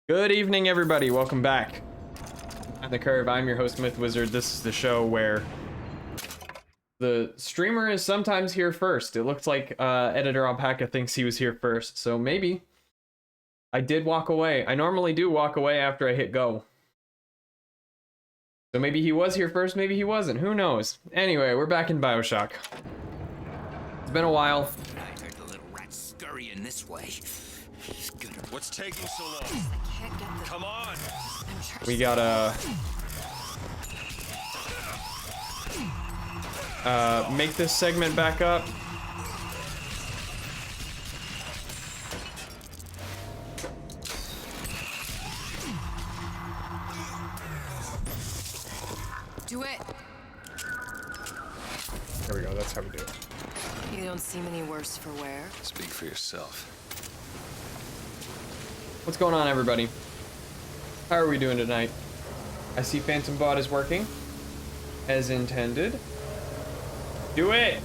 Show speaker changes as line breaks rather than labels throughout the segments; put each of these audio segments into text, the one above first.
Good evening, everybody. Welcome back. I'm the Curve. I'm your host, Myth Wizard. This is the show where the streamer is sometimes here first. It looks like Editor Alpaca thinks he was here first, so maybe I did walk away. I normally do walk away after I hit go. So maybe he was here first, maybe he wasn't. Who knows? Anyway, we're back in Bioshock. It's been a while.
I heard the little rat scurrying this way. He's gonna...
What's taking so long? Come on!
We gotta make this segment back up.
Do it.
There we go, that's how we do it.
You don't seem any worse for wear.
Speak for yourself.
What's going on, everybody? How are we doing tonight? I see Phantom Bot is working as intended. Do it!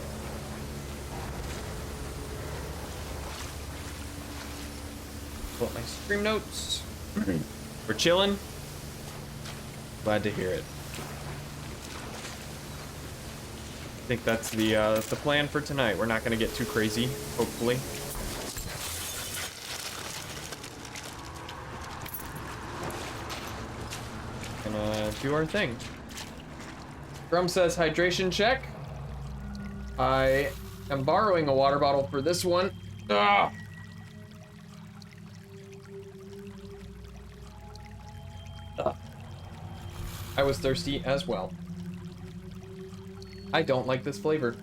Pull up my stream notes. We're chilling. Glad to hear it. I think that's the plan for tonight. We're not gonna get too crazy, hopefully. Gonna do our thing. Drum says hydration check. I am borrowing a water bottle for this one. Ah! I was thirsty as well. I don't like this flavor.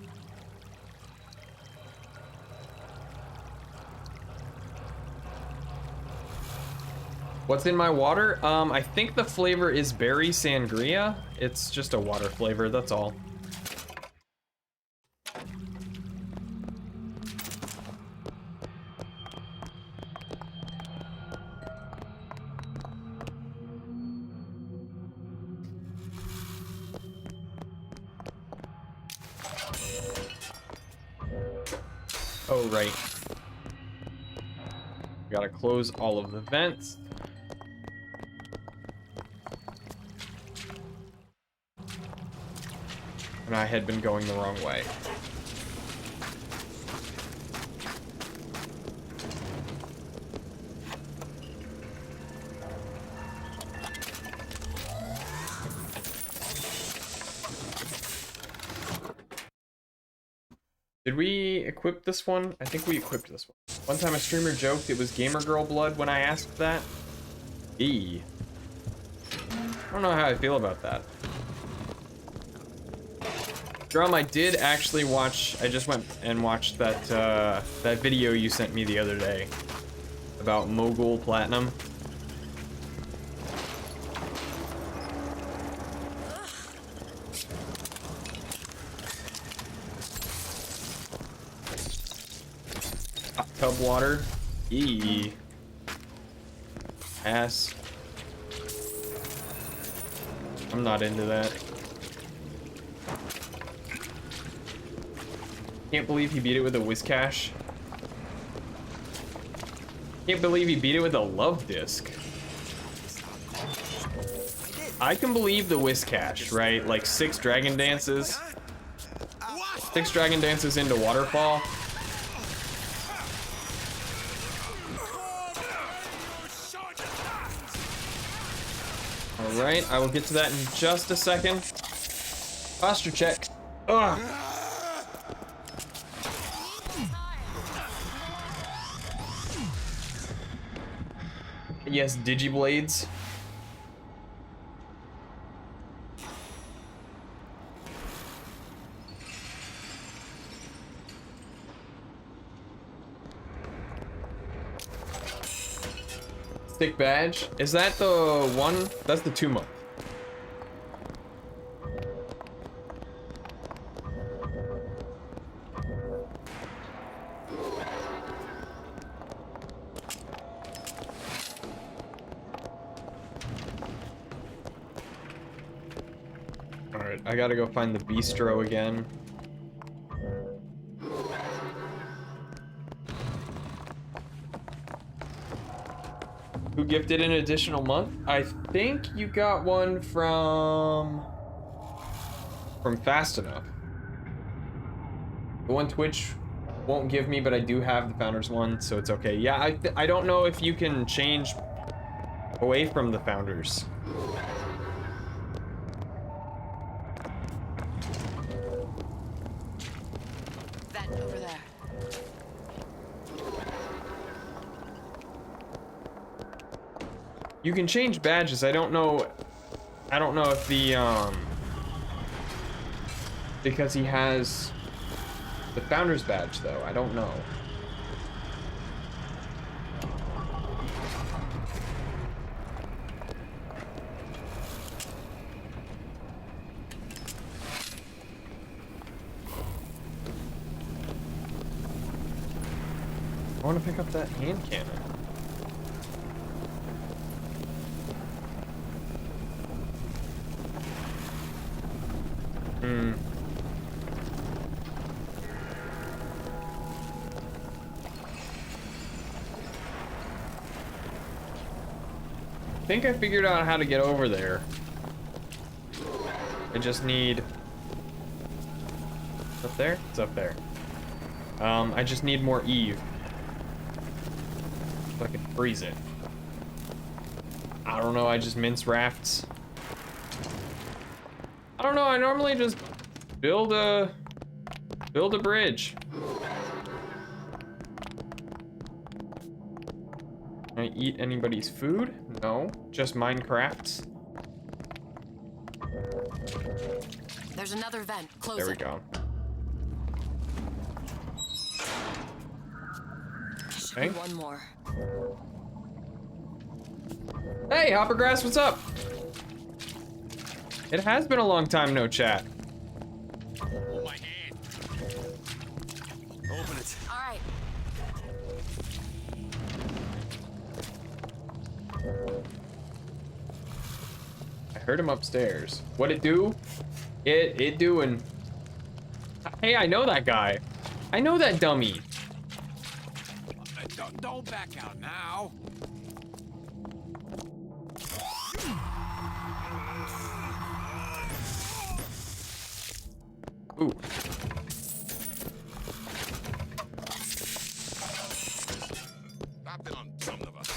What's in my water? I think the flavor is berry sangria. It's just a water flavor, that's all. Oh, right. Gotta close all of the vents. And I had been going the wrong way. Did we equip this one? I think we equipped this one. One time a streamer joked it was gamer girl blood when I asked that. I don't know how I feel about that. Drum, I did actually watch, I just went and watched that that video you sent me the other day about Mogul Platinum. Hot tub water. Eee. Ass. I'm not into that. Can't believe he beat it with a Whiscash. Can't believe he beat it with a love disc. I can believe the Whiscash, right? Like 6 dragon dances. 6 dragon dances into waterfall. Alright, I will get to that in just a second. Posture check. Ugh. Yes, Digiblades. Stick badge. Is that the one? That's the 2-month. Alright, I gotta go find the bistro again. Who gifted an additional month? I think you got one from Fast Enough. The one Twitch won't give me, but I do have the Founders one, so it's okay. Yeah, I don't know if you can change away from the Founders.
That over there.
You can change badges. I don't know if the because he has the Founders badge though. I don't know. I want to pick up that hand cannon. I think I figured out how to get over there. I just need... Up there? It's up there. I just need more Eve. So I can freeze it. I don't know, I just mince rafts. I don't know, I normally just build a bridge. Can I eat anybody's food? No, just Minecraft's.
There's another vent. Close
There we
it.
go.
Should
Okay.
be one more.
Hey, Hoppergrass, what's up? It has been a long time no chat.
Hold my hand. Open it.
All right.
I heard him upstairs. What it do? It doing. Hey, I know that guy. I know that dummy.
Don't back out now.
Ooh.
I've been on some of us.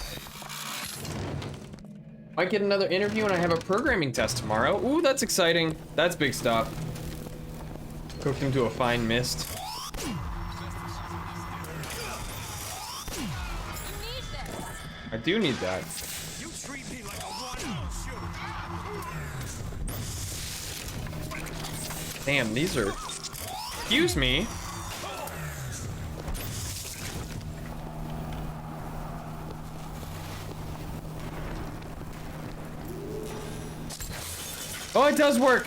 Might get another interview and I have a programming test tomorrow. Ooh, that's exciting. That's big stuff. Cooked him to a fine mist. I do need that.
You treat me like a one-out shooter.
Damn, these are... Excuse me. Oh, it does work.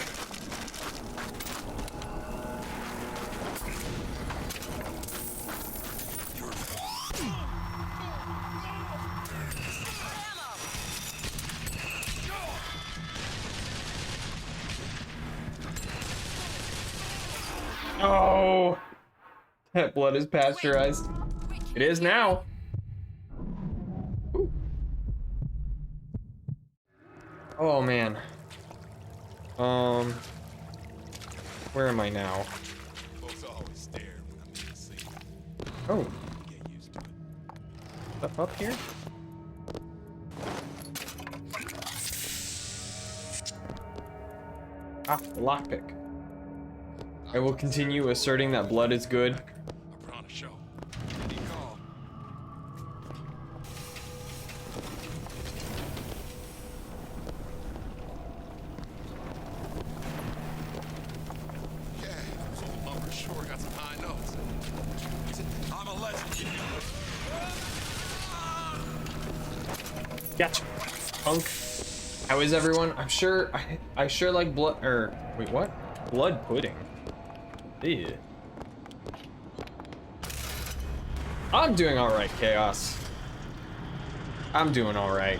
Oh, that blood is pasteurized. It is now. Ooh. Oh man. Where am I now?
Folks always stare when I'm in the scene.
Oh,
Get used to it.
stuff up here? Ah, a lockpick. I will continue asserting that blood is good.
I put on a show. Any call? Yeah, those old bumpers sure got some high notes. I'm a legend, you know.
Gotcha. Punk. How is everyone? I'm sure I sure like blood wait, what? Blood pudding. Ew. I'm doing alright, Chaos. I'm doing alright.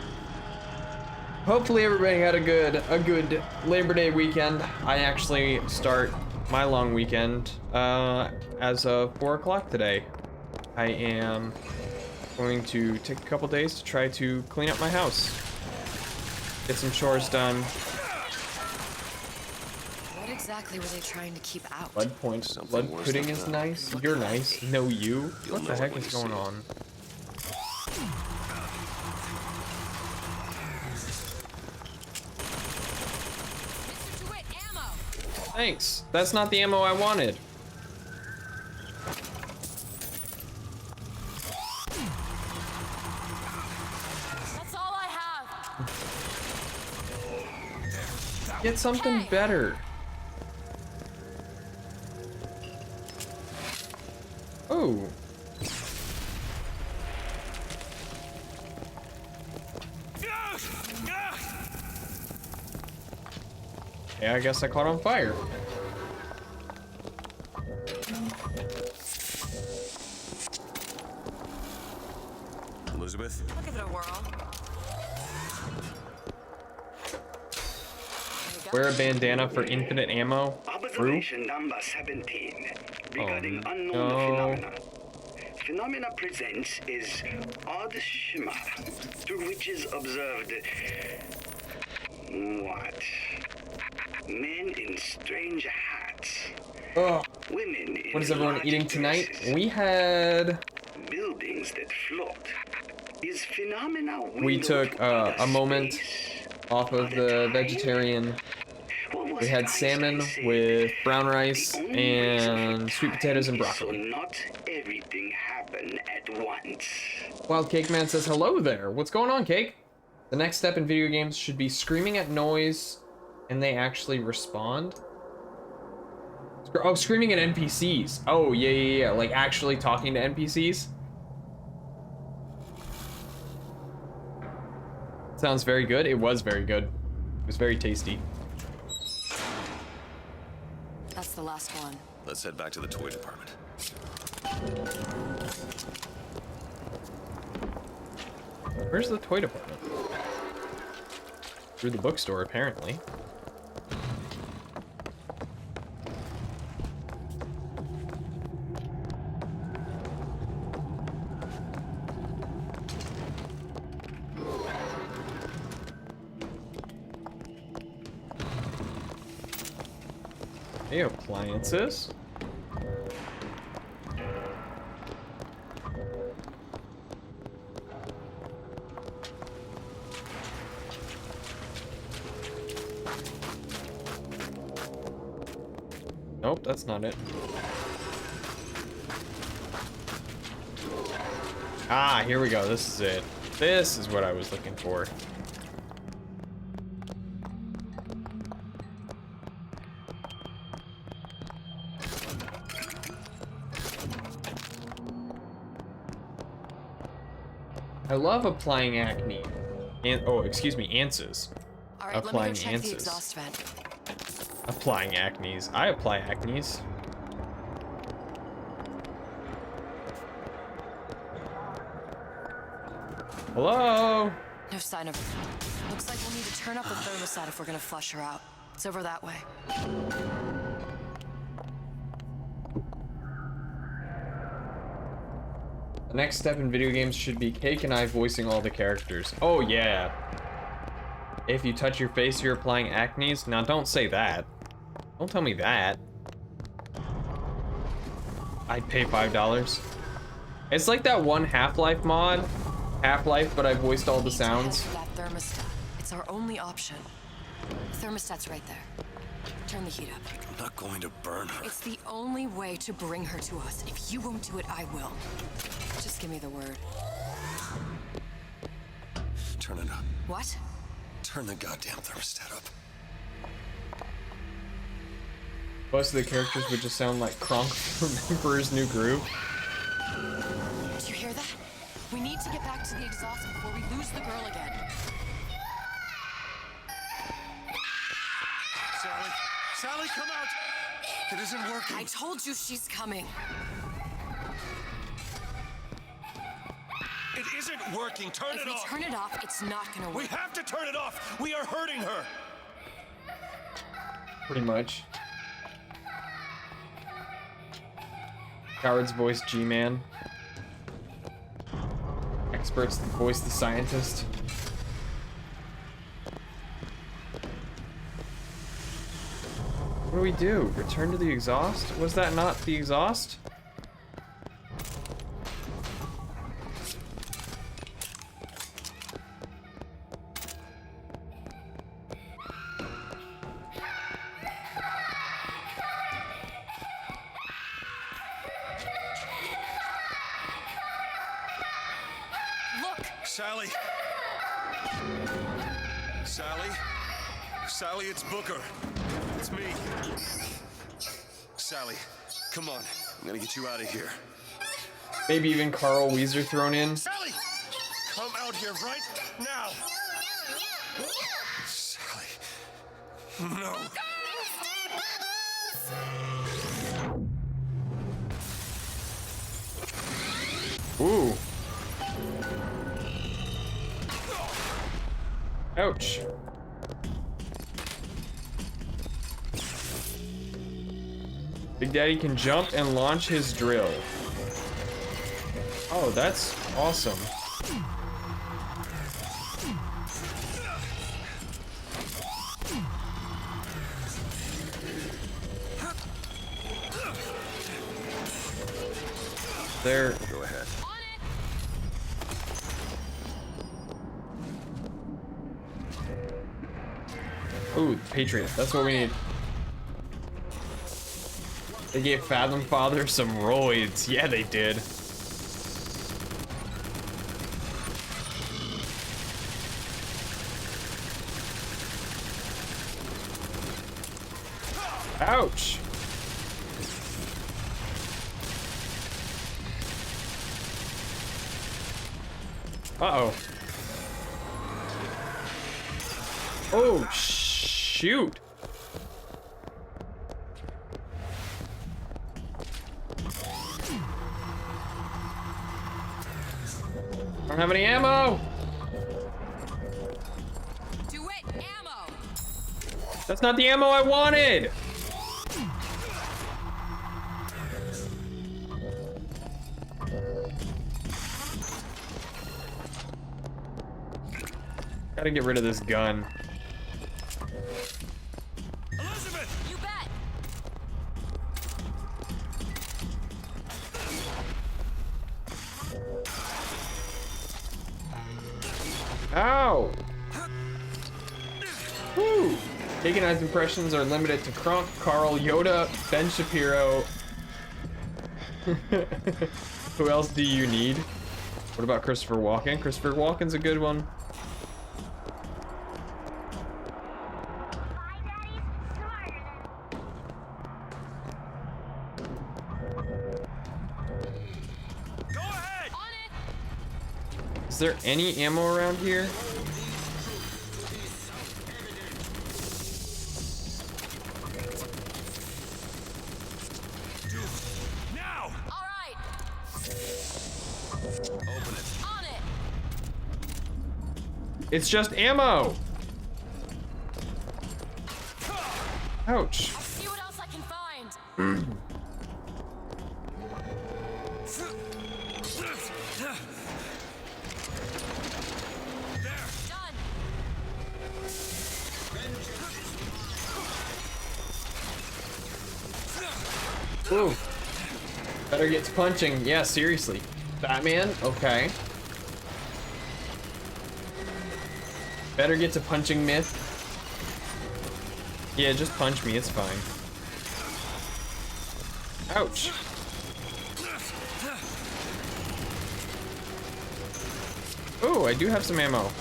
Hopefully everybody had a good Labor Day weekend. I actually start my long weekend as of 4 o'clock today. I am Going to take a couple days to try to clean up my house. Get some chores done.
What exactly were they trying to keep out?
Blood points. Blood pudding is nice. You're nice. No, you. What the heck is going on?
Mr. DeWitt, ammo!
Thanks. That's not the ammo I wanted.
That's all I have.
Get something better. Oh. Yeah, I guess I caught on fire.
Elizabeth?
I'll give it a whirl.
Wear a bandana for infinite ammo. True.
Observation number 17 regarding
Oh,
unknown
no.
phenomena. Phenomena presents is odd shimmer through which is observed what? Men in strange hats.
Oh,
Women in
what is everyone
large
eating tonight?
dresses,
We had.
buildings that float. Is phenomena
We took
to outer
a moment
space?
off of the vegetarian.
What was
We had
it
salmon
Einstein said?
with brown rice
The only reason for
and sweet potatoes and
time is
broccoli.
So not everything happen at once.
Wild Cake Man says hello there. What's going on, Cake? The next step in video games should be screaming at noise and they actually respond. Oh, screaming at NPCs. Oh, yeah. Like actually talking to NPCs. Sounds very good. It was very good. It was very tasty.
That's the last one.
Let's head back to the toy department.
Where's the toy department? Through the bookstore, apparently. Hey, appliances. Nope, that's not it. Ah, here we go. This is it. This is what I was looking for. I love applying acne. And oh, excuse me, ANSYS.
All right, let me
Applying
go check the
ANSYS.
exhaust vent.
Applying acnes. I apply acnes. Hello?
No sign of her. Looks like we'll need to turn up the thermostat if we're gonna flush her out. It's over that way.
The next step in video games should be Cake and I voicing all the characters. Oh yeah. If you touch your face, you're applying acnes. Now don't say that. Don't tell me that. I'd pay $5. It's like that one Half-Life mod. Half-Life, but I voiced all the sounds.
For that thermostat. It's our only option. The thermostat's right there. Turn the heat up.
I'm not going to burn her.
It's the only way to bring her to us. If you won't do it, I will. Just give me the word.
Turn it up.
What?
Turn the goddamn thermostat up.
Most of the characters would just sound like Kronk from Emperor's New Groove.
Do you hear that? We need to get back to the exhaust before we lose the girl again.
Sally! Sally, come out! It isn't working.
I told you she's coming.
It isn't working. Turn
If
it
we
off.
turn it off, it's not gonna
We
work.
have to turn it off. We are hurting her.
Pretty much. Coward's voice, G-Man. experts that voice the scientist. What do we do? Return to the exhaust? Was that not the exhaust?
Sally? Sally? Sally, it's Booker. It's me. Sally, come on. I'm gonna get you out of here.
Maybe even Carl Weezer thrown in.
Sally! Come out here right now! Sally. No.
Ooh. Ouch. Big Daddy can jump and launch his drill. Oh, that's awesome. There.
Go ahead.
Ooh, Patriot. That's what we need. They gave Fathom Father some roids. Yeah, they did. Ouch. Uh-oh. Oh, shoot. I don't have any ammo.
Do it, ammo.
That's not the ammo I wanted. Gotta get rid of this gun.
Elizabeth!
You bet.
Ow! Woo! Taking eyes impressions are limited to Crunk, Carl, Yoda, Ben Shapiro. Who else do you need? What about Christopher Walken? Christopher Walken's a good one.
Go ahead!
On it.
Is there any ammo around here?
Now!
All right.
Open it.
On it.
It's just ammo! Ouch.
I'll see what else I can find. Done.
Ooh. Better get to punching. Yeah, seriously. Batman? Okay. Better get to punching, Myth. Yeah, just punch me, it's fine. Ouch. Oh, I do have some ammo.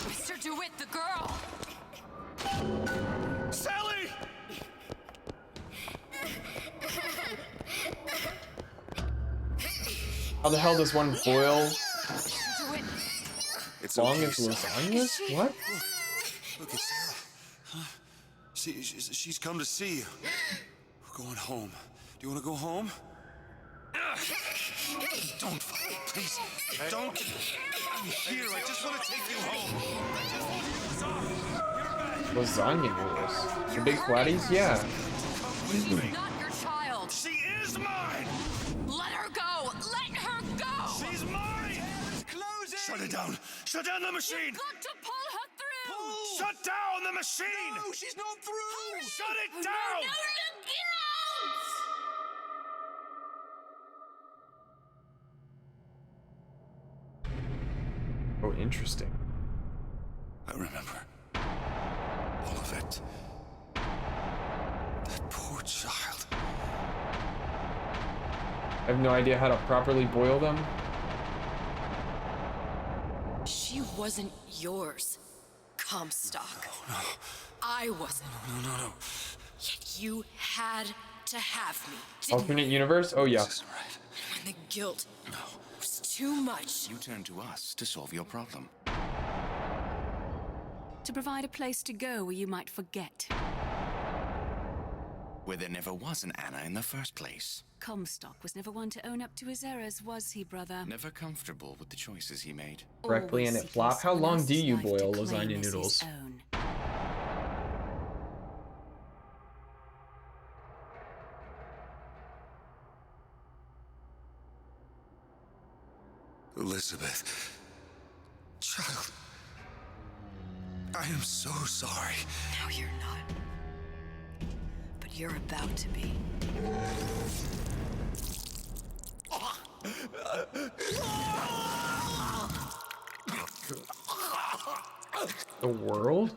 Mr. DeWitt, the girl.
Sally!
How the hell does one boil
Mr. DeWitt.
It's
long
okay,
as
Sally.
lasagna? What?
Look at Sarah. Huh? She's come to see you. We're going home. Do you want to go home? Don't fight, please. Don't. I'm here. I just want to take you home.
Lasagna noodles. The big flatties? Yeah.
She's not your child.
She Shut down the machine!
Got to pull her through!
Shut down the machine!
No, she's not through!
Shut it
Oh,
down!
no, look
Oh, interesting.
I remember. All of it. That poor child.
I have no idea how to properly boil them.
She wasn't yours, Comstock.
No,
I wasn't.
no.
Yet you had to have me, didn't
Alternate universe? Oh, yeah.
This isn't right.
you? When the guilt was too much.
You turn to us to solve your problem.
To provide a place to go where you might forget.
Where there never was an Anna in the first place.
Comstock was never one to own up to his errors, was he, brother?
Never comfortable with the choices he made.
Correctly and
Always
it flop.
seeking
How
someone
long do
else's
you
life to
boil
claim
lasagna
as his
noodles?
own.
Elizabeth. Child. I am so sorry.
No, you're not. But you're about to be.
The world?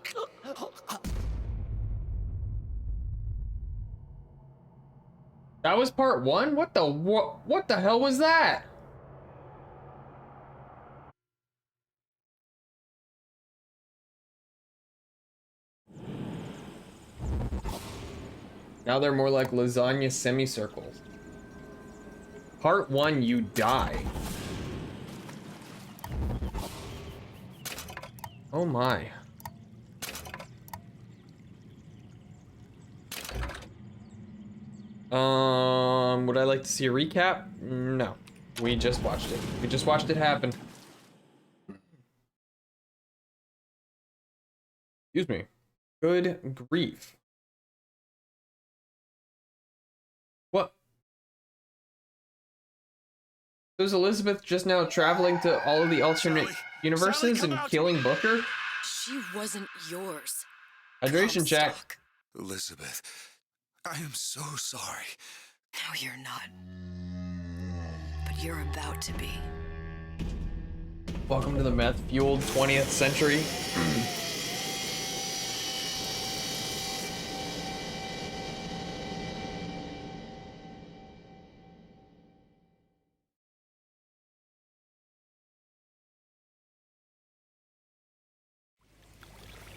That was part one? What the hell was that? Now they're more like lasagna semicircles. Part one, you die. Oh my. Would I like to see a recap? No. We just watched it. We just watched it happen. Excuse me. Good grief. What? So is Elizabeth just now traveling to all of the alternate
Sally,
universes
come
and
out.
killing Booker?
She wasn't yours.
Hydration check.
Comstock.
Elizabeth. I am so sorry.
No, you're not. But you're about to be.
Welcome to the meth-fueled 20th century.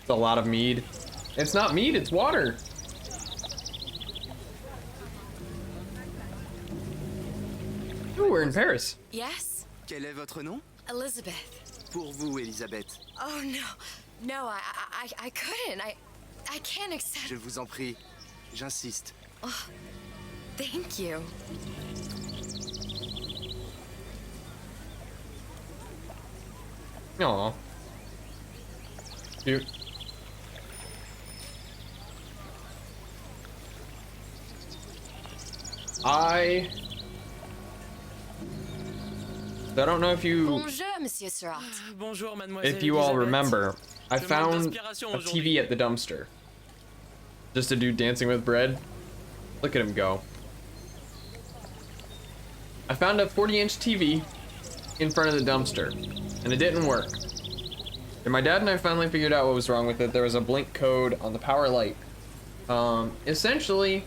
It's a lot of mead. It's not mead, it's water. Ooh, we're in Paris.
Yes?
Quel est votre nom?
Elizabeth.
Pour vous, Elisabeth.
Oh, no. No, I couldn't. I can't accept.
Je vous en prie. J'insiste.
Thank you.
Aw. Cute. I don't know if you
Bonjour, Monsieur Surratt.
Bonjour, mademoiselle.
if you all
Elisabeth.
remember, I
Je manque
found
d'inspiration
a
aujourd'hui.
TV at the dumpster. Just a dude dancing with bread. Look at him go. I found a 40-inch TV in front of the dumpster, and it didn't work. And my dad and I finally figured out what was wrong with it. There was a blink code on the power light. Essentially,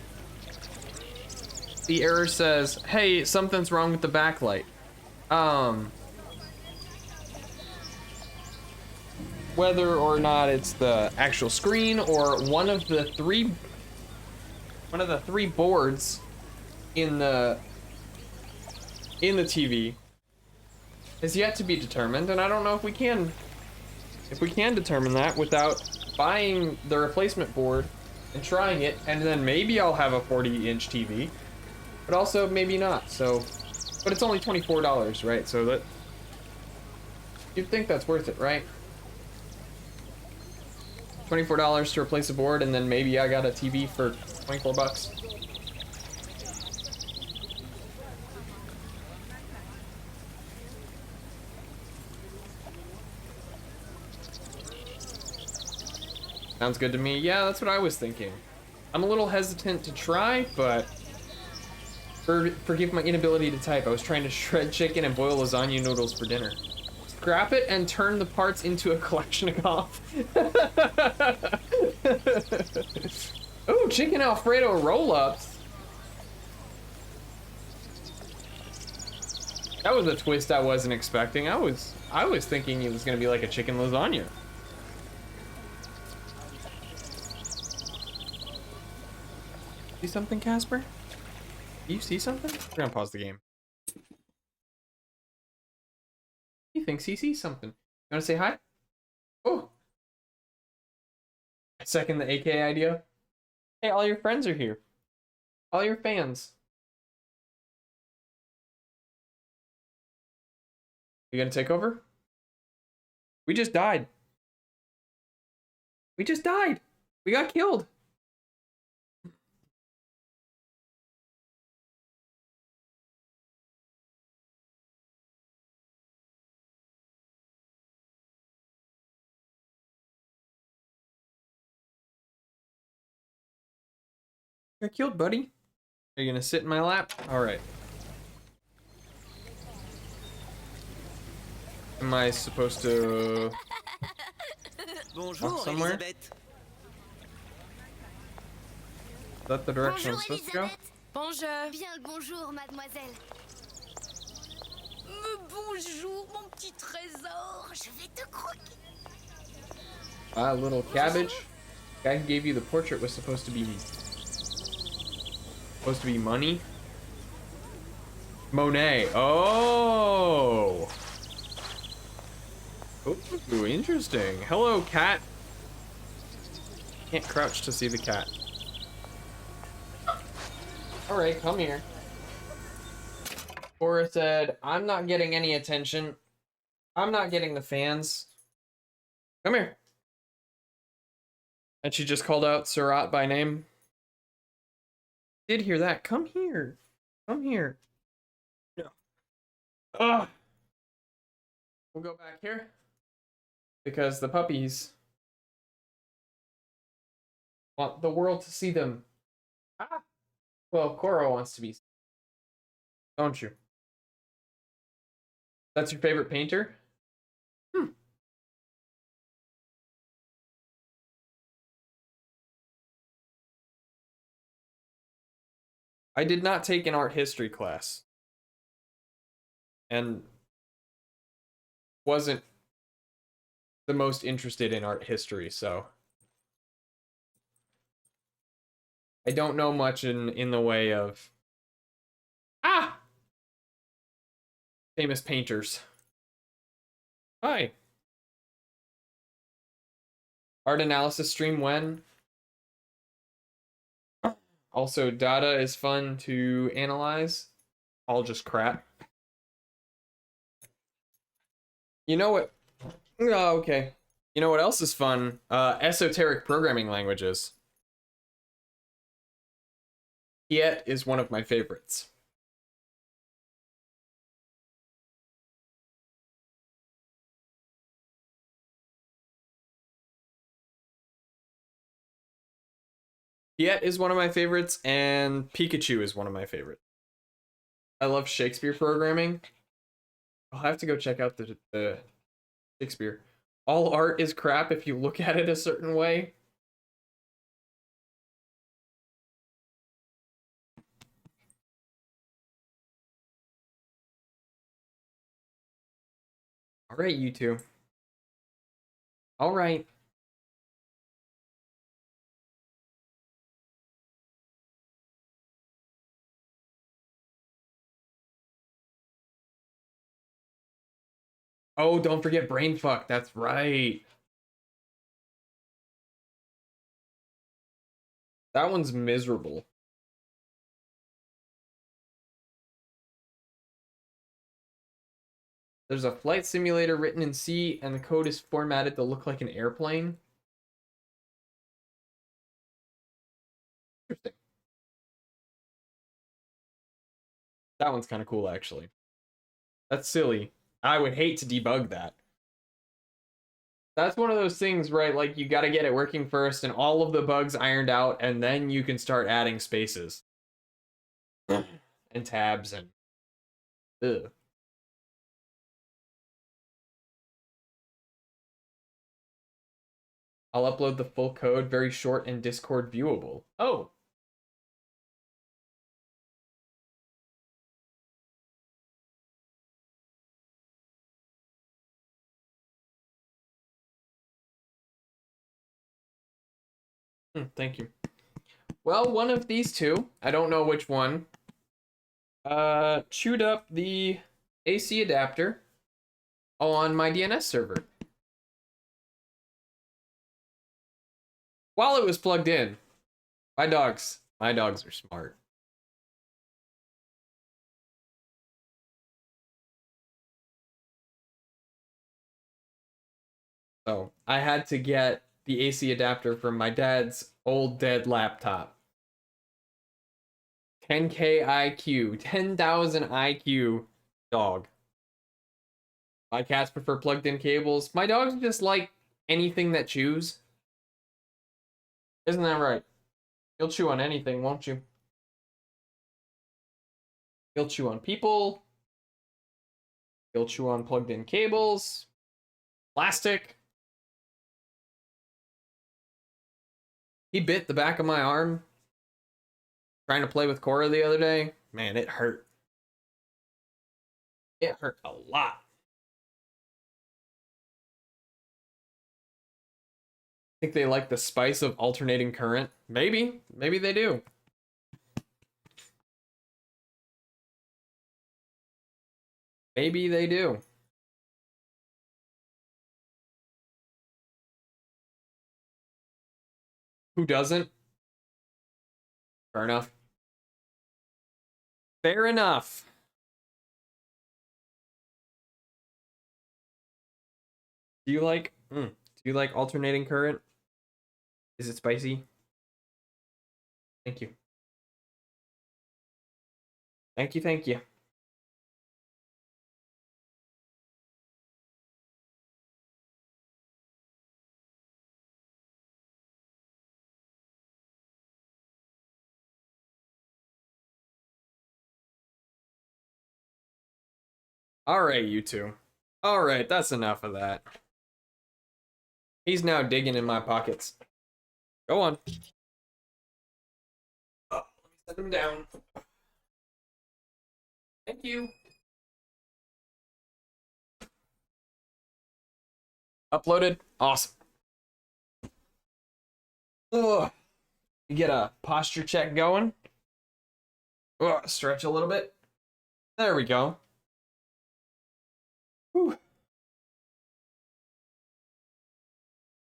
the error says, hey, something's wrong with the backlight. Whether or not it's the actual screen or one of the three boards in the TV is yet to be determined, and I don't know if we can determine that without buying the replacement board and trying it, and then maybe I'll have a 40-inch TV, but also maybe not. So, but it's only $24, right? So that you'd think that's worth it, right? $24 to replace a board, and then maybe I got a TV for 24 bucks. Sounds good to me. Yeah, that's what I was thinking. I'm a little hesitant to try, but forgive my inability to type. I was trying to shred chicken and boil lasagna noodles for dinner. Scrap it and turn the parts into a Kalashnikov. Oh, chicken Alfredo roll-ups. That was a twist I wasn't expecting. I was thinking it was gonna be like a chicken lasagna. See something, Casper? Do you see something? We're gonna pause the game. He thinks he sees something. You wanna say hi? Oh. I second the AK idea. Hey, all your friends are here. All your fans. You gonna take over? We just died. We just died. We got killed. Got killed, buddy. Are you gonna sit in my lap? All right. Am I supposed to
Bonjour,
walk somewhere?
Elisabeth.
Is that the direction I'm supposed to go?
Bonjour.
Bien le bonjour, mademoiselle.
Bonjour, mon petit trésor.
Je vais te croquer.
Ah, little cabbage. Guy who gave you the portrait was supposed to be money. Monet. Oh. Ooh, interesting. Hello, cat. Can't crouch to see the cat. All right, come here. Cora said, I'm not getting any attention. I'm not getting the fans. Come here. And she just called out Surat by name. Did hear that. Come here. Come here. No. Ugh. We'll go back here. Because the puppies want the world to see them. Ah. Well, Cora wants to be. Don't you? That's your favorite painter? I did not take an art history class. And wasn't the most interested in art history, so I don't know much in the way of famous painters. Hi. Art analysis stream when? Also, data is fun to analyze. All just crap. You know what? Oh, okay. You know what else is fun? Esoteric programming languages. Piet is one of my favorites. Piet is one of my favorites, and Pikachu is one of my favorites. I love Shakespeare programming. I'll have to go check out the Shakespeare. All art is crap if you look at it a certain way. All right, you two. All right. Oh, don't forget Brainfuck. That's right. That one's miserable. There's a flight simulator written in C, and the code is formatted to look like an airplane. Interesting. That one's kind of cool, actually. That's silly. I would hate to debug that. That's one of those things, right? Like, you got to get it working first and all of the bugs ironed out, and then you can start adding spaces and tabs and ugh. I'll upload the full code, very short and Discord viewable. Oh. Thank you. Well, one of these two, I don't know which one, chewed up the AC adapter on my DNS server while it was plugged in. My dogs are smart. So I had to get the AC adapter from my dad's old dead laptop. 10K IQ, 10,000 IQ dog. My cats prefer plugged in cables. My dogs just like anything that chews. Isn't that right? You'll chew on anything, won't you? You'll chew on people. You'll chew on plugged in cables. Plastic. He bit the back of my arm trying to play with Cora the other day. Man, it hurt. It hurt a lot. Think they like the spice of alternating current? Maybe. Maybe they do. Maybe they do. Who doesn't? Fair enough. Fair enough. Do you like alternating current? Is it spicy? Thank you. Thank you, thank you. Alright, you two. Alright, that's enough of that. He's now digging in my pockets. Go on. Oh, let me set him down. Thank you. Uploaded. Awesome. Ugh. You get a posture check going. Ugh, stretch a little bit. There we go. Whew.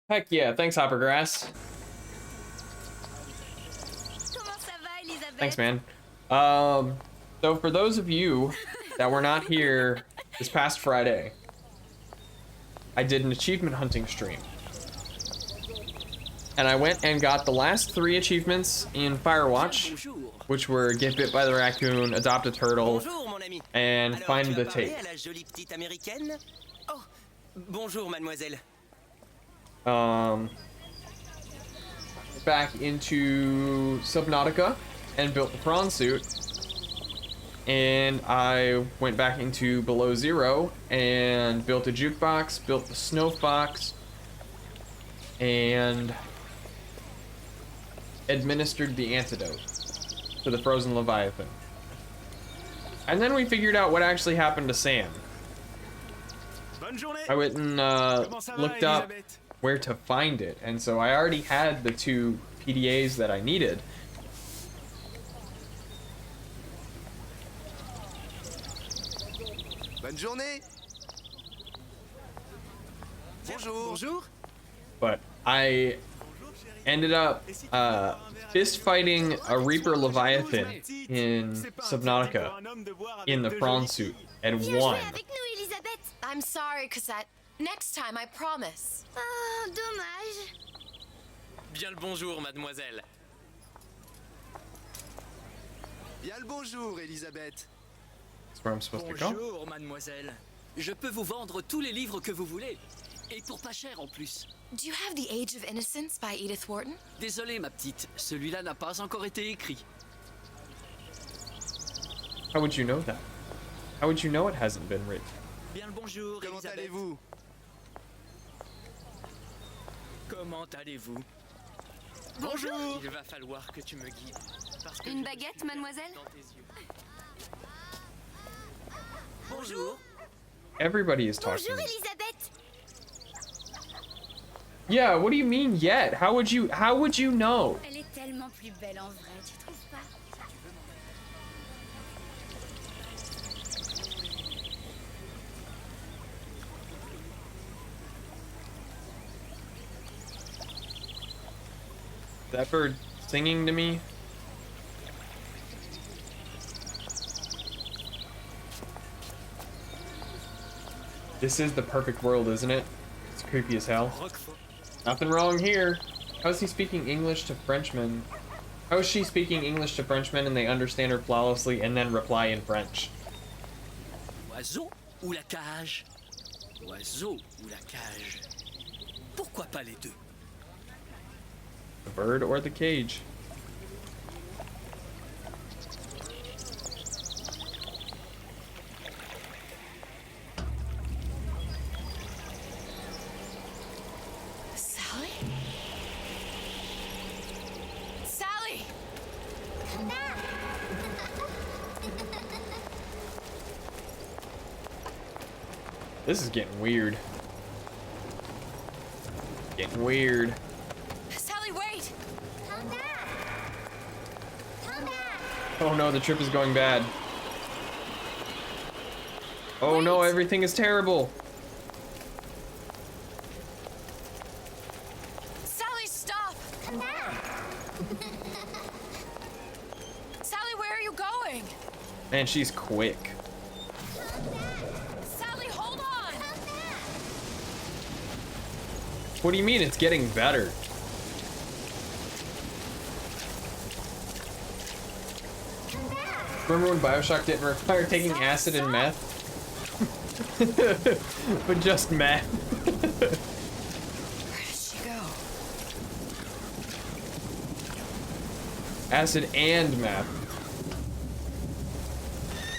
Heck yeah, thanks Hoppergrass.
Comment ça va, Elisabeth?
Thanks, man. So for those of you that were not here this past Friday, I did an achievement hunting stream. And I went and got the last 3 achievements in Firewatch, which were Get Bit by the Raccoon, Adopt a Turtle, and Find the Tape.
Oh, bonjour, mademoiselle.
Back into Subnautica and built the prawn suit. And I went back into Below Zero and built a jukebox, built the snow fox, and administered the antidote to the frozen Leviathan. And then we figured out what actually happened to Sam. I went and looked up where to find it, and so I already had the 2 PDAs that I needed.
Bonne journée. Bonjour.
Bonjour.
But I ended up fist fighting a Reaper Leviathan in Subnautica in the prawn suit and
Viens
won.
jouer avec nous, Elisabeth.
I'm sorry, Cosette. Next time, I promise.
Oh, dommage.
Bien le bonjour, mademoiselle.
Bien le bonjour, Elisabeth.
That's where I'm supposed to go.
Bonjour, mademoiselle. Je peux vous vendre tous les livres que vous voulez. Et pour pas cher en plus.
Do you have The Age of Innocence by Edith Wharton?
Désolé ma petite, celui-là n'a pas encore été écrit.
How would you know that? How would you know it hasn't been written?
Bien le bonjour,
Comment
Elisabeth.
allez-vous?
Comment allez-vous?
Bonjour.
Il va falloir que tu me guides. Parce que
Une
je
baguette,
suis
mademoiselle?
dans tes yeux. Bonjour.
Everybody is talking.
Bonjour, Elisabeth.
Yeah, what do you mean yet? How would you know?
Elle est tellement plus belle en vrai, tu trouves pas?
That bird singing to me? This is the perfect world, isn't it? It's creepy as hell. Nothing wrong here. How is he speaking English to Frenchmen? How is she speaking English to Frenchmen and they understand her flawlessly and then reply in French?
L'oiseau ou la cage? L'oiseau ou la cage? Pourquoi pas les deux?
The bird or the cage?
Sally? Sally!
Come back.
This is getting weird. Getting weird.
Sally, wait!
Come back. Come back.
Oh no, the trip is going bad. Oh no,
Wait.
everything is terrible.
Sally, stop!
Come back.
Sally, where are you going?
Man, she's quick.
Sally, hold on!
What do you mean it's getting better? Remember when Bioshock didn't require taking acid and meth? But just meth.
Where did she go?
Acid and meth.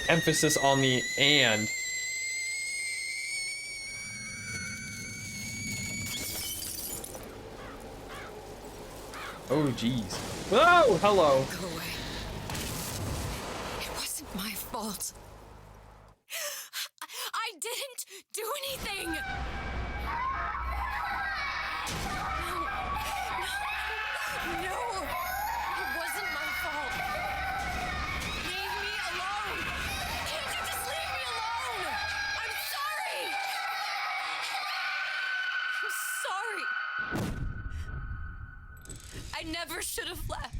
Emphasis on the and. Oh, jeez. Whoa, hello.
Go away. It wasn't my fault. I didn't do anything! No, it wasn't my fault. Leave me alone! Can't you just leave me alone? I'm sorry! I'm sorry. I never should have left.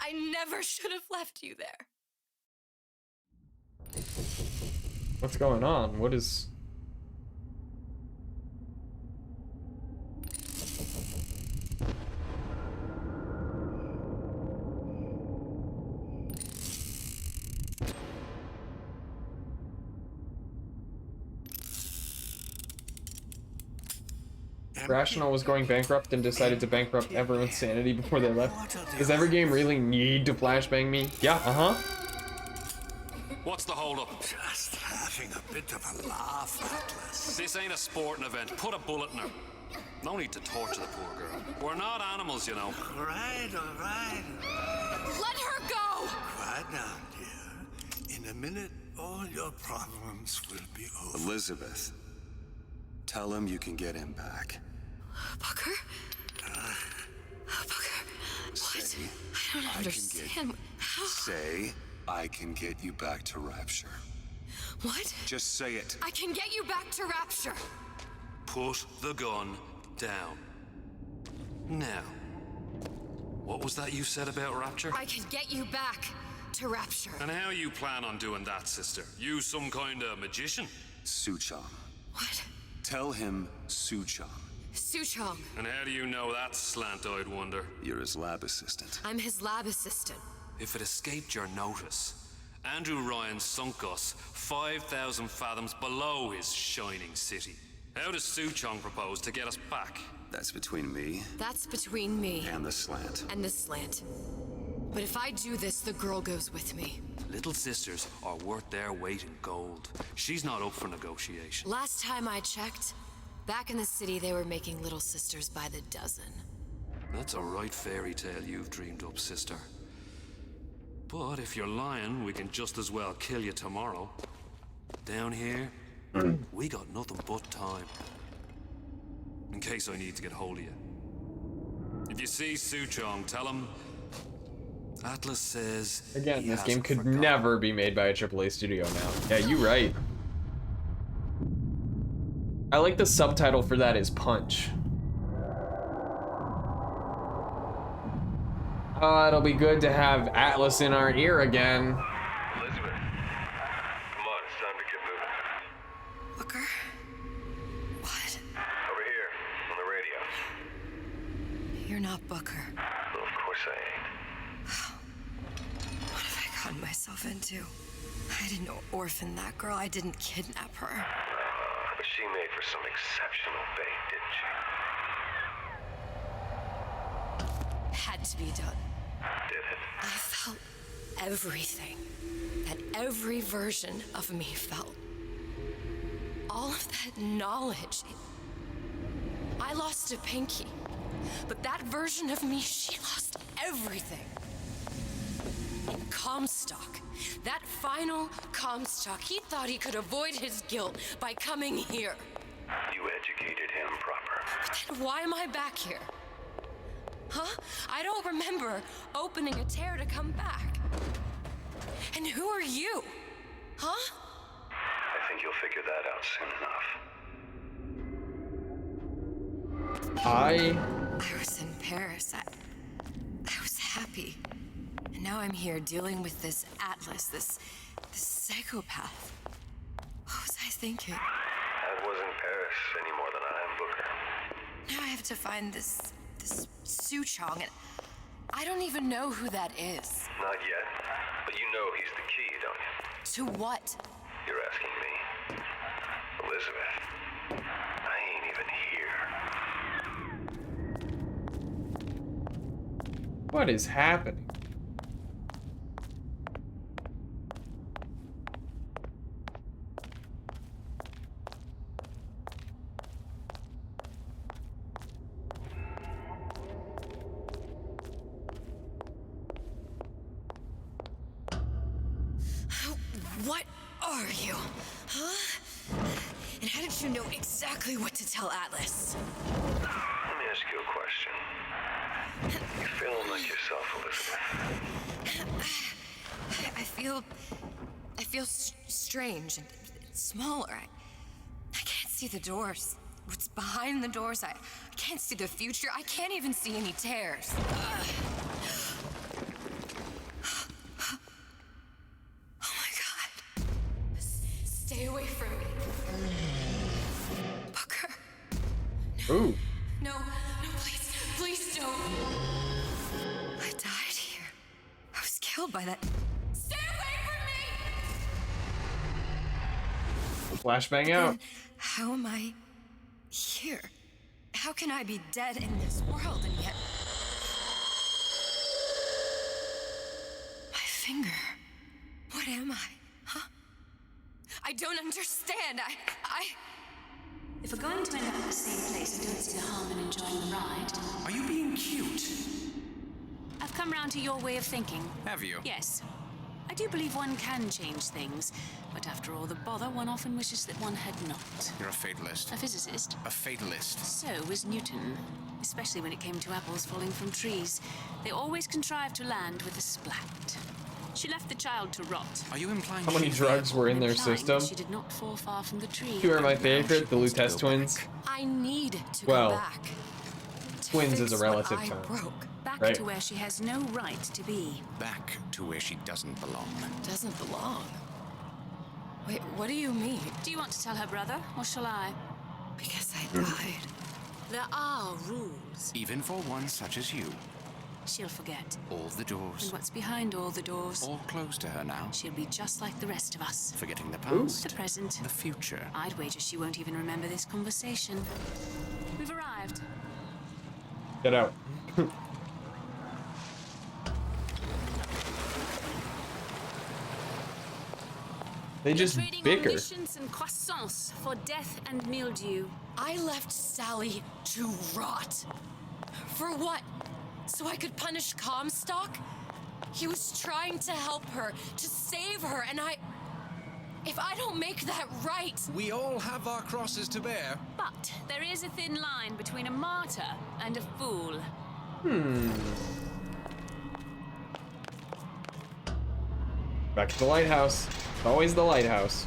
I never should have left you there.
What's going on? What is... Rational was going bankrupt and decided to bankrupt everyone's sanity before they left. Does every game really need to flashbang me? Yeah, uh-huh.
What's the holdup?
Just having a bit of a laugh, Atlas.
This ain't a sporting event. Put a bullet in her. No need to torture the poor girl. We're not animals, you know.
All right.
Let her go!
Quiet down, dear. In a minute, all your problems will be over. Elizabeth, tell him you can get him back.
Booker? Booker, what?
Say,
I don't understand. How?
Say, I can get you back to Rapture.
What?
Just say it.
I can get you back to Rapture.
Put the gun down. Now, what was that you said about Rapture?
I can get you back to Rapture.
And how you plan on doing that, sister? You some kind of magician?
Suchong.
What?
Tell him Suchong.
Suchong.
And how do you know that, slant-eyed wonder?
You're his lab assistant.
I'm his lab assistant.
If it escaped your notice, Andrew Ryan sunk us 5,000 fathoms below his shining city. How does Suchong propose to get us back?
That's between me
That's between me
and the slant.
and the slant. But if I do this, the girl goes with me.
Little sisters are worth their weight in gold. She's not up for negotiation.
Last time I checked, back in the city, they were making little sisters by the dozen.
That's a right fairy tale you've dreamed up, sister. But if you're lying, we can just as well kill you tomorrow. Down here, we got nothing but time. In case I need to get hold of you. If you see Suchong, tell him Atlas says
Again,
he
this game
hasn't
could
forgotten.
never be made by a AAA studio now. Yeah, you're right. I like the subtitle for that is Punch. Oh, it'll be good to have Atlas in our ear again.
Elizabeth, come on, it's time to get moving.
Booker? What?
Over here, on the radio.
You're not Booker.
Well, of course I ain't.
What have I gotten myself into? I didn't orphan that girl. I didn't kidnap her.
But she made for some exceptional bait, didn't she?
Had to be done.
Did it?
I felt everything that every version of me felt. All of that knowledge. I lost a pinky, but that version of me, she lost everything. In Comstock, that final Comstock, he thought he could avoid his guilt by coming here.
You educated him proper.
But then why am I back here? Huh? I don't remember opening a tear to come back. And who are you? Huh?
I think you'll figure that out soon enough.
I
was in Paris. I was happy. And now I'm here dealing with this Atlas, this psychopath. What was I thinking?
I wasn't Paris any more than I am Booker.
Now I have to find this Suchong, and I don't even know who that is.
Not yet, but you know he's the key, don't you?
To what?
You're asking me. Elizabeth, I ain't even here.
What is happening?
What are you? Huh? And how did you know exactly what to tell Atlas?
Let me ask you a question. You feeling like yourself, Elizabeth?
I feel strange and smaller. I can't see the doors. What's behind the doors? I can't see the future. I can't even see any tears. Stay away from me. Booker.
Ooh.
No, please don't. I died here. I was killed by that. Stay away from me!
Flashbang out.
Then how am I here? How can I be dead in this world and yet... My finger. What am I? Huh? I don't understand.
If we're going to end up at the same place, I don't see the harm in enjoying the ride.
Are you being cute?
I've come round to your way of thinking.
Have you?
Yes. I do believe one can change things, but after all the bother, one often wishes that one had not.
You're a fatalist.
A physicist.
A fatalist.
So was Newton, especially when it came to apples falling from trees. They always contrived to land with a splat. She left the child to rot.
Are you implying
How many drugs were in their
Implying
system?
that she did not fall far from the tree.
Two are my favorite, the Lutez twins.
I need to
Well,
go back.
twins is a
Fix what
relative
I
term.
broke.
Back
Right.
to where she has no right to be.
Back to where she doesn't belong.
Doesn't belong. Wait, what do you mean?
Do you want to tell her brother, or shall I?
Because I died.
There are rules.
Even for one such as you.
She'll forget.
All the doors.
And what's behind all the doors?
All closed to her now.
She'll be just like the rest of us.
Forgetting the past.
The present.
The future.
I'd wager she won't even remember this conversation. We've arrived.
Get out. They just
Trading
bicker.
omniscience and croissants for death and mildew.
I left Sally to rot. For what? So I could punish Comstock? He was trying to help her, to save her, and if I don't make that right...
We all have our crosses to bear.
But there is a thin line between a martyr and a fool.
Back to the lighthouse. It's always the lighthouse.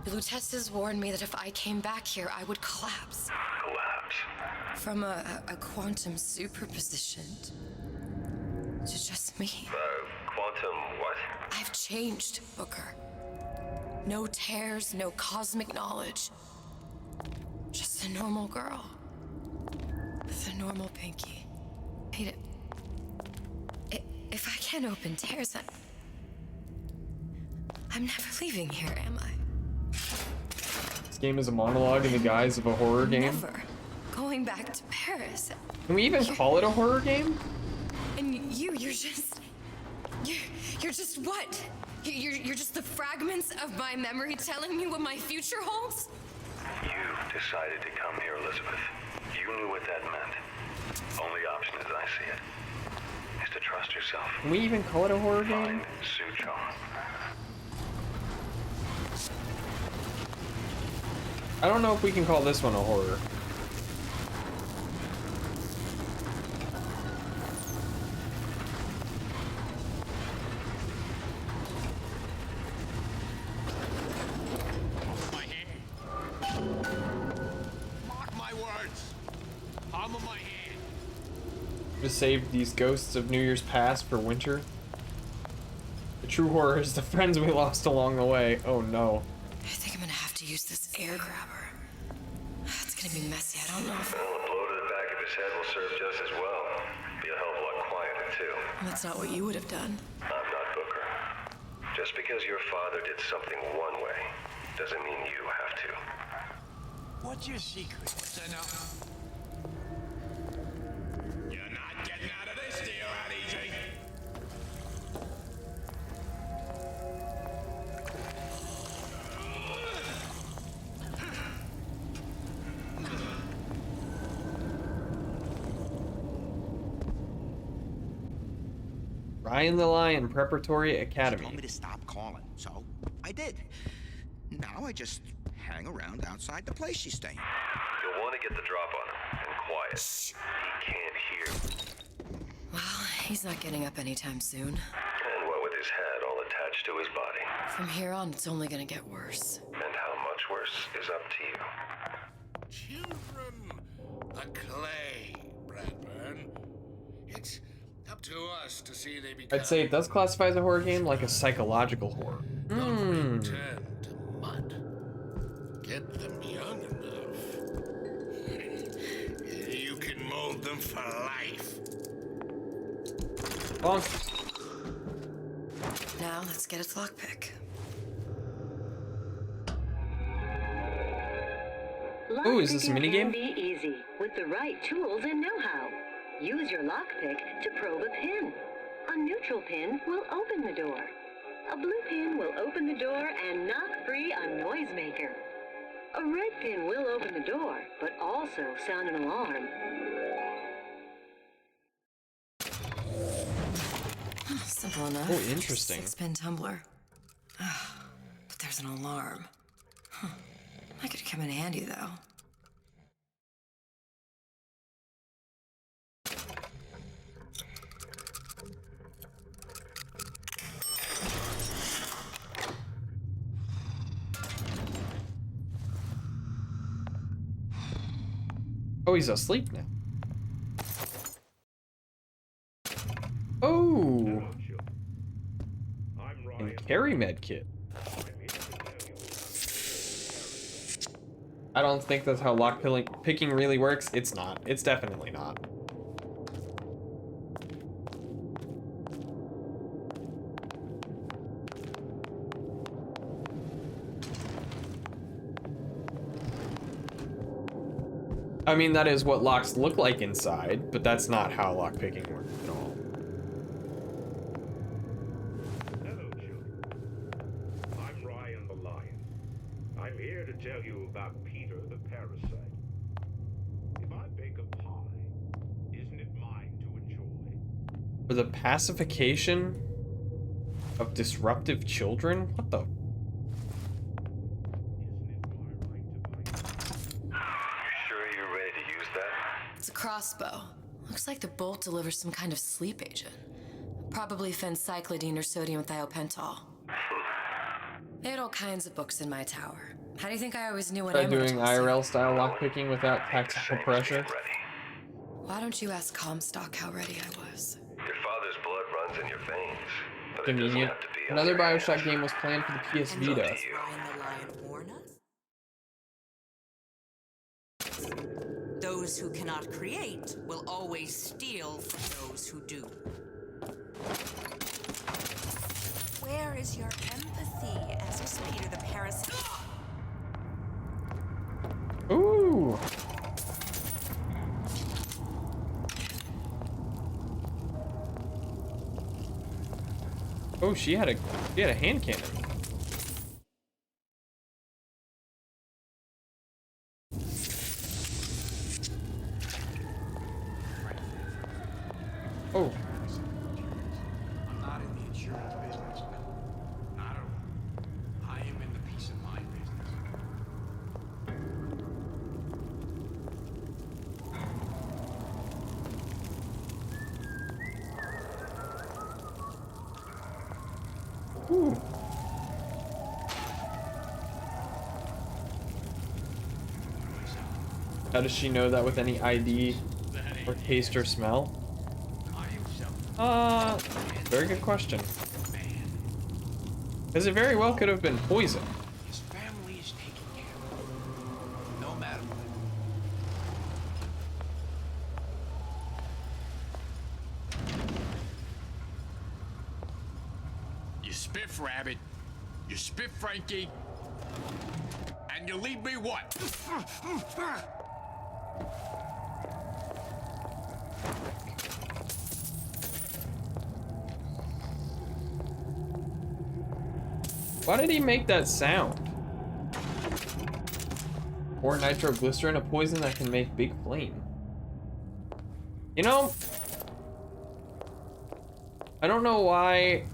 Lutesses warned me that if I came back here, I would collapse.
Collapse.
From a quantum superposition to just me.
Quantum what?
I've changed, Booker. No tears, no cosmic knowledge. Just a normal girl. With a normal pinky. Hate it. If I can't open tears, I'm never leaving here, am I?
This game is a monologue in the guise of a horror game.
Never going back to Paris.
Can we even call it a horror game?
And you're just what? You're just the fragments of my memory telling me what my future holds?
You decided to come here, Elizabeth. You knew what that meant. Only option, as I see it, is to trust yourself.
Can we even call it a horror game?
Find Suchong.
I don't know if we can call this one a horror.
My hand. Mark my words. Palm of my hand.
To save these ghosts of New Year's past for winter. The true horror is the friends we lost along the way. Oh no.
I think I'm gonna have to use this air grabber. It's gonna be messy. I don't know if...
Well, a blow to the back of his head will serve just as well. Be a hell of a lot quieter, too.
That's not what you would have done.
I'm not Booker. Just because your father did something one way, doesn't mean you have to.
What's your secret? What's that now? You're not getting out of this deal that easy.
Ryan the Lion Preparatory
She
Academy.
told me to stop calling, so I did. Now I just hang around outside the place she's staying.
You'll want to get the drop on him, and quiet. He can't hear.
Well, he's not getting up anytime soon.
And what with his head all attached to his body.
From here on, it's only gonna get worse.
And how much worse is up to you.
Children, a clay, Bradburn. It's up to us to see they become.
I'd say it does classify as a horror game, like a psychological horror.
Don't return to mud. Get them young enough. You can mold them for life.
Bonk.
Now, let's get its lockpick.
Ooh, is this a minigame?
Can be easy with the right tools and know-how. Use your lockpick to probe a pin. A neutral pin will open the door. A blue pin will open the door and knock free a noisemaker. A red pin will open the door, but also sound an alarm.
Simple enough.
Oh, interesting.
6-pin tumbler. But there's an alarm. That could come in handy, though.
Oh, he's asleep now. Oh! And carry med kit. I don't think that's how lock picking really works. It's not. It's definitely not. I mean, that is what locks look like inside, but that's not how lock picking works at all.
Hello, children. I'm Ryan the Lion. I'm here to tell you about Peter the Parasite. If I bake a pie, isn't it mine to enjoy?
For the pacification of disruptive children? What the?
It's a crossbow. Looks like the bolt delivers some kind of sleep agent. Probably phencyclidine or sodium thiopental. They had all kinds of books in my tower. How do you think I always knew what
Try
ammo to
doing
toss?
IRL style lockpicking without tactical pressure.
Why don't you ask Comstock how ready I was?
Your father's blood runs in your veins. But
Convenient. Another Bioshock game was planned for the PS Vita.
Ryan the Lion warn us? Those who cannot create will always steal from those who do. Where is your empathy as is Peter the Parasite?
Ooh. Oh, she had a hand cannon. Oh.
I'm not in the insurance business, no. Not at all. I am in the peace of mind business.
Ooh. How does she know that with any ID or taste or smell? Very good question. Because it very well could have been poison.
His family is taken care of. No matter what.
You spiff Rabbit, you spiff Frankie, and you leave me what?
Why did he make that sound? Or nitroglycerin, a poison that can make big flame. You know, I don't know why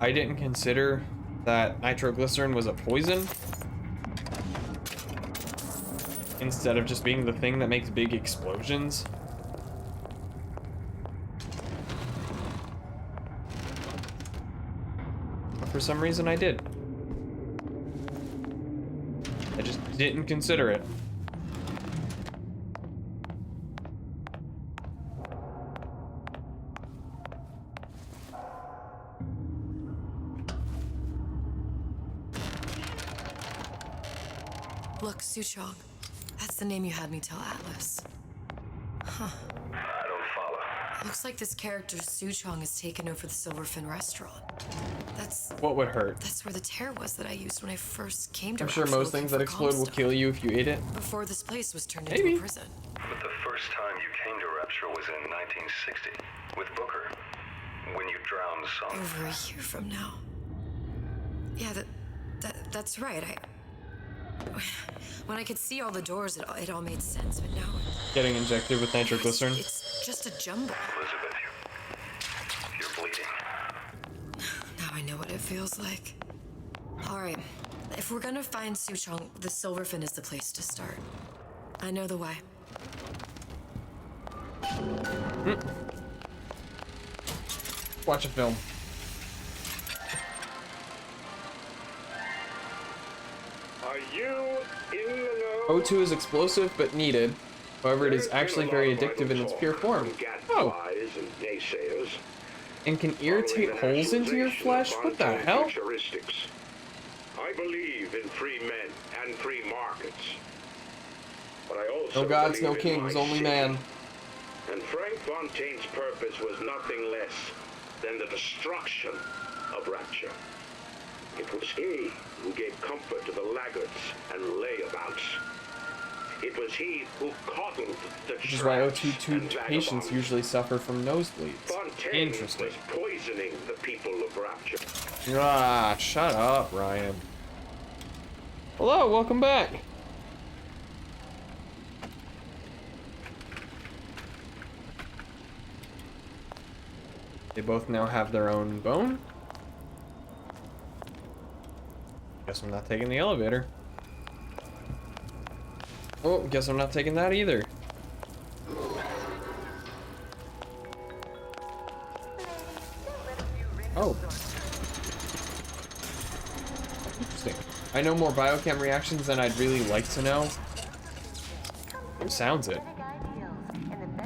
I didn't consider that nitroglycerin was a poison instead of just being the thing that makes big explosions. But for some reason I did. I just didn't consider it.
Look, Suchong. That's the name you had me tell Atlas. Huh.
I don't follow.
Looks like this character Suchong has taken over the Silverfin restaurant. That's
What would hurt?
That's where the tear was that I used when I first came to
I'm sure
Rapture
most
looking
things that
for
explode will
Comstock.
kill you if you ate it.
Before this place was turned
Maybe.
into a prison.
But the first time you came to Rapture was in 1960 with Booker, when you drowned some.
Over a year from now. Yeah, that's right. When I could see all the doors, it all made sense. But now
Getting injected with nitroglycerin.
it's just a jumble.
Elizabeth, you're bleeding.
Now I know what it feels like. All right, if we're gonna find Suchong, the Silverfin is the place to start. I know the way.
Watch a film.
Are you in the know?
O2 is explosive but needed. However, it is actually very addictive in its pure form. Oh.
And naysayers.
And can irritate holes into your flesh? What the hell?
Futuristics. I believe in free men and free markets. But I also
No gods, no
believe in
kings,
my
only
city.
man.
And Frank Fontaine's purpose was nothing less than the destruction of Rapture. It was he who gave comfort to the laggards and layabouts. It was he who coddled the
Which is why
traps
OT2
and
patients
vagabonds.
usually suffer from nosebleeds.
Fontaine
Interesting.
was poisoning the people of Rapture.
Ah, shut up, Ryan. Hello, welcome back. They both now have their own bone. Guess I'm not taking the elevator. Oh, guess I'm not taking that either. Oh. Interesting. I know more biochem reactions than I'd really like to know. Who sounds it?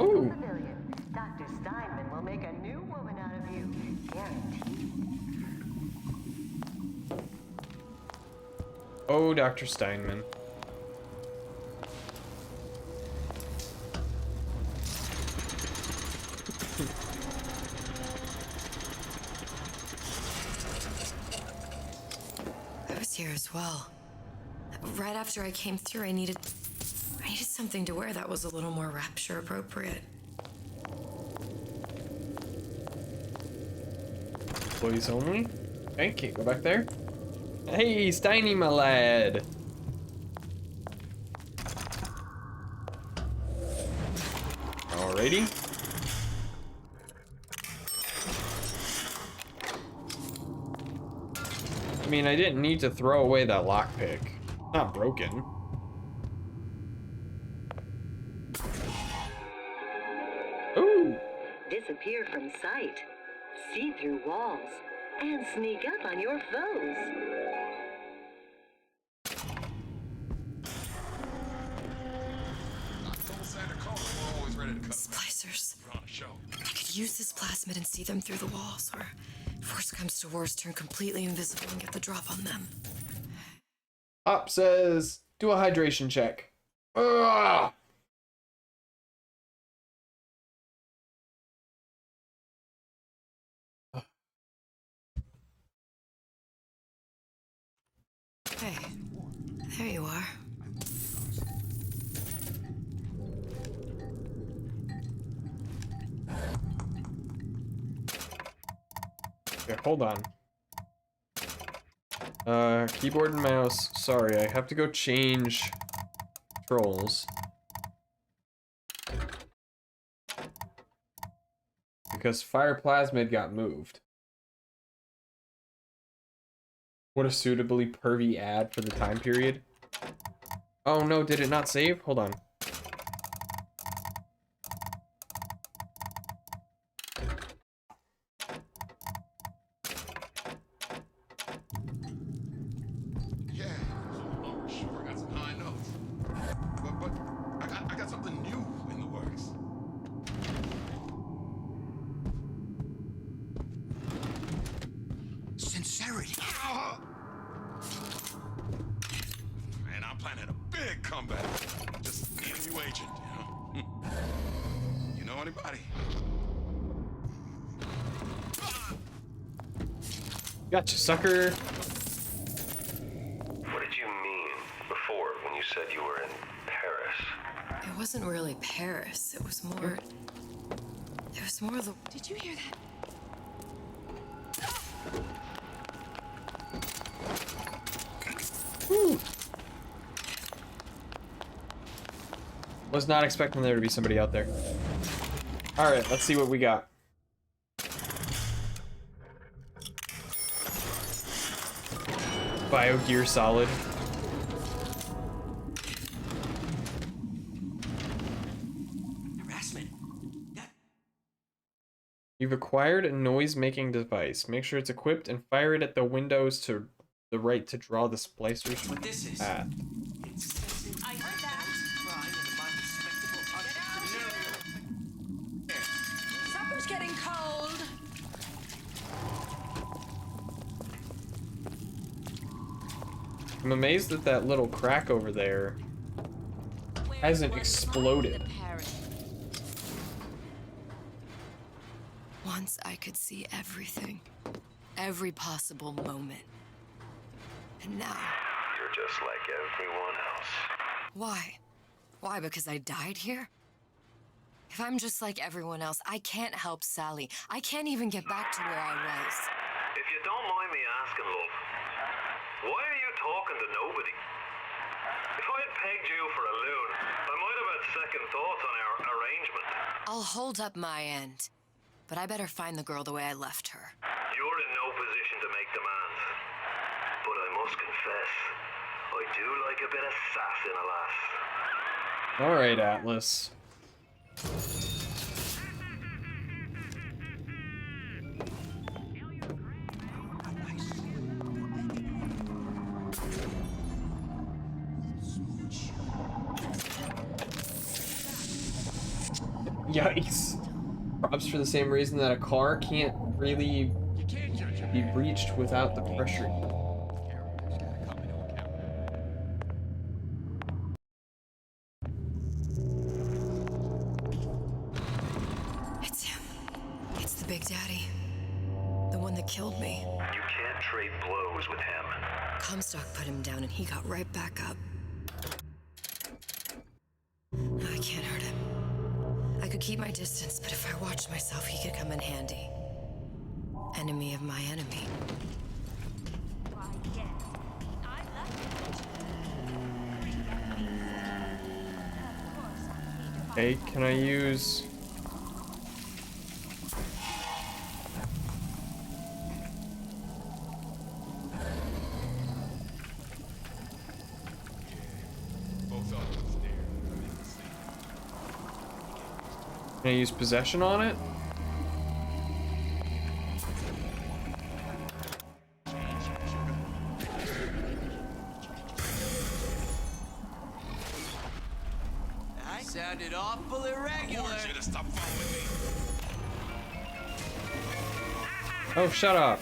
Ooh.
Dr. Steinman will make a new woman out of you, guaranteed.
Oh, Dr. Steinman.
I was here as well. Right after I came through, I needed something to wear that was a little more Rapture appropriate.
Employees only? Okay, can't go back there. Hey, Steiny, my lad. Alrighty. I mean, I didn't need to throw away that lockpick. It's not broken. Ooh.
Disappear from sight, see through walls, and sneak up on your foes.
Splicers. I could use this plasmid and see them through the walls, or if worse comes to worse, turn completely invisible and get the drop on them.
Op says, do a hydration check. Ugh.
Hey, there you are.
Okay, hold on. Keyboard and mouse. Sorry, I have to go change controls. Because Fire Plasmid got moved. What a suitably pervy ad for the time period. Oh no, did it not save? Hold on.
Yeah, sure, got some high notes. But I got something new in the works.
Sincerity.
Man, I'm planning a big comeback. Just need a new agent, you know? You know anybody?
Gotcha, sucker.
What did you mean before when you said you were in Paris?
It wasn't really Paris. It was more the...
Did you hear that?
Whew. Was not expecting there to be somebody out there. Alright, let's see what we got. BioGear Solid.
Harassment.
You've acquired a noise-making device. Make sure it's equipped and fire it at the windows to the right to draw the splicer's path.
I heard that. Supper's getting cold.
I'm amazed that that little crack over there hasn't exploded.
Once I could see everything, every possible moment. And now...
You're just like everyone else.
Why? Why, because I died here? If I'm just like everyone else, I can't help Sally. I can't even get back to where I was.
If you don't mind me asking, love, why are you talking to nobody? If I'd pegged you for a loon, I might have had second thoughts on our arrangement.
I'll hold up my end. But I better find the girl the way I left her.
You're in no position to make demands. But I must confess, I do like a bit of sass in a lass.
Alright, Atlas. Yikes. Props for the same reason that a car can't really be reached without the pressure.
It's him. It's the Big Daddy. The one that killed me.
You can't trade blows with him.
Comstock put him down and he got right back up. I can't hurt him. I could keep my distance, but if I watched myself, he could come in handy. Enemy of my enemy.
Hey, can I use... Can I use possession on it?
That sounded awful irregular.
Oh, shut up.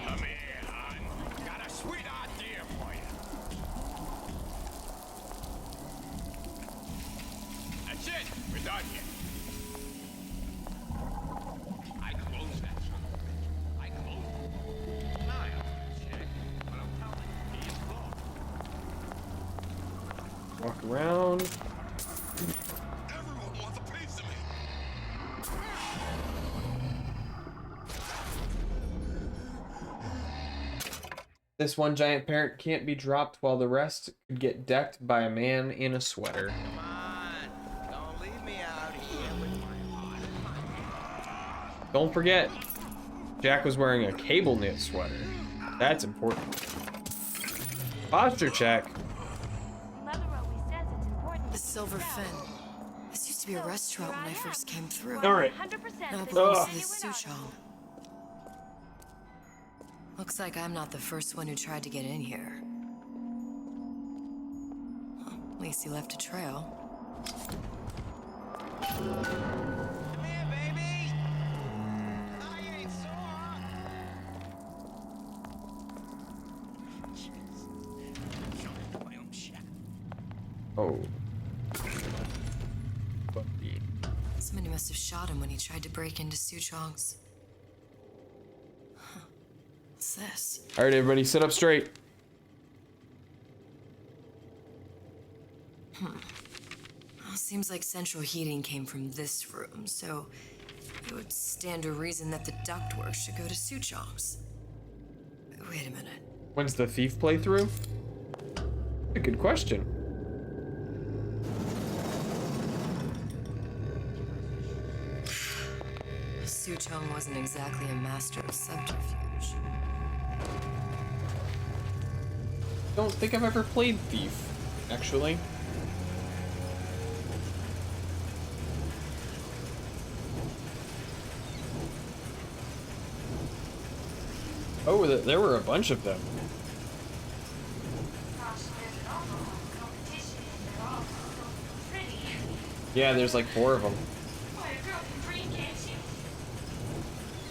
Come here, hon. Got a sweet idea for you. That's it. We're done here. I closed that son of a bitch. I closed it. Now I have to check, but I'm telling you, he is gone.
Walk around.
Everyone wants a piece of me.
This one giant parent can't be dropped while the rest could get decked by a man in a sweater.
Come on. Don't leave me out here with my heart.
Don't forget, Jack was wearing a cable knit sweater. That's important. Posture check.
The Silver Fin. This used to be a restaurant when I first came through.
Alright.
Now it belongs to the Suchong. Looks like I'm not the first one who tried to get in here. Well, at least he left a trail.
Come here, baby. I ain't sore. Jeez. My own shack.
Oh.
Somebody must have shot him when he tried to break into Suchong's. Huh. What's this?
Alright, everybody, sit up straight.
Well, seems like central heating came from this room, so it would stand to reason that the ductwork should go to Suchong's. Wait a minute.
When's the thief playthrough? A good question.
Suchong wasn't exactly a master of subterfuge.
Don't think I've ever played Thief, actually. Oh, there were a bunch of them. Yeah, there's like 4 of them.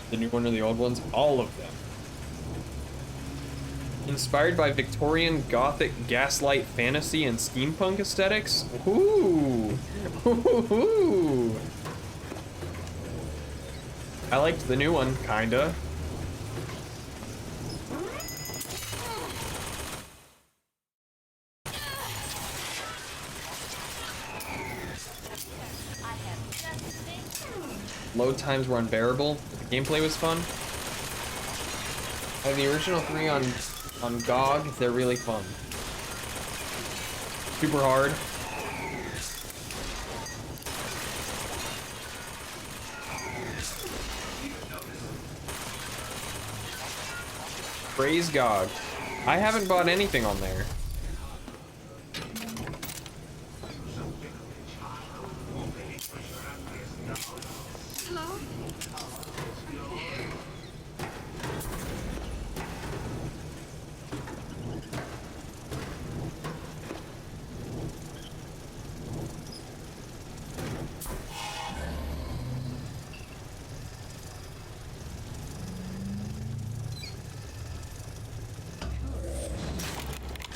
The new one or the old ones? All of them. Inspired by Victorian Gothic gaslight fantasy and steampunk aesthetics? Ooh! Ooh! I liked the new one, kinda. Load times were unbearable, but the gameplay was fun. I have the original 3 on GOG, they're really fun. Super hard. Praise GOG. I haven't bought anything on there.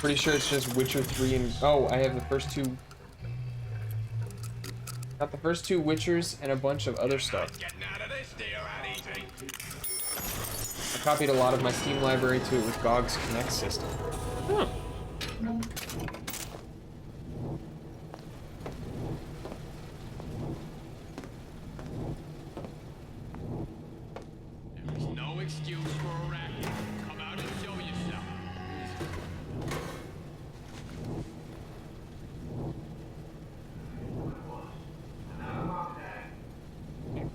Pretty sure it's just Witcher 3 and... Oh, I have the first 2... Got the first 2 Witchers and a bunch of other stuff. I copied a lot of my Steam library to it with GOG's Connect system. Huh.
There's no excuse for a racket. Come out and show yourself.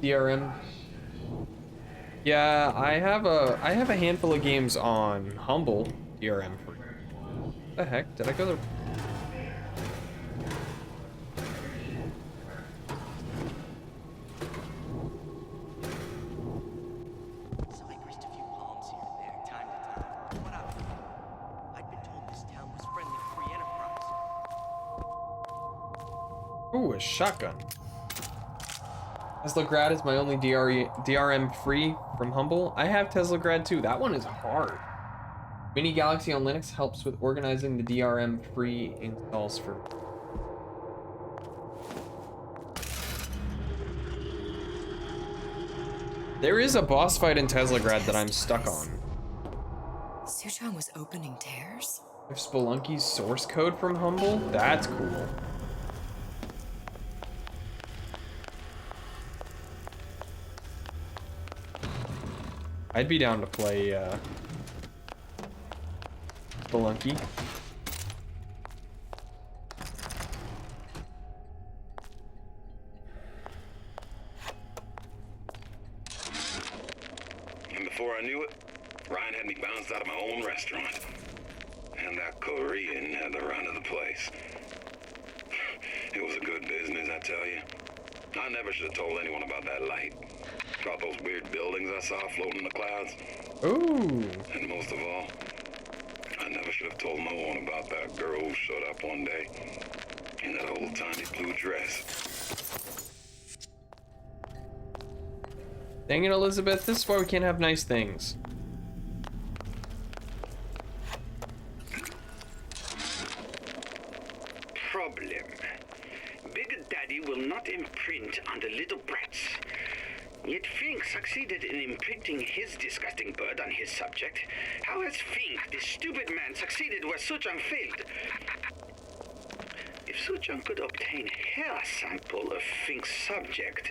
DRM. Yeah, I have a handful of games on Humble DRM. The heck? Did I go the... Ooh, a shotgun. Teslagrad is my only DRM free from Humble. I have Teslagrad too. That one is hard. Mini Galaxy on Linux helps with organizing the DRM free installs for... There is a boss fight in Teslagrad that I'm stuck on.
Suchong was opening tears?
If Spelunky's source code from Humble? That's cool. I'd be down to play Spelunky.
And before I knew it, Ryan had me bounced out of my own restaurant. And that Korean had the run of the place. It was a good business, I tell you. I never should have told anyone about that light. About those weird buildings I saw floating in the clouds.
Ooh.
And most of all, I never should have told no one about that girl who showed up one day in that old tiny blue dress.
Dang it, Elizabeth, this is why we can't have nice things.
Problem. Big Daddy will not imprint on the little brats. Yet Fink succeeded in imprinting his disgusting bird on his subject. How has Fink, this stupid man, succeeded where Suchong failed? If Suchong could obtain hair sample of Fink's subject,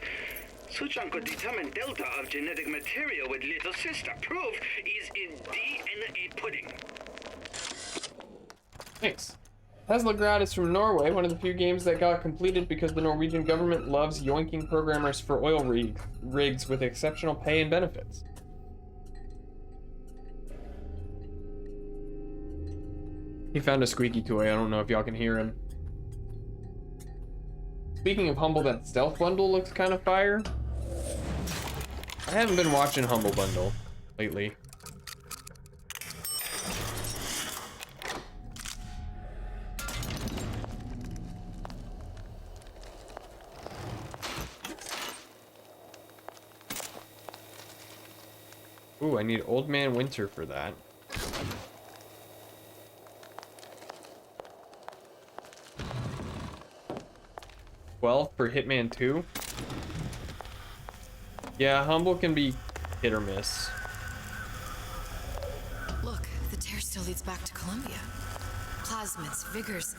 Suchong could determine delta of genetic material with little sister. Proof is in DNA pudding.
Thanks. Teslagrad is from Norway, one of the few games that got completed because the Norwegian government loves yoinking programmers for oil rigs with exceptional pay and benefits. He found a squeaky toy. I don't know if y'all can hear him. Speaking of Humble, that stealth bundle looks kind of fire. I haven't been watching Humble Bundle lately. Ooh, I need Old Man Winter for that. Well, for Hitman 2. Yeah, Humble can be hit or miss.
Look, the tear still leads back to Columbia. Plasmids, Vigors.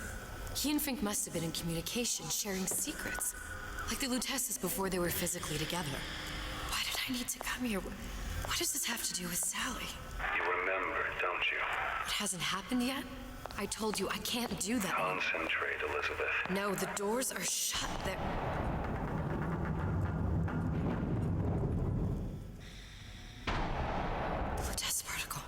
He and Fink must have been in communication, sharing secrets. Like the Lutesses before they were physically together. Why did I need to come here? What does this have to do with Sally?
You remember, don't you?
It hasn't happened yet? I told you I can't do that.
Concentrate, Elizabeth.
No, the doors are shut. They're... Lutece particle.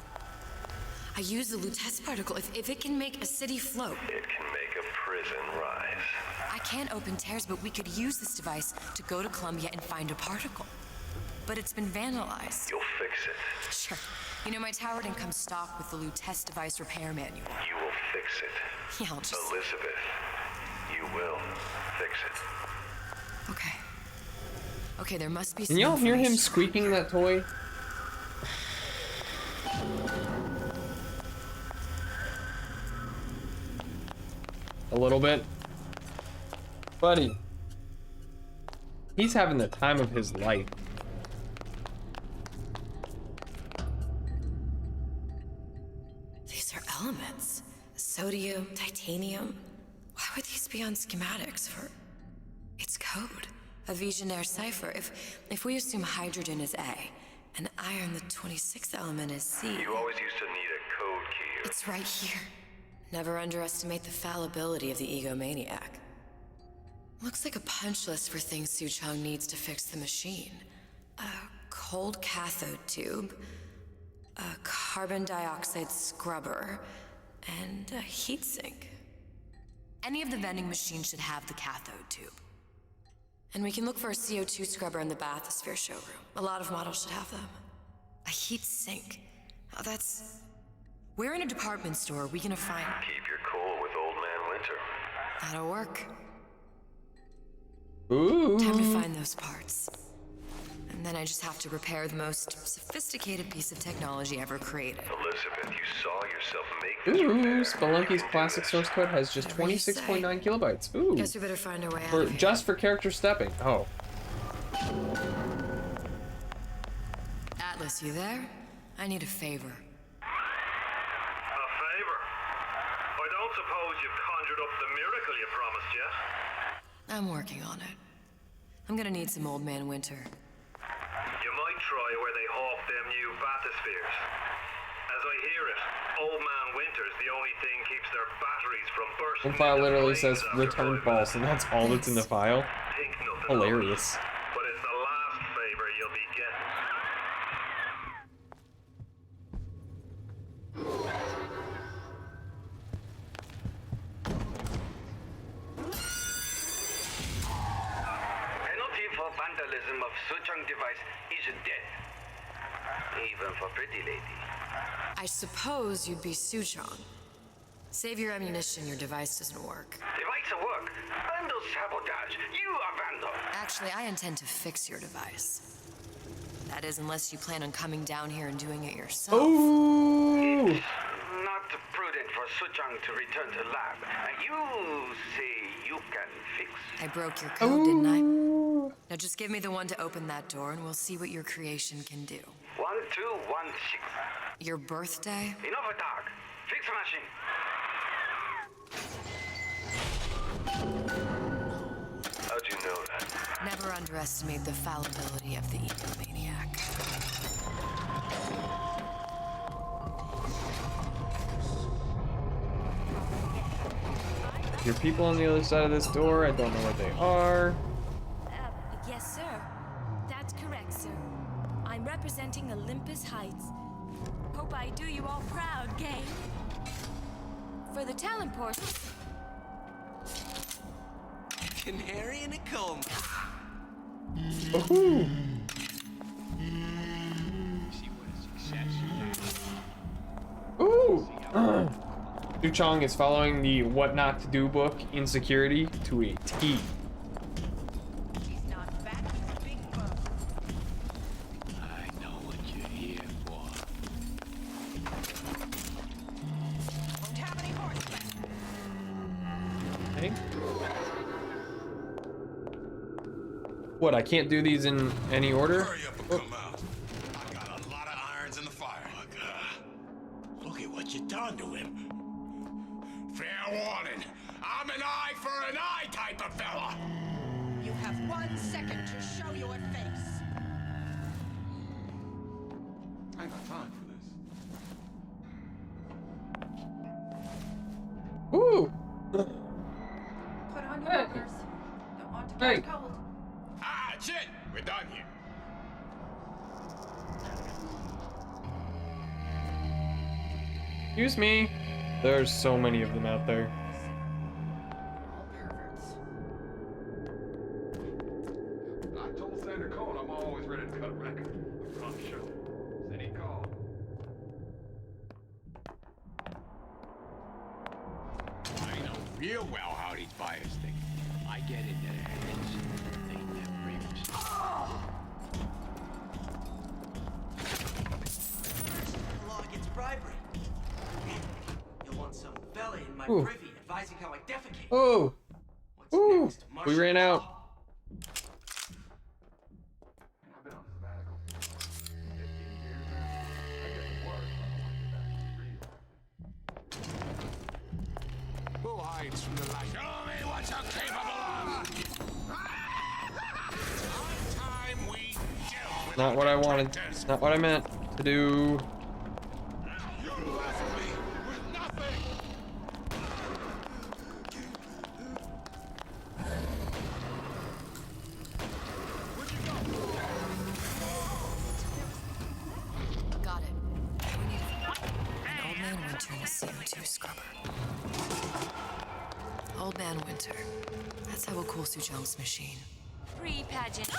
I use the Lutece particle. If it can make a city float.
It can make a prison rise.
I can't open tears, but we could use this device to go to Columbia and find a particle. But it's been vandalized.
You'll fix it.
Sure. You know, my tower didn't come stocked with the Lutece device repair manual.
You will fix it.
Yeah, I'll just...
Elizabeth, you will fix it.
Okay. Okay, there must be some
Can y'all hear him
information.
squeaking that toy? A little bit. Buddy. He's having the time of his life.
These are elements. Sodium, titanium. Why would these be on schematics for... It's code. A Visionaire cipher. If we assume hydrogen is A, and iron, the 26th element, is C...
You always used to need a code key.
It's right here. Never underestimate the fallibility of the egomaniac. Looks like a punch list for things Suchong needs to fix the machine. A cold cathode tube, a carbon dioxide scrubber, and a heatsink. Any of the vending machines should have the cathode tube. And we can look for a CO2 scrubber in the bathysphere showroom. A lot of models should have them. A heat sink. Oh, that's... Where in a department store are we gonna find...
Keep your cool with Old Man Winter.
That'll work.
Ooh.
Time to find those parts. And then I just have to repair the most sophisticated piece of technology ever created.
Elizabeth, you saw yourself make this
Ooh,
repair.
Spelunky's classic source code has just 26.9 kilobytes. Ooh.
Guess we better find our way out
For,
of here.
just for character stepping. Oh.
Atlas, you there? I need a favor.
A favor? I don't suppose you've conjured up the miracle you promised yet?
I'm working on it. I'm gonna need some Old Man Winter.
You might try where they hawk them new bathyspheres. As I hear it, Old Man Winter's the only thing keeps their batteries from bursting.
One file
into
literally
flames
says
after
return
5
false, and that's all that's in the file.
Think nothing
Hilarious.
of it. But it's the last favor you'll be getting.
Penalty for vandalism of Suchong device is death. Even for pretty lady.
I suppose you'd be Suchong. Save your ammunition, your device doesn't work.
Device at work. Vandal sabotage. You are vandal.
Actually, I intend to fix your device. That is, unless you plan on coming down here and doing it yourself.
Ooh.
Not prudent for Suchong to return to lab. You say you can fix.
I broke your code, didn't I? Now just give me the one to open that door and we'll see what your creation can do.
1216.
Your birthday?
Enough attack. Fix machine.
How'd you know that?
Never underestimate the fallibility of the egomaniac.
Your people on the other side of this door, I don't know where they are.
Yes, sir. That's correct, sir. I'm representing Olympus Heights. Hope I do you all proud, gang. For the talent portion.
Canary in a coal mine.
Ooh.
See what a success you have.
Ooh. Suchong is following the What Not to Do book, Insecurity, to a T.
I know what you're here for.
Okay. What, I can't do these in any order?
Hurry up and come out. I got a lot of irons in the fire.
Look at what you done to him.
Fair warning. I'm an eye for an eye type of fella.
You have 1 second to show your face.
I ain't got time for this.
Ooh!
Put on your rubbers. Don't want to catch cold.
Ah, that's it. We're done here.
Excuse me. There's so many of them out there.
I told Senator Cohen I'm always ready to cut a record. A front show. Said he called.
I know real well how these buyers think. I get into their heads. They never rings.
The law against bribery. You'll want some fella in my
Ooh.
privy advising how I defecate.
Oh! Ooh! We ran out.
I've been on sabbatical for 15 years now. I get the work when I want to get back to freedom. Who hides from the light? Show me what you're capable of! Time we dealt with
Not what I wanted. Not what I meant to do.
You left me with nothing!
Got it. We need an Old Man Winter and a CO2 scrubber. Old Man Winter. That's how we'll cool Sujong's machine.
Pre-pageant.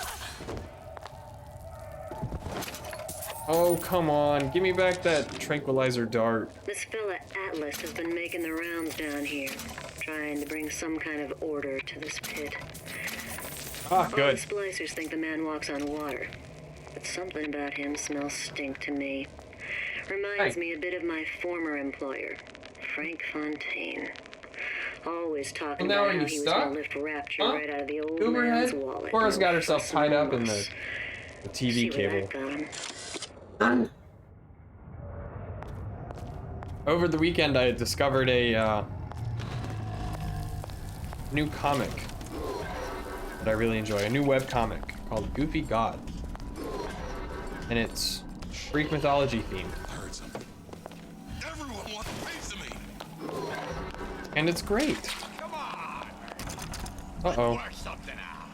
Oh, come on. Give me back that tranquilizer dart.
This fella Atlas has been making the rounds down here, trying to bring some kind of order to this pit.
Ah,
All the
good.
splicers think the man walks on water, but something about him smells stink to me. Reminds me a bit of my former employer, Frank Fontaine. Always talking
Well, now
about
are
how
you
he was
stuck?
gonna lift Rapture
Huh?
right out of the old
Gooberhead?
man's wallet.
Cora's
No
got herself
fuss
tied
and
up in
fuss.
the TV
See where
cable.
that got him.
Over the weekend, I discovered a new comic that I really enjoy. A new web comic called Goofy God. And it's Greek mythology themed.
I heard something. Everyone wants a piece of me.
And it's great.
Come on.
Uh-oh.
Work something out.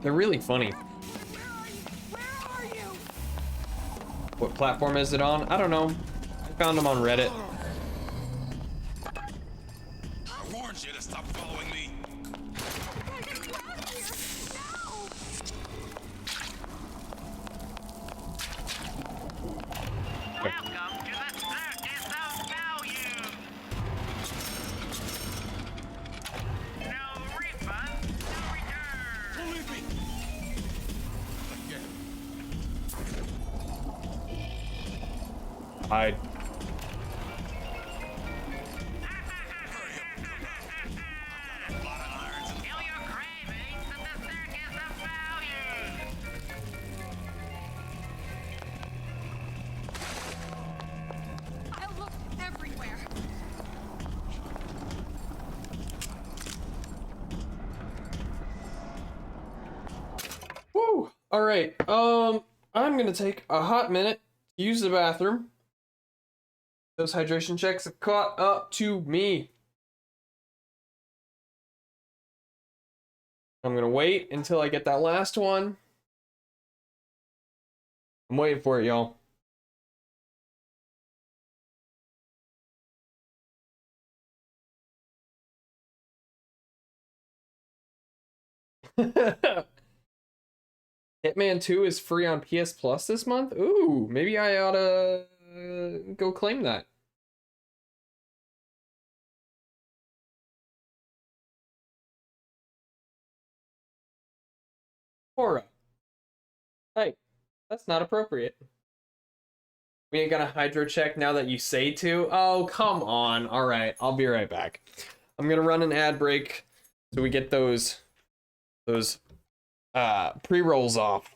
They're really funny. What platform is it on? I don't know. I found them on Reddit.
I warned you to stop following me.
Hide.
I looked everywhere.
Woo! Alright, I'm gonna take a hot minute to use the bathroom. Those hydration checks have caught up to me. I'm gonna wait until I get that last one. I'm waiting for it, y'all. Hitman 2 is free on PS Plus this month? Ooh, maybe I oughta go claim that. Cora. Hey, that's not appropriate. We ain't gonna hydro check now that you say to. Oh, come on. All right, I'll be right back. I'm gonna run an ad break so we get those pre-rolls off.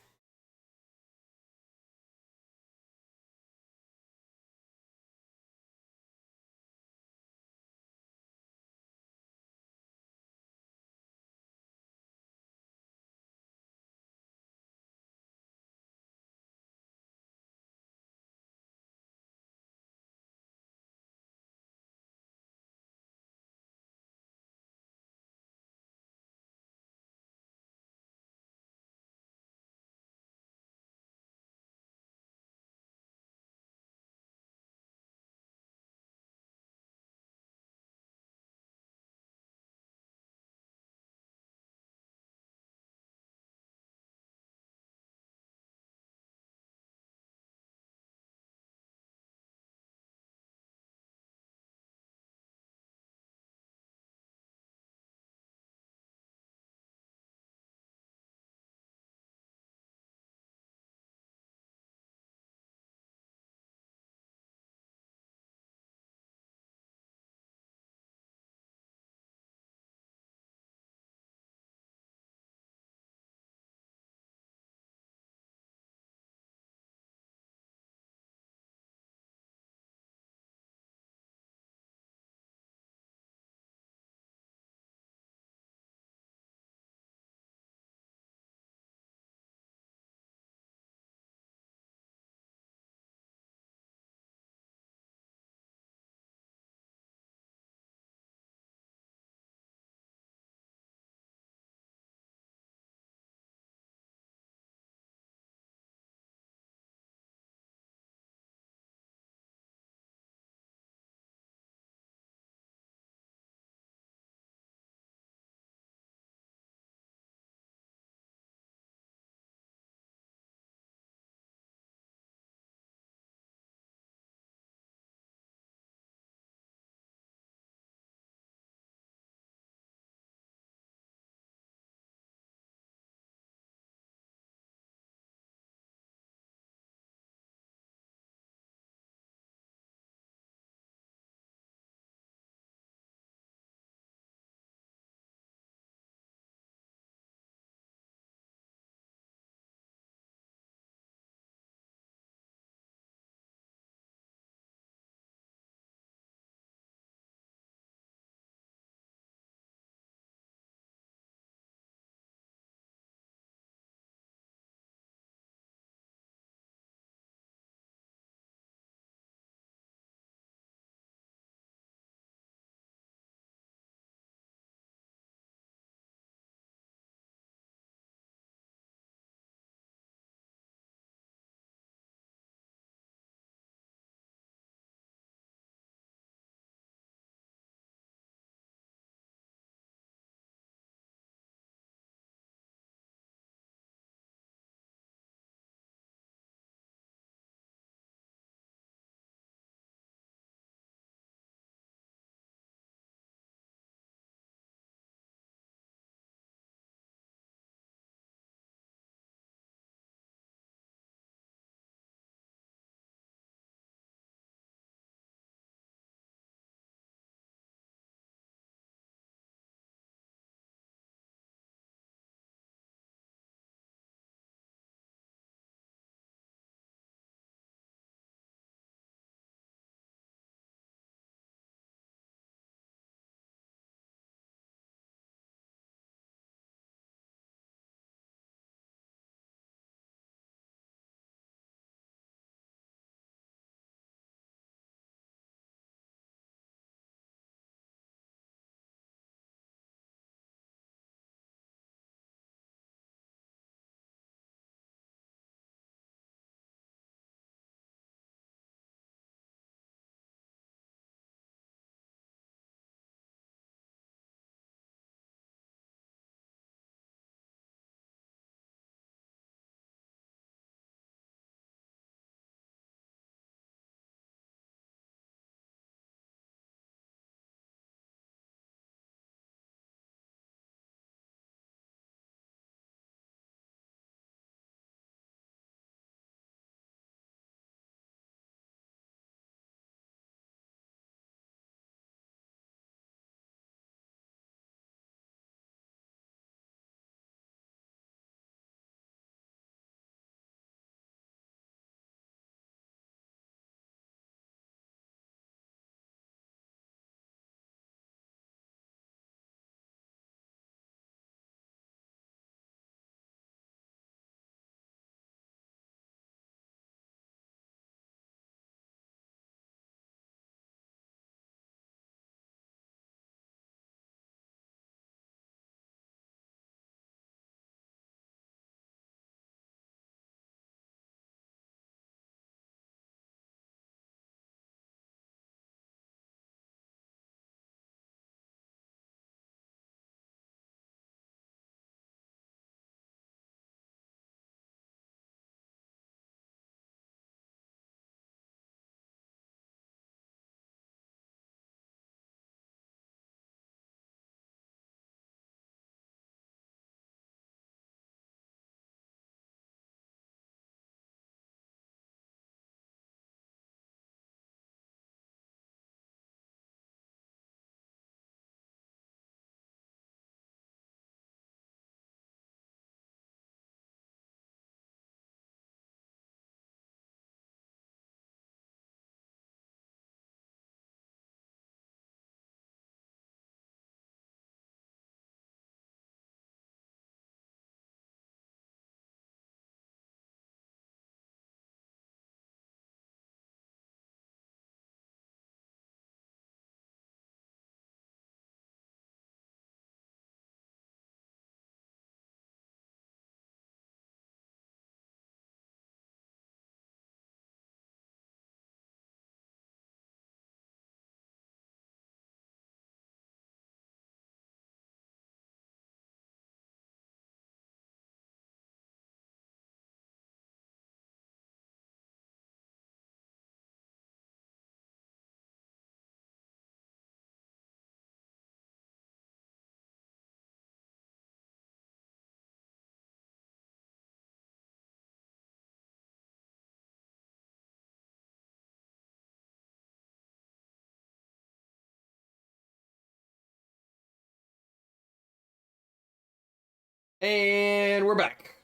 And we're back.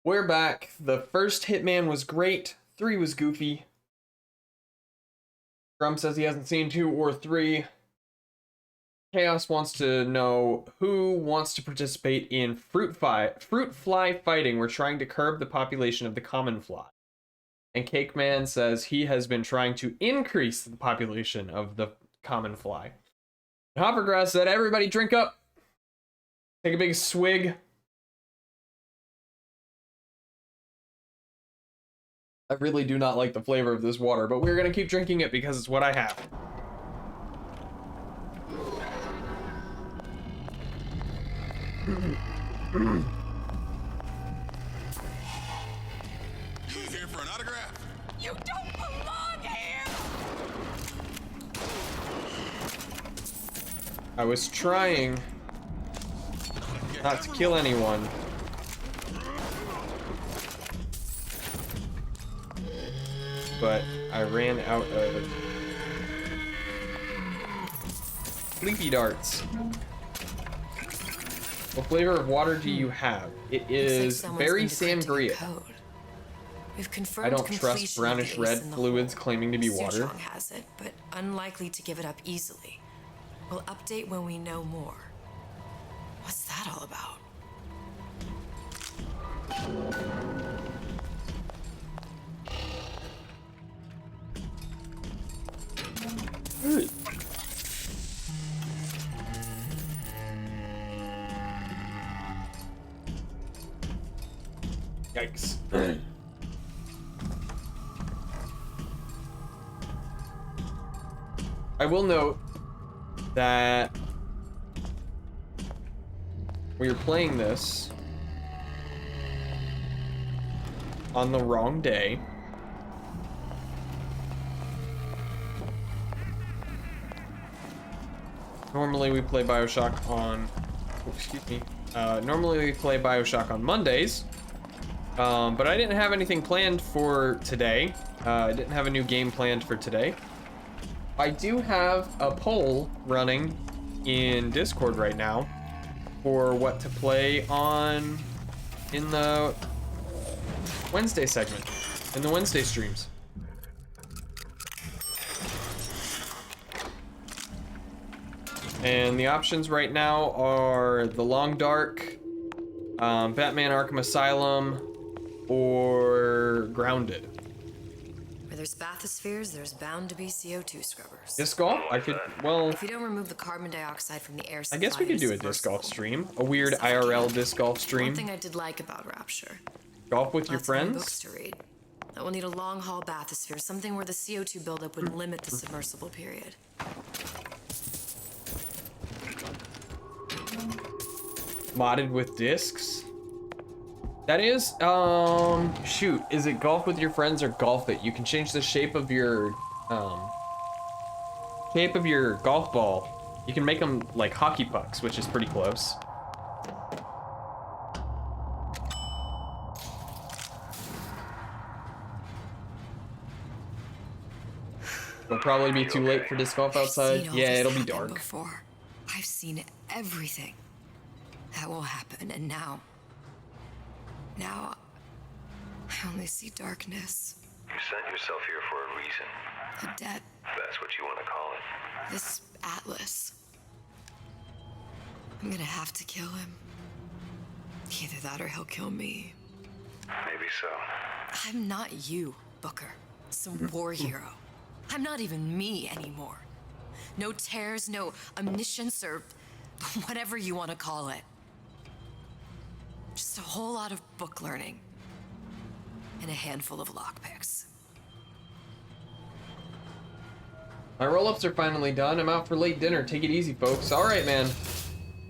We're back. The first Hitman was great. 3 was goofy. Grum says he hasn't seen 2 or 3. Chaos wants to know who wants to participate in fruit fly fighting. We're trying to curb the population of the common fly. And Cake Man says he has been trying to increase the population of the common fly. And Hoppergrass said, everybody drink up. Take a big swig. I really do not like the flavor of this water, but we're going to keep drinking it because it's what I have.
Who's here for an autograph?
You don't belong here!
I was trying not to kill anyone. But I ran out of sleepy darts. What flavor of water do you have? It is berry sangria. I don't trust brownish red fluids claiming to be water.
Suchong has it, but unlikely to give it up easily. We'll update when we know more. What's that all about?
Yikes. I will note that we are playing this on the wrong day. Normally we play Bioshock on, normally we play Bioshock on Mondays, but I didn't have anything planned for today. I didn't have a new game planned for today. I do have a poll running in Discord right now for what to play on in the Wednesday segment, in the Wednesday streams. And the options right now are The Long Dark, Batman Arkham Asylum, or Grounded.
Where there's bathyspheres, there's bound to be CO2 scrubbers.
Disc golf? I could, well...
If you don't remove the carbon dioxide from the air supply,
I guess we could do a disc golf stream. A weird IRL disc golf stream.
One thing I did like about Rapture.
Golf with your
Lots of good
friends?
books to read. That will need a long-haul bathysphere, something where the CO2 buildup would limit the submersible period.
Modded with discs? That is, shoot, is it golf with your friends or golf it? You can change the shape of your golf ball. You can make them like hockey pucks, which is pretty close. It'll probably be too late for disc golf outside. Yeah, it'll be dark.
Before. I've seen everything that will happen, and now I only see darkness.
You sent yourself here for a reason.
A debt.
That's what you want to call it.
This Atlas. I'm gonna have to kill him. Either that or he'll kill me.
Maybe so.
I'm not you, Booker. Some war hero. I'm not even me anymore. No tears, no omniscience, or whatever you want to call it. Just a whole lot of book learning. And a handful of lockpicks.
My roll-ups are finally done. I'm out for late dinner. Take it easy, folks. All right, man.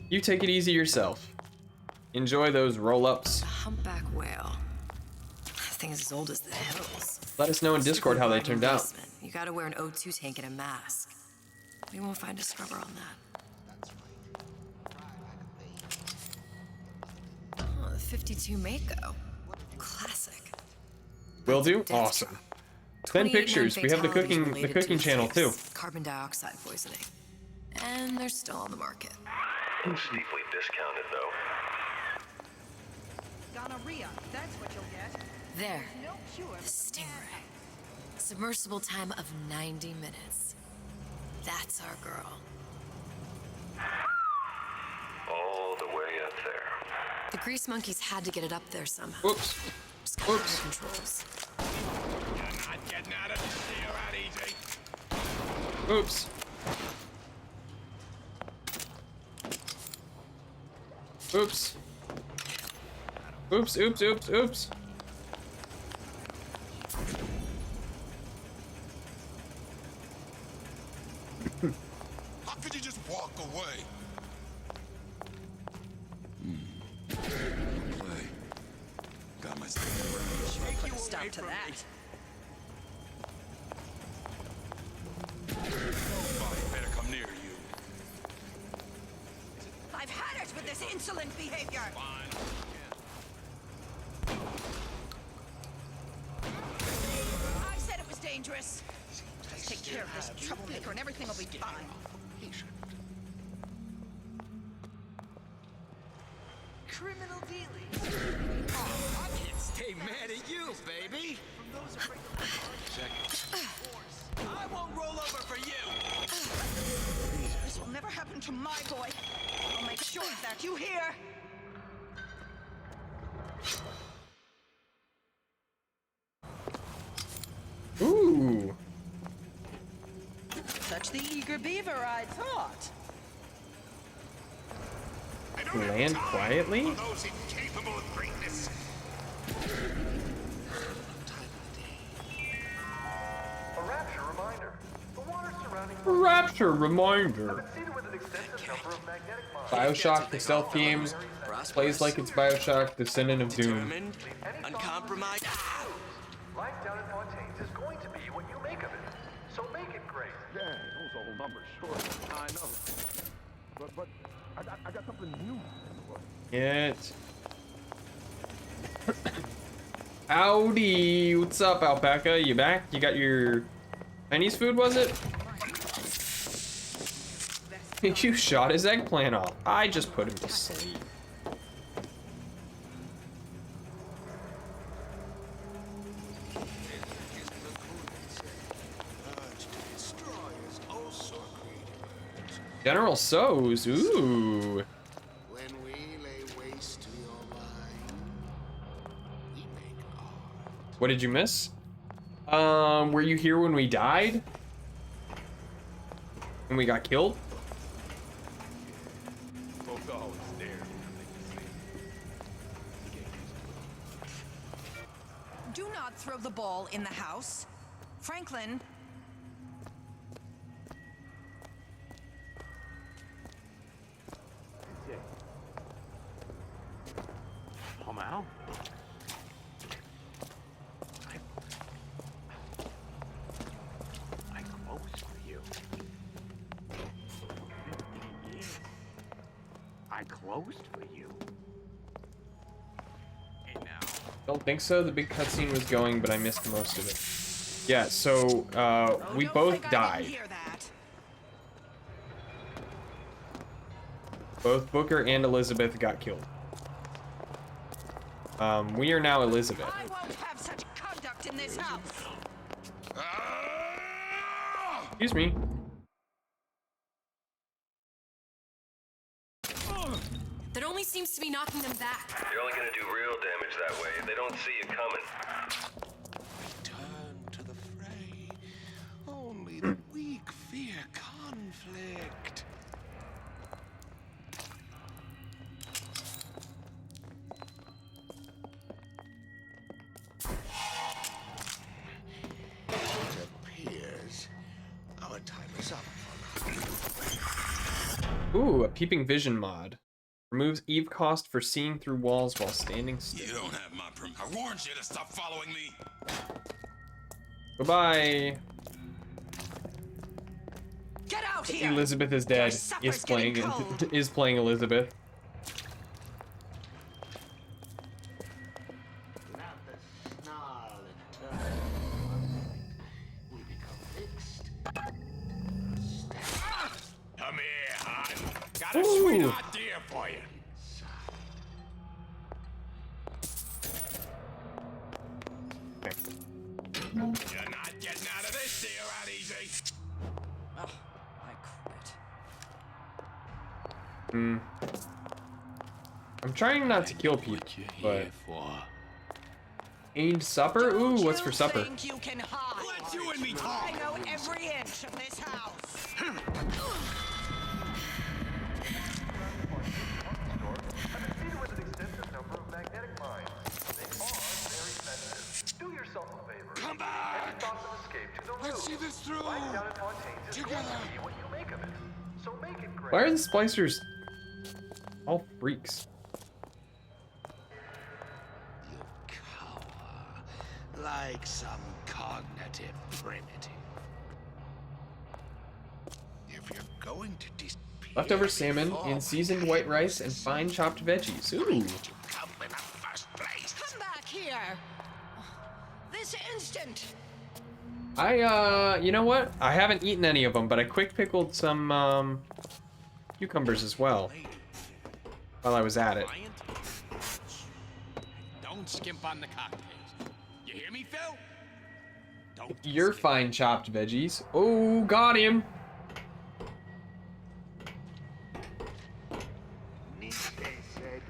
You take it easy yourself. Enjoy those roll-ups.
A humpback whale. That thing is as old as the hills.
Let us know in Discord how they turned out.
You gotta wear an O2 tank and a mask. We won't find a scrubber on that. Oh, the 52 Mako. Classic.
Will do? Awesome. 10 pictures. We have the cooking channel too.
Carbon dioxide poisoning. And they're still on the market.
Steeply discounted, though.
Gonorrhea, that's what you'll get.
There.
No cure.
The Stingray. Submersible time of 90 minutes. That's our girl.
All the way up there.
The grease monkeys had to get it up there somehow.
Whoops.
Just got better controls.
You're not getting out of this deal out easy.
Oops. Oops. Oops, oops, oops, oops.
How could you just walk away? Play. Got my stuff around.
Put a stop to that.
Nobody better come near you.
I've had it with this insolent behavior. I said it was dangerous. Just take care of this troublemaker and everything will be fine. Criminal dealings.
Oh, I can't stay mad at you, baby. From those afraid of
I won't roll over for you. This will never happen to my boy. I'll make sure of that. You hear?
Ooh.
Such the eager beaver, I thought.
Land quietly?
Those incapable of greatness.
A Rapture reminder. The water surrounding
Rapture reminder.
seeded with an extensive number of magnetic
Bioshock, the stealth game, plays like it's Bioshock, Descendant of Doom.
Determined, uncompromised.
Life down in Fontaines is going to be what you make of it. So make it great.
Yeah, those old numbers, sure. I know. But I got something new.
It. Howdy, what's up, Alpaca? You back? You got your Chinese food, was it? You shot his eggplant off. I just put him to sleep. General So's, ooh.
When we lay waste to your mind, we make art.
What did you miss? Were you here when we died? When we got killed?
Folks always there.
Do not throw the ball in the house. Franklin.
Home out. I closed for you. 15 years. I closed for you. And now.
Don't think so. The big cutscene was going, but I missed most of it. Yeah, so, we both died. Both Booker and Elizabeth got killed. We are now Elizabeth.
I won't have such conduct in this house.
Excuse me.
That only seems to be knocking them back.
You're only gonna do real damage that way. They don't see you coming.
Return to the fray. Only the weak fear conflict. It appears our time is up.
Ooh, a peeping vision mod. Removes Eve cost for seeing through walls while standing still.
You don't have my permission. I warned you to stop following me.
Goodbye.
Get out here.
Elizabeth is dead.
Your
Is
supper's
playing
getting cold.
is playing Elizabeth.
Without the snarl and turn, we become fixed.
Come here, hon. Got a sweet idea for you. You're not getting out of this deal out easy.
Oh, I quit.
I'm trying not to kill people, but aimed supper? Ooh, what's for supper?
Think you can hide?
Let you and me talk.
I know every inch of this house.
Do yourself a favor.
Come back.
Any thoughts of escape to the roof.
Let's see this through.
Right down at Fontaine's is
Together.
going to be what you make of it. So make it great.
Why are the splicers all freaks?
You cower like some cognitive primitive. If you're going to disappear,
Leftover salmon in seasoned white rice and fine chopped veggies. Ooh.
come in the first place.
Come back here. This instant.
You know what? I haven't eaten any of them, but I quick pickled some cucumbers as well while I was at it.
Don't skimp on the cocktails. You hear me, Phil? Don't.
Your fine chopped veggies. Oh, got him.
Nietzsche said,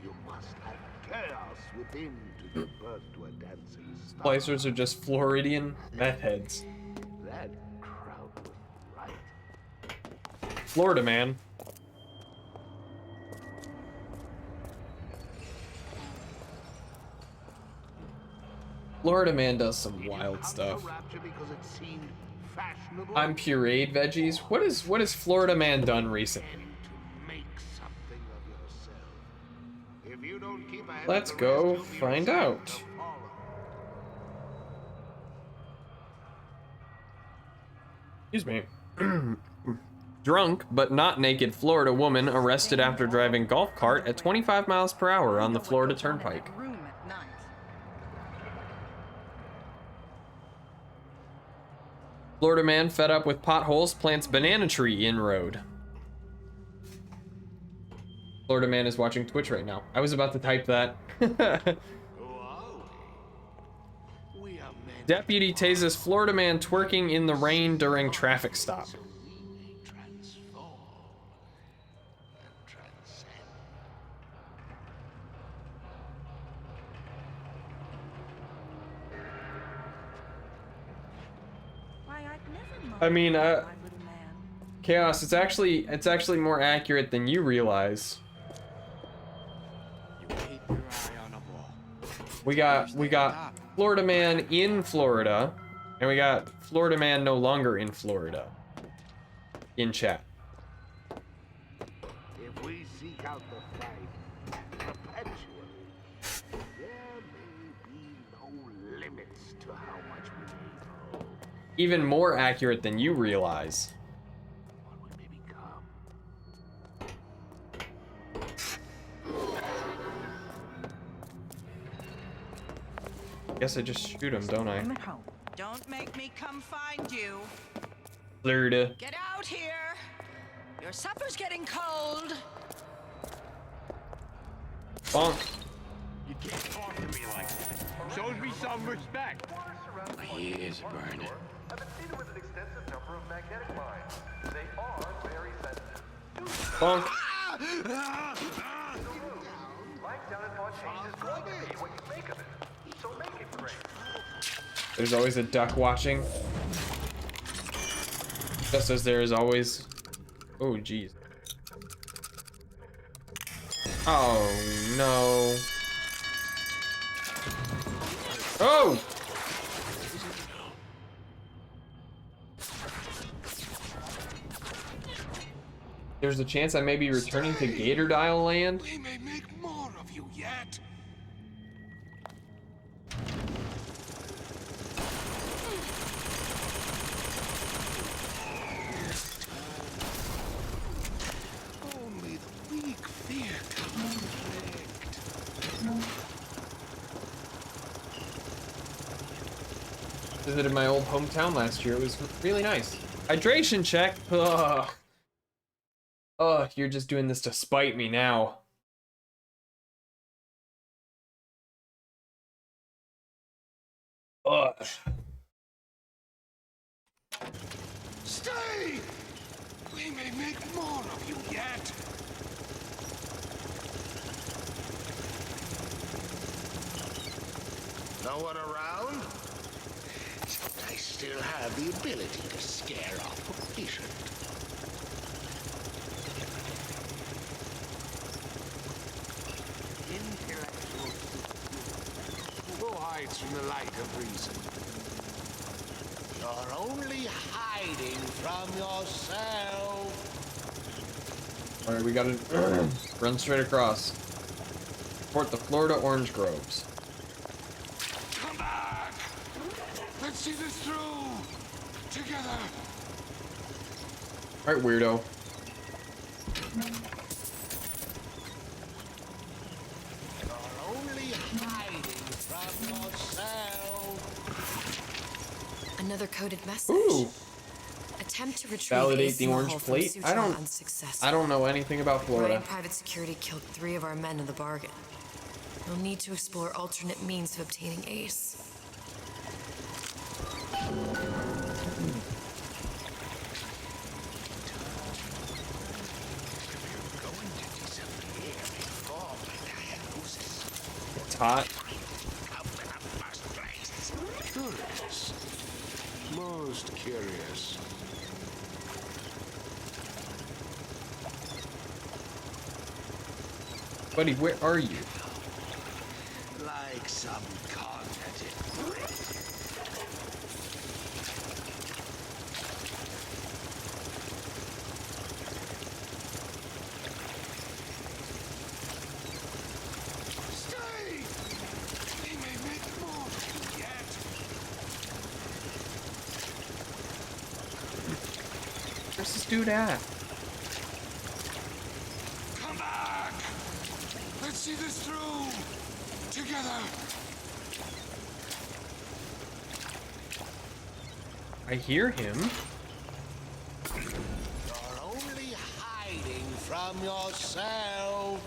you must have chaos within to give birth to a dancing star.
Splicers are just Floridian meth heads.
That crowd was right.
Florida man. Florida man does some wild stuff.
Rapture because it seemed fashionable.
I'm pureed veggies. What has Florida man done recently?
To make something of yourself. If you don't keep ahead
Let's
of the rest,
go
you'll be
find
resigned
out.
to follow.
Excuse me. Drunk but not naked Florida woman arrested after driving golf cart at 25 miles per hour on the Florida Turnpike.
Room at night.
Florida man fed up with potholes plants banana tree in road. Florida man is watching Twitch right now. I was about to type that. Deputy tases Florida man twerking in the rain during traffic stop. I mean, Chaos, it's actually more accurate than you realize. We got Florida man in Florida, and we got Florida man no longer in Florida. In chat.
If we seek out the fight perpetually, there may be no limits to how much we may grow.
Even more accurate than you realize. Guess I just shoot him, don't I?
I'm at home. Don't make me come find you.
Florida.
Get out here. Your supper's getting cold.
Bonk.
You can't talk to me like that. Shows me some respect.
My ears are burning.
I've been seeded with an extensive number of magnetic mines. They are very sensitive.
Bonk.
Life down at Fontaine's is going to be what you make of it. So make it great.
There's always a duck watching. Just as there is always... Oh, jeez. Oh, no. Oh! There's a chance I may be returning to Gator Dial Land.
We may make more of you yet. Only the weak fear conflict.
Visited my old hometown last year. It was really nice. Hydration check. Ugh. Oh, you're just doing this to spite me now. Ugh.
Stay! We may make more of you yet. No one around? I still have the ability to scare off a patient. Intellectual. Who hides from the light of reason? You're only hiding from yourself.
Alright, we gotta run straight across. Support the Florida orange groves.
Come back! Let's see this through! Together!
Alright, weirdo.
You're only hiding from yourself.
Another coded message.
Ooh.
Attempt to retrieve
Validate
Ace
the
in the
orange
hole from
plate.
Sutron unsuccessful.
I don't know anything about Florida.
Ryan Private Security killed 3 of our men in the bargain. We'll need to explore alternate means of obtaining Ace.
It's hot.
Curious. Most curious.
Buddy, where are you?
Like some cognitive. Stay! We may make more of you yet.
Where's this dude at?
Come back! Let's see this through! Together!
I hear him.
You're only hiding from yourself.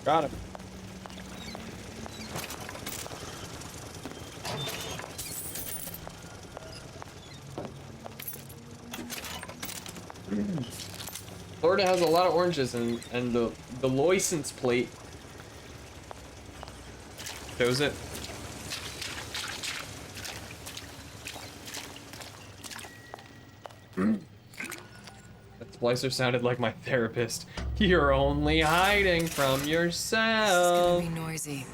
Got him. Florida has a lot of oranges, and the license plate shows it. That splicer sounded like my therapist. You're only hiding from yourself.
It's gonna be noisy.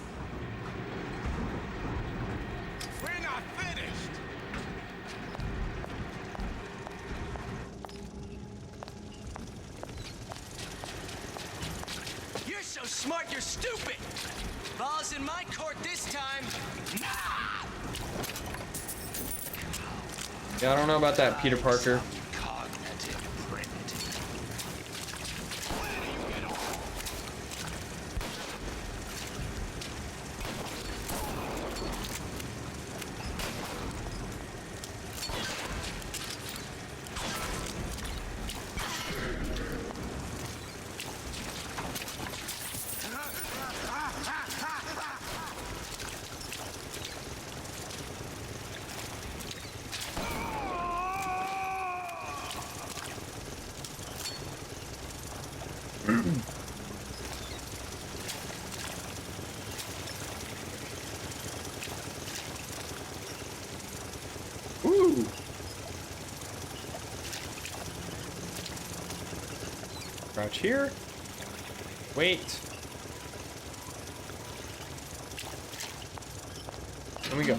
We're not finished.
You're so smart, you're stupid! Ball's in my court this time.
Yeah, I don't know about that, Peter Parker. Ooh. Crouch here. Wait. There we go.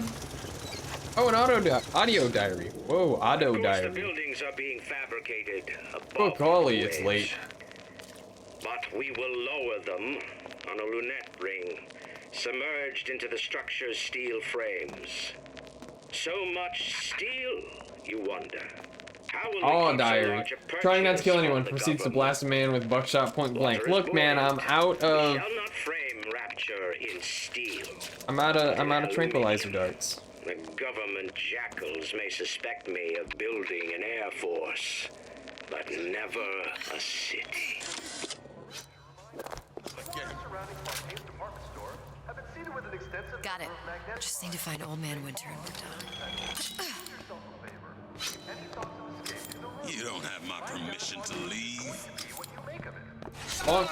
Oh, an audio diary. Whoa, audio
The
diary.
buildings are being fabricated above
Oh golly,
the
it's
waves.
late.
But we will lower them on a lunette ring, submerged into the structure's steel frames. So much steel, you wonder. How will we
Oh,
keep so
diary.
large a
Trying not to
purchase
kill
from
anyone.
the
Proceeds to
government?
blast a man with buckshot point blank.
Water is
Look, man, I'm
buoyant.
out of.
We shall not frame Rapture in steel.
I'm out of tranquilizer darts.
The government jackals may suspect me of building an air force. but never a city.
Got it. Just need to find Old Man Winter and we're done.
You don't have my permission to leave.
Oh.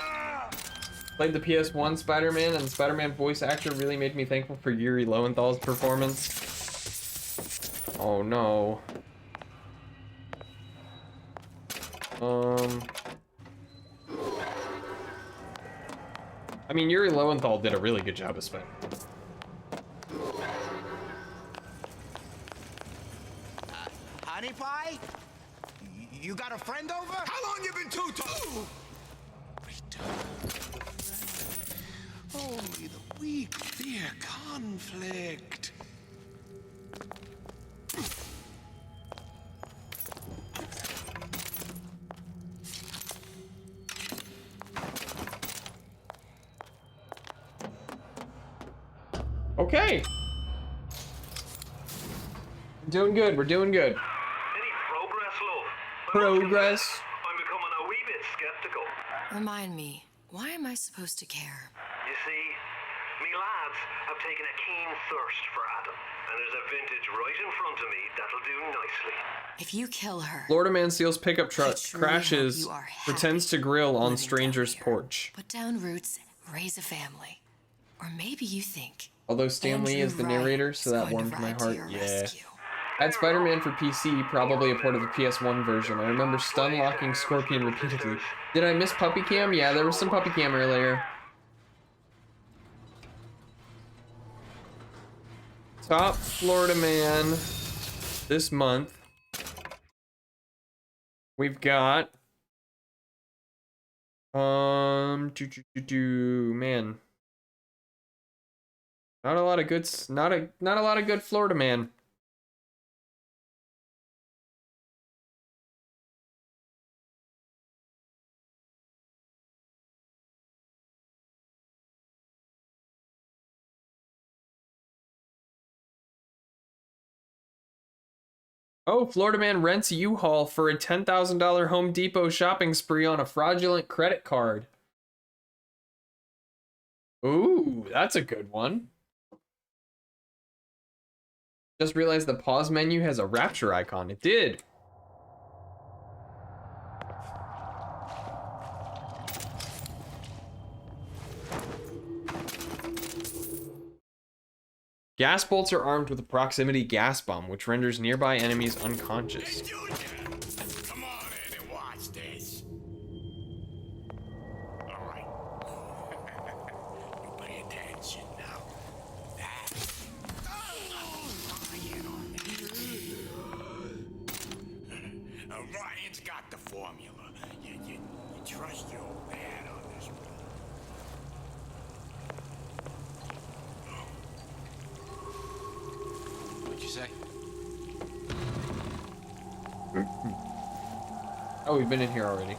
Played the PS1 Spider-Man, and the Spider-Man voice actor really made me thankful for Yuri Lowenthal's performance. Oh no. I mean, Yuri Lowenthal did a really good job of Spider.
Honey pie? You got a friend over?
How long you been two-toed? Only the weak fear conflict.
Okay. Doing good. We're doing good.
Any progress, love?
Progress.
I'm becoming a wee bit skeptical.
Remind me, why am I supposed to care?
You see, me lads have taken a keen thirst for Adam, and there's a vintage right in front of me that'll do nicely.
If you kill her,
Florida man steals pickup truck,
truly
crashes,
hope you are happy
pretends to grill on
living
stranger's
down here.
porch.
Put down roots, raise a family. Or maybe you think
Although Stan Lee is the
Andrew
narrator,
Wright
so
is
that
going to
warmed my
ride to
heart.
your
Yeah.
rescue.
Had Spider-Man for PC, probably a port of the PS1 version. I remember stun locking Scorpion repeatedly. Did I miss puppy cam? Yeah, there was some puppy cam earlier. Top Florida man this month. We've got man. Not a lot of good not a lot of good Florida man. Oh, Florida man rents a U-Haul for a $10,000 Home Depot shopping spree on a fraudulent credit card. Ooh, that's a good one. Just realized the pause menu has a Rapture icon. It did. Gas bolts are armed with a proximity gas bomb, which renders nearby enemies unconscious.
Come on in and watch this. All right. You pay attention now. Ryan's got the formula. You trust your old man on this one. What'd you say?
Oh, we've been in here already.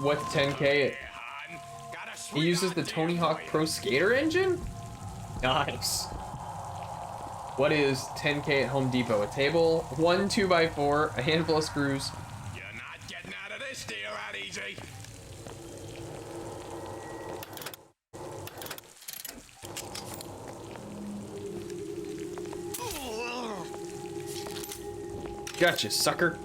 What's 10K? He uses the Tony Hawk Pro Skater engine? Nice. What is 10K at Home Depot? A table, one 2x4, a handful of screws.
You're not getting out of this deal that easy.
Gotcha, sucker.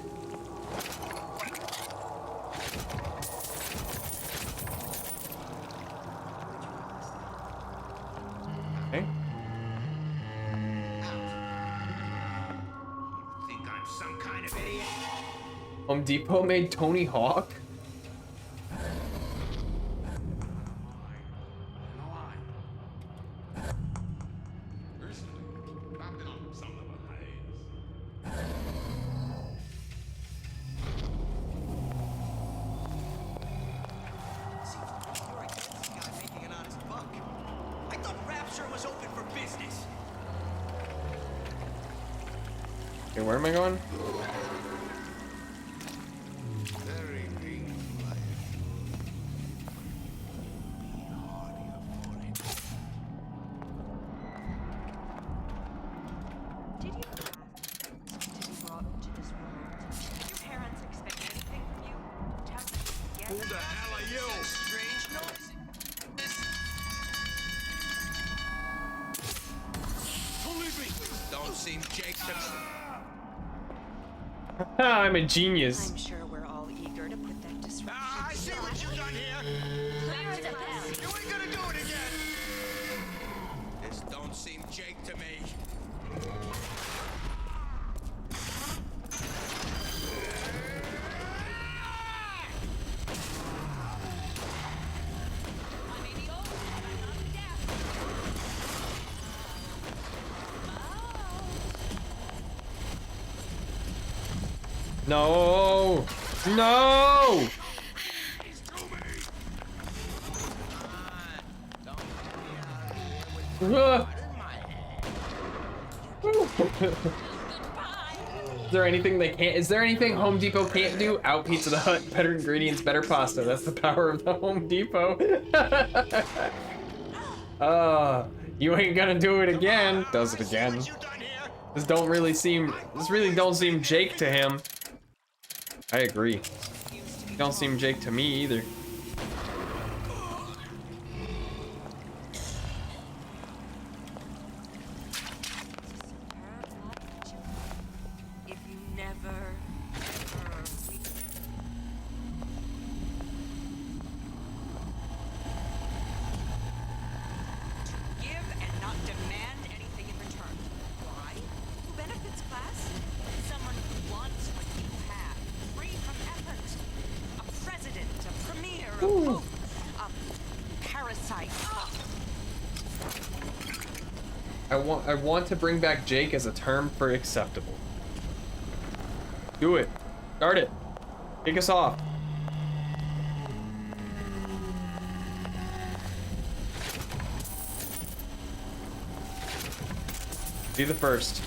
Okay.
Think I'm some kind of idiot?
Home Depot made Tony Hawk?
You're a fancy guy making an honest buck. I thought Rapture was open for business.
Okay, where am I going?
Very painful, I
Did you ask to be brought into this world?
I'm a genius.
I'm sure we're all eager to put that disruption.
I see what you've done here. You ain't gonna do it again. This don't seem Jake to me.
No! No! Is there anything they can't? Is there anything Home Depot can't do? Out Pizza the Hut, better ingredients, better pasta. That's the power of the Home Depot. You ain't gonna do it again. Does it again. This really don't seem Jake to him. I agree. Don't seem Jake to me either.
If you never, to give and not demand anything in return. Why? Who benefits, class? Someone who wants what you have, free from effort. A president, a premier, a pope, a parasite.
I want to bring back Jake as a term for acceptable. Do it. Start it. Kick us off. Be the first.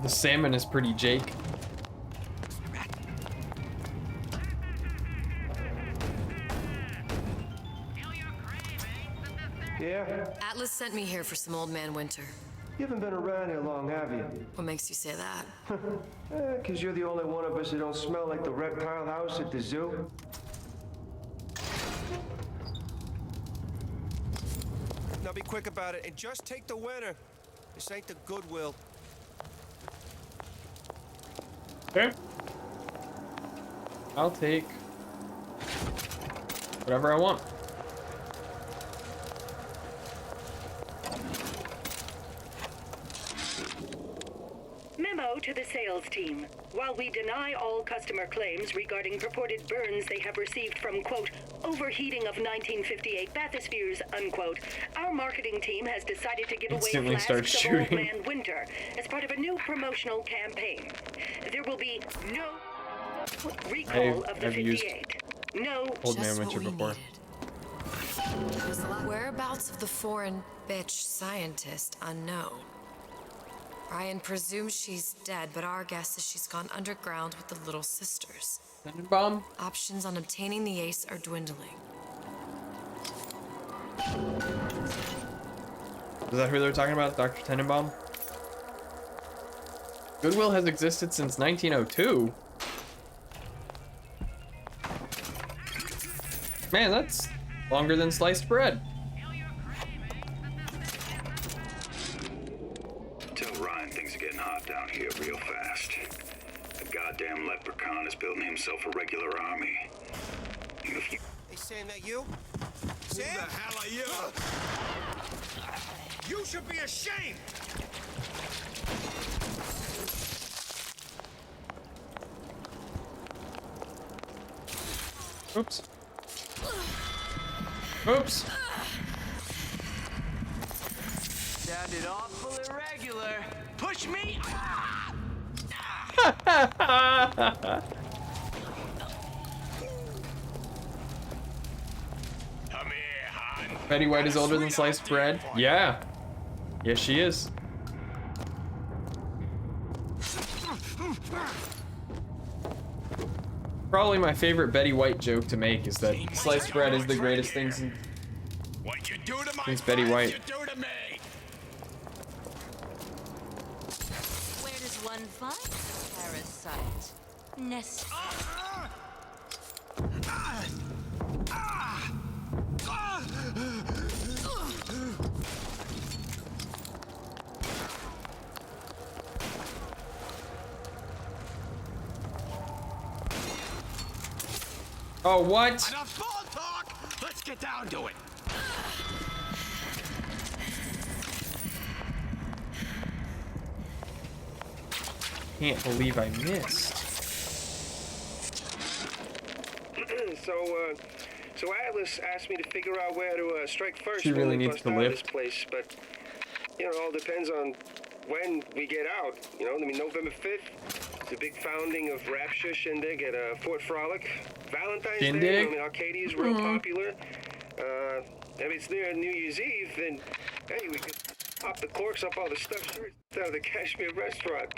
The salmon is pretty Jake.
Yeah?
Atlas sent me here for some Old Man Winter.
You haven't been around here long, have you?
What makes you say that?
'Cause you're the only one of us that don't smell like the reptile house at the zoo. Now be quick about it and just take the winner. This ain't the Goodwill.
Okay. I'll take whatever I want.
Memo to the sales team. While we deny all customer claims regarding purported burns they have received from, quote, overheating of 1958 bathyspheres, unquote, our marketing team has decided to give
Instantly
away
start
flasks of Old
shooting.
Man Winter as part of a new promotional campaign. There will be no recall of the
I've used
58. No.
Old Man Winter before.
Whereabouts of the foreign bitch scientist unknown. Ryan presumes she's dead, but our guess is she's gone underground with the Little Sisters.
Tenenbaum?
Options on obtaining the ace are dwindling.
Is that who they're talking about? Dr. Tenenbaum? Goodwill has existed since 1902. Man, that's longer than sliced bread.
Tell Ryan things are getting hot down here real fast. The goddamn leprechaun is building himself a regular army. And if you...
Hey, Sam, that you?
Who the hell are you? You should be ashamed!
Oops. Oops.
Sounded awful irregular. Push me!
Betty White is older than sliced bread? Yeah. Yes, she is. Probably my favorite Betty White joke to make is that sliced bread is the greatest thing since
What you do to my
Betty
friends,
White.
you do to me.
Unfun parasite. Nest.
Oh, what?
Enough small talk! Let's get down to it!
Can't believe I missed.
So Atlas asked me to figure out where to strike first.
She really
when we
needs
bust
to
out of
lift.
this place, but it all depends on when we get out. November 5th. It's a big founding of Rapture shindig at Fort Frolic. Valentine's
Shindig?
Day. Arcadia's real popular. If it's near New Year's Eve, then hey, we could pop the corks up all the stuffed shirts out of the Kashmir restaurant.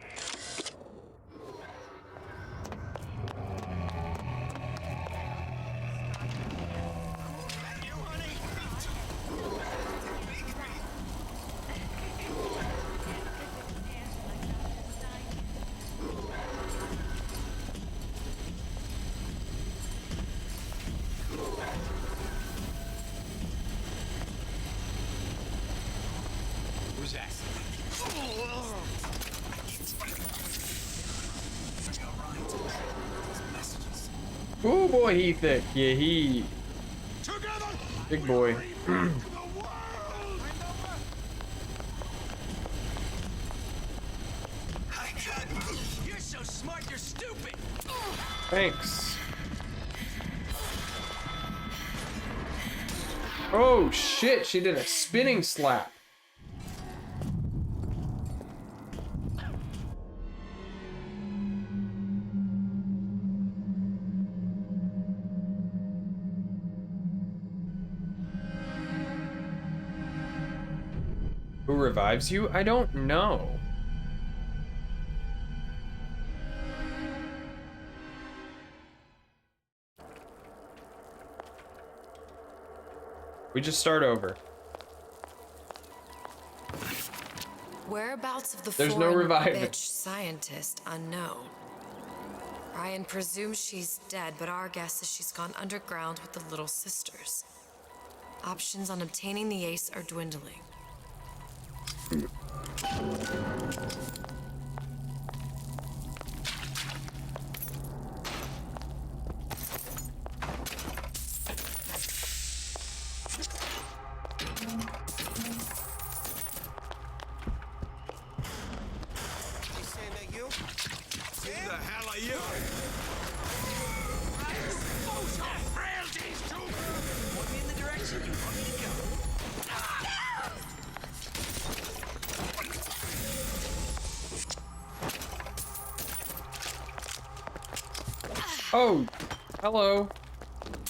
Who's that?
Oh boy, he thick. Yeah, he. Big boy.
You're so smart, you're stupid!
Thanks. Oh shit, she did a spinning slap. Who revives you? I don't know. We just start over.
Whereabouts of the
There's no
foreign
reviving.
bitch scientist unknown. Ryan presumes she's dead, but our guess is she's gone underground with the Little Sisters. Options on obtaining the ace are dwindling.
Who the hell are you? Frailties, too! Point me in the direction you want me to go.
Oh, hello.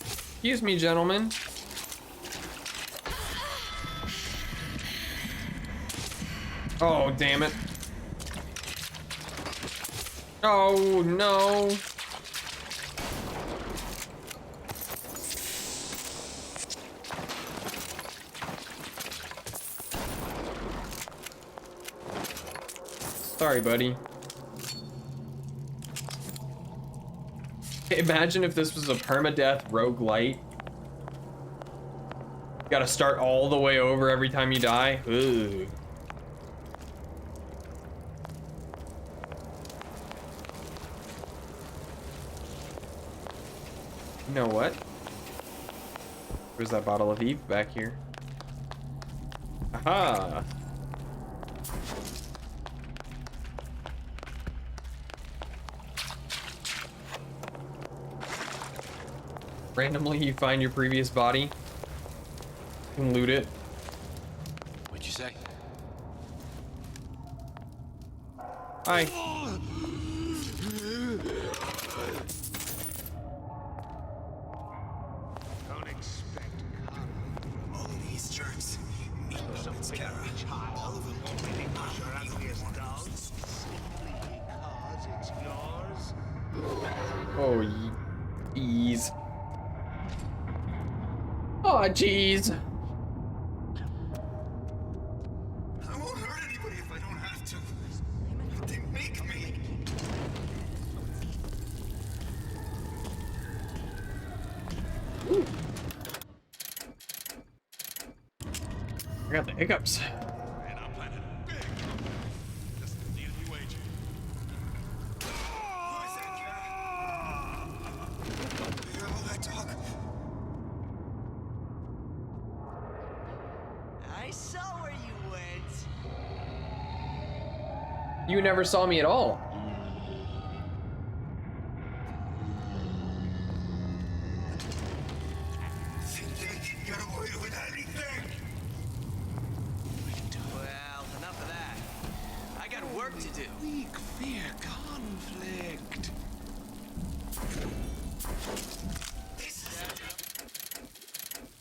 Excuse me, gentlemen. Oh, damn it. Oh, no. Sorry, buddy. Imagine if this was a permadeath roguelite. You gotta start all the way over every time you die. Ugh. You know what? Where's that bottle of Eve back here? Aha! Randomly, you find your previous body and loot it.
What'd you say?
Hi.
Don't expect all of these jerks. It's Kara. All of them won't be because you're ugly as dolls. Simply because it's yours.
Oh, jeez. Oh, jeez.
I won't hurt anybody if I don't have to. But they make me.
got the hiccups.
And I'm planning a big comeback. Just need a new agent.
I saw where you went.
You never saw me at all.
Get away with anything!
Well, enough of that. I got work to do.
Weak fear conflict.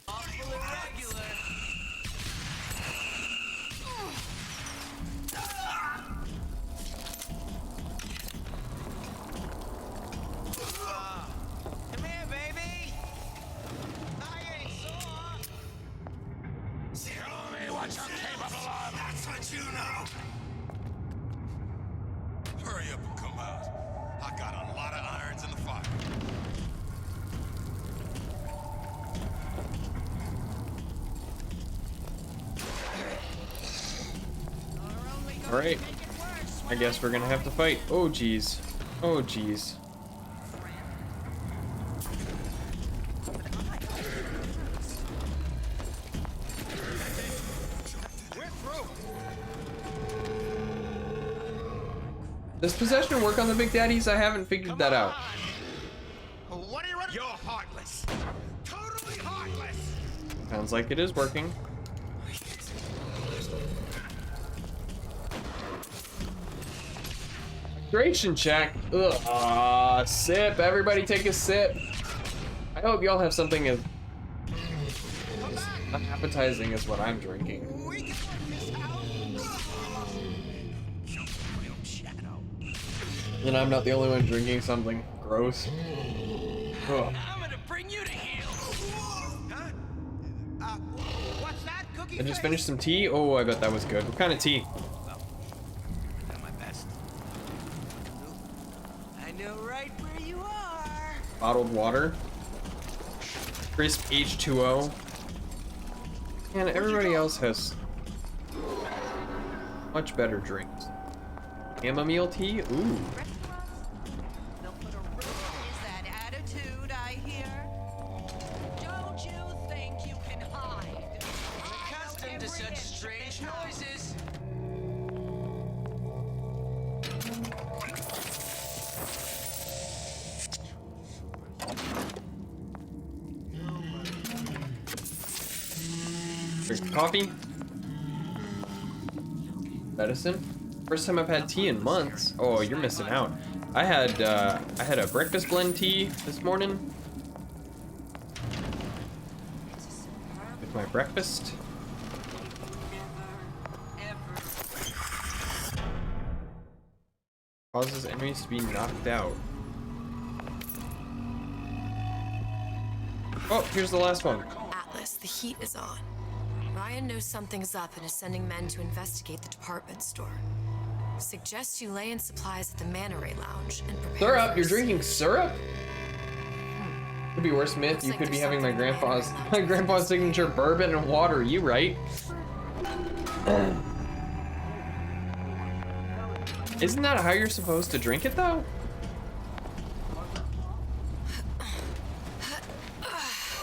Awful irregular. Come here, baby. I ain't sore.
Tell me what you're capable of. That's what you know.
Hurry up and come out. I got a lot of irons in the fire.
All right. I guess we're gonna have to fight. Oh geez. Oh geez. Does possession work on the Big Daddies? I haven't figured that out.
What are you running? You're heartless. Totally heartless.
Sounds like it is working. Hydration check. Ugh. Sip. Everybody take a sip. I hope y'all have something as appetizing as what I'm drinking. And I'm not the only one drinking something gross. Ugh.
I'm gonna bring you to heel. Huh? What's that, cookie?
I just finished some tea. Oh, I bet that was good. What kind of tea?
Done my best. I know right where you are.
Bottled water. Crisp H2O. And everybody else has much better drinks. Chamomile tea? Ooh.
Is that attitude I hear? Don't you think you can hide?
Accustomed to such strange noises.
Drink coffee. Medicine. First time I've had tea in months. Oh, you're missing out. I had a breakfast blend tea this morning with my breakfast. Causes enemies to be knocked out. Oh, here's the last one.
Atlas, the heat is on. Ryan knows something's up and is sending men to investigate the department store. Suggest you lay in supplies at the Manta Ray Lounge and prepare.
Syrup? You're drinking syrup? Could be worse, Myth. You could be having my grandpa's signature bourbon and water. You right? Isn't that how you're supposed to drink it though?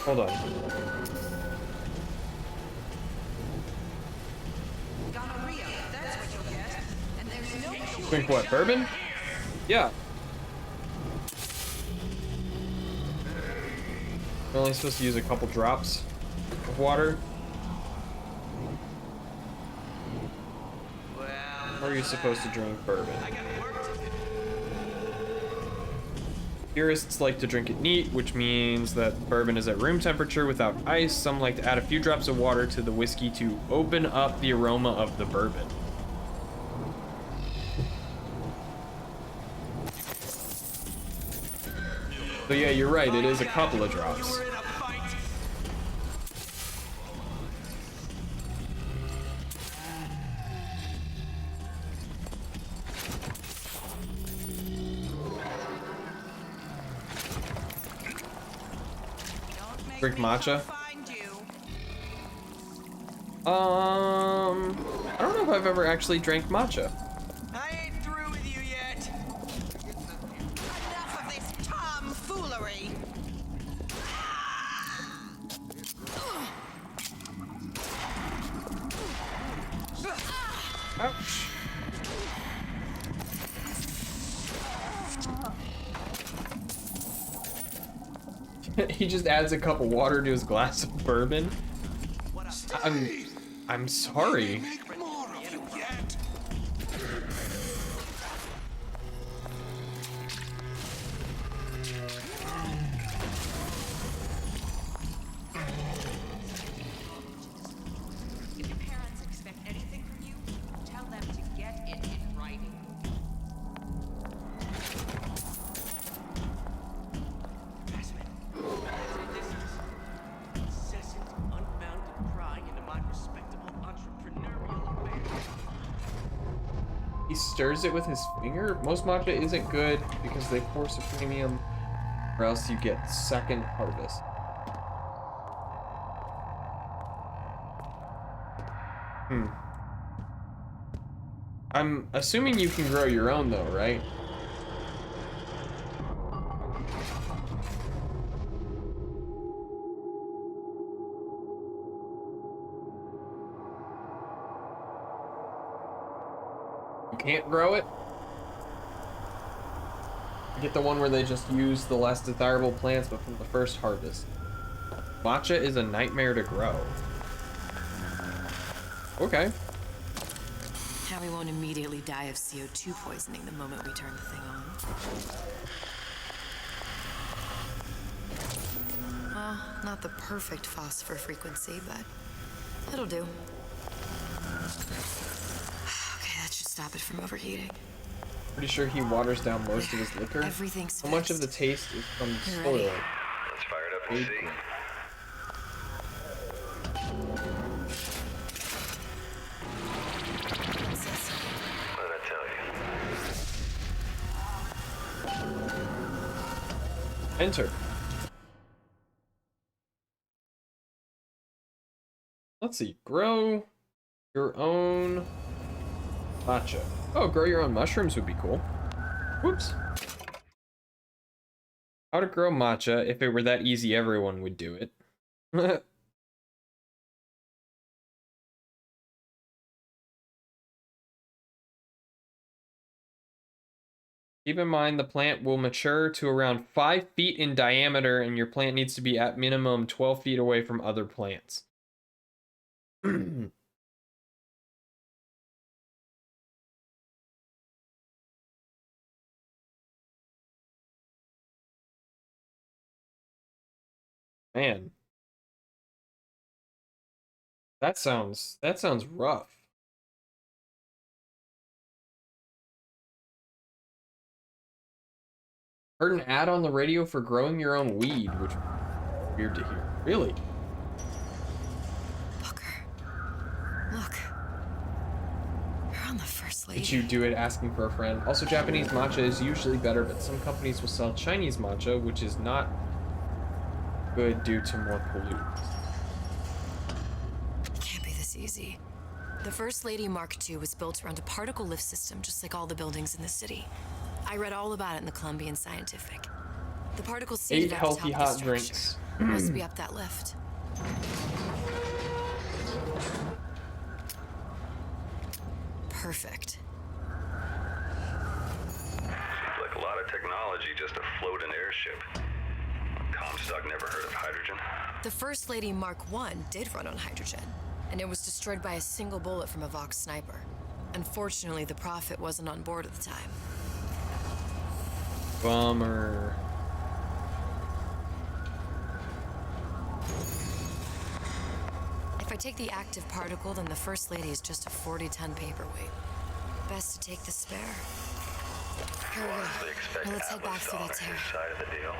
Hold on. Drink what? Bourbon? Yeah. You're only supposed to use a couple drops of water. Or are you supposed to drink bourbon? Purists like to drink it neat, which means that bourbon is at room temperature without ice. Some like to add a few drops of water to the whiskey to open up the aroma of the bourbon. So yeah, you're right, it is a couple of drops. Drink matcha. I don't know if I've ever actually drank matcha.
I ain't through with you yet.
Enough of this tomfoolery.
Ouch. He just adds a cup of water to his glass of bourbon. I'm sorry.
If your parents expect anything from you, tell them to get it in writing.
Incessant, unbounded prying into my respectable entrepreneurial affairs.
He stirs it with his finger. Most matcha isn't good because they force a premium, or else you get second harvest. I'm assuming you can grow your own though, right? You can't grow it? Get the one where they just use the less desirable plants but from the first harvest. Matcha is a nightmare to grow. Okay.
Now we won't immediately die of CO2 poisoning the moment we turn the thing on. Well, not the perfect phosphor frequency, but it'll do. Okay, that should stop it from overheating.
Pretty sure he waters down most of his liquor.
Everything's
How much of the taste is from the soil?
Let's fire it up and see. What did I tell you?
Enter. Let's see. Grow your own matcha. Oh, grow your own mushrooms would be cool. Whoops. How to grow matcha. If it were that easy, everyone would do it. Keep in mind the plant will mature to around 5 feet in diameter and your plant needs to be at minimum 12 feet away from other plants. Man. That sounds rough. Heard an ad on the radio for growing your own weed, which is weird to hear. Really?
Look. You're on the first lady.
Did you do it asking for a friend? Also, Japanese matcha is usually better, but some companies will sell Chinese matcha, which is not good due to more pollutants.
Can't be this easy. The First Lady Mark II was built around a particle lift system, just like all the buildings in the city. I read all about it in the Columbian Scientific. The particles seeded
8
at
healthy
the top of
hot
the
drinks.
must be up that lift. Perfect.
Seems like a lot of technology just to float an airship. Comstock never heard of hydrogen.
The First Lady Mark I did run on hydrogen, and it was destroyed by a single bullet from a Vox sniper. Unfortunately, the Prophet wasn't on board at the time.
Bummer.
If I take the active particle, then the First Lady is just a 40-ton paperweight. Best to take the spare. Here we go. Now let's head back through that tear.
Side of the deal.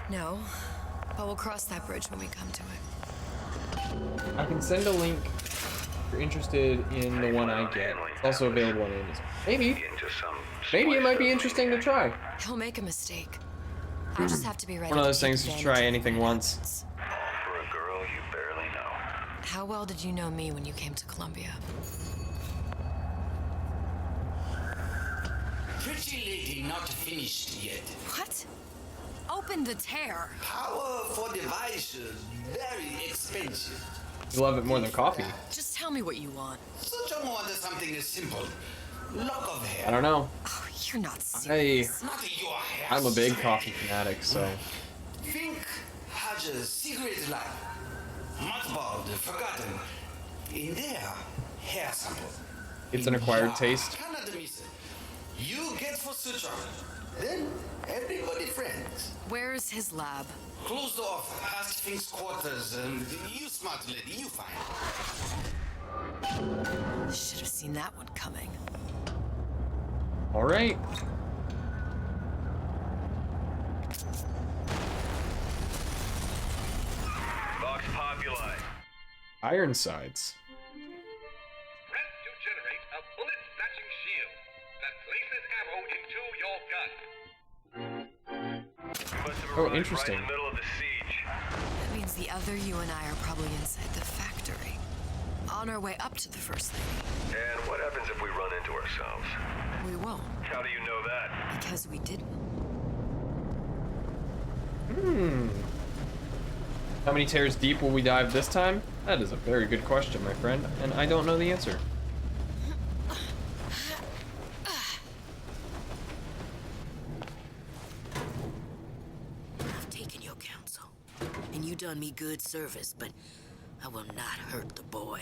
No, but we'll cross that bridge when we come to it.
I can send a link if you're interested in the one I get. It's also available on Amazon. Maybe it might be interesting to try.
He'll make a mistake. I just have to be ready.
One of those
to take
things to
advantage
try
of
anything
it.
once.
For a girl you barely know.
How well did you know me when you came to Columbia?
Pretty lady not finished yet.
What? Open the tear.
Power for device very expensive.
You love it more than coffee.
Just tell me what you want.
Such a want something as simple. Lock of hair.
I don't know.
Oh, you're not serious.
Not your hair.
I'm a big coffee fanatic, so.
Think has a secret life. Mothballed, forgotten. In there, hair sample.
It's an acquired taste.
Canada miss. You get for suture. Then everybody friends.
Where's his lab?
Closed off, past Fink's quarters. You smart lady, you find.
Should have seen that one coming.
All right.
Vox Populi.
Ironsides.
Press to generate a bullet-snatching shield that places ammo into your gun. We must have
Oh,
arrived
interesting.
right in the middle of the siege.
That means the other you and I are probably inside the factory. On our way up to the First Lady.
And what happens if we run into ourselves?
We won't.
How do you know that?
Because we didn't.
How many tears deep will we dive this time? That is a very good question, my friend, and I don't know the answer.
I've taken your counsel, and you done me good service, but I will not hurt the boy.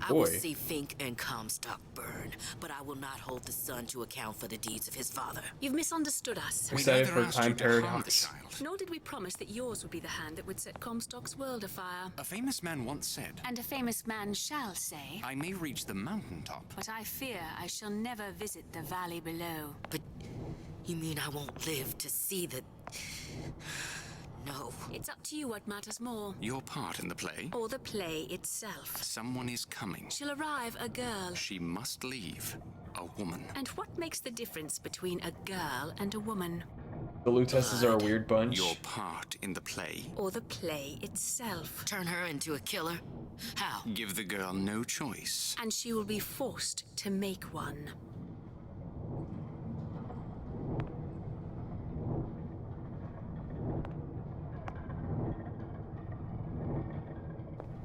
I will
Boy.
see Fink and Comstock burn, but I will not hold the son to account for the deeds of his father.
You've misunderstood us.
Excited for time paradox.
Nor did we promise that yours would be the hand that would set Comstock's world afire.
A famous man once said,
And a famous man shall say,
I may reach the mountaintop.
but I fear I shall never visit the valley below.
But you mean I won't live to see the... No.
It's up to you what matters more.
Your part in the play?
Or the play itself.
Someone is coming.
She'll arrive, a girl.
She must leave. A woman.
And what makes the difference between a girl and a woman?
The Lutesses are a weird bunch.
Your part in the play?
Or the play itself?
Turn her into a killer? How?
Give the girl no choice.
And she will be forced to make one.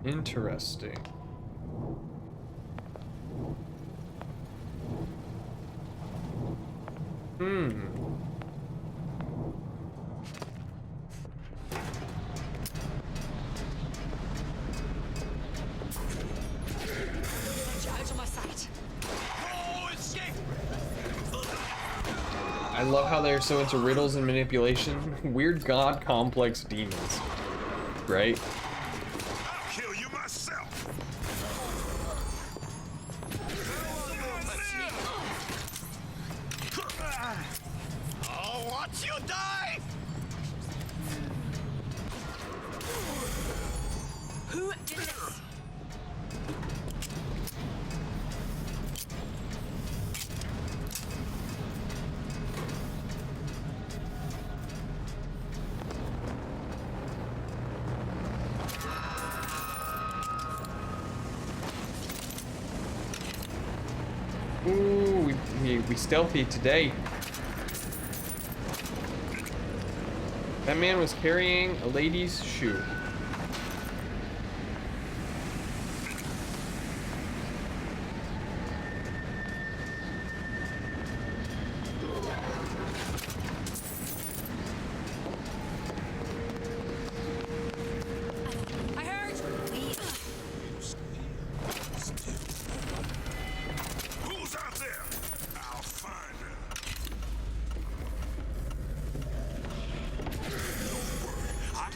Interesting.
Out of my sight.
Oh, escape!
I love how they're so into riddles and manipulation. Weird god complex demons. Right?
I'll kill you myself.
I'll watch you die!
Who did this?
Ooh, we stealthy today. That man was carrying a lady's shoe.
I heard.
Who's out there? I'll find her.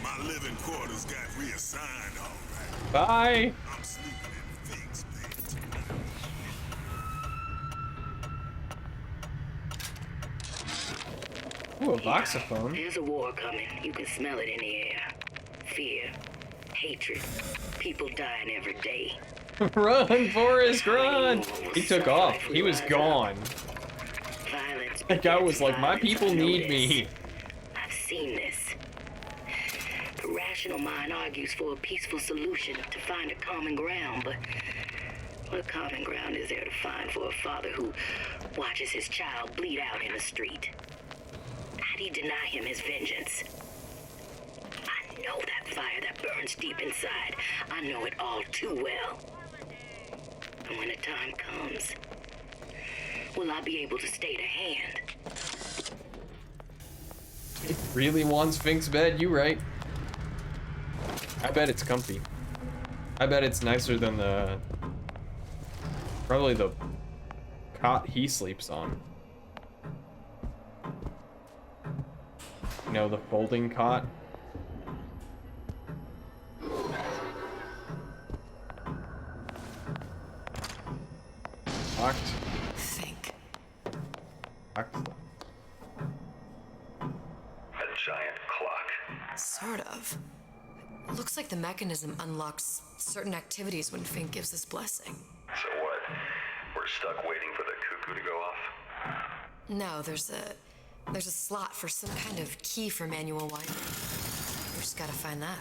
My living quarters got reassigned, all right.
Bye.
I'm sleeping in Fink's bed tonight.
Ooh, a voxophone.
There's a war coming. You can smell it in the air. Fear, hatred, people dying every day.
Run, Forrest, run! He took off. He was gone.
Violence.
That guy was like, my people need me.
I've seen this.
rational mind argues for a peaceful solution to find a common ground, but what common ground is there to find for a father who watches his child bleed out in the street? How do you deny him his vengeance? I know that fire that burns deep inside. I know it all too well. And when the time comes, will I be able to stay to hand?
It really wants Fink's bed, you right. I bet it's comfy. I bet it's nicer than the... probably the cot he sleeps on. You know, the folding cot. Locked.
Think.
Locked.
A giant clock.
Sort of. Looks like the mechanism unlocks certain activities when Fink gives his blessing.
So what? We're stuck waiting for the cuckoo to go off?
No, there's a slot for some kind of key for manual winding. We just gotta find that.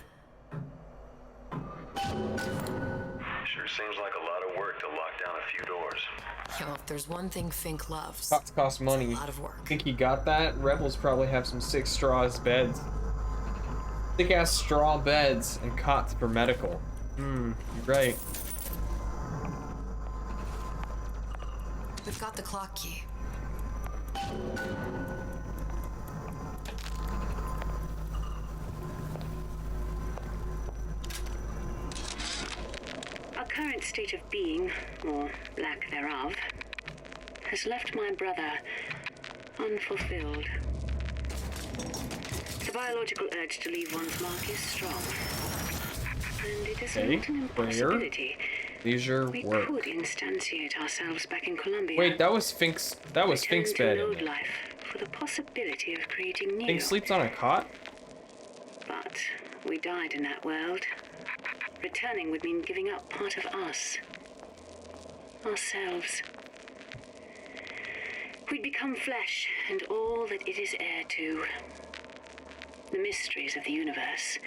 Sure seems like a lot of work to lock down a few doors.
Yo, if there's one thing Fink loves,
Cots cost money.
it's a lot of work.
Think he got that? Rebels probably have some sick straws beds. Thick ass straw beds and cots for medical. You're right.
We've got the clock key.
Our current state of being, or lack thereof, has left my brother unfulfilled. The biological urge to leave one's mark is strong. And it is not an impossibility.
Leisure
We
work.
could instantiate ourselves back in Colombia.
Wait, that was Fink's
Return
bed.
to old life for the possibility of creating new.
Fink sleeps on a cot?
But we died in that world. Returning would mean giving up part of us. Ourselves. We'd become flesh and all that it is heir to. The mysteries of the universe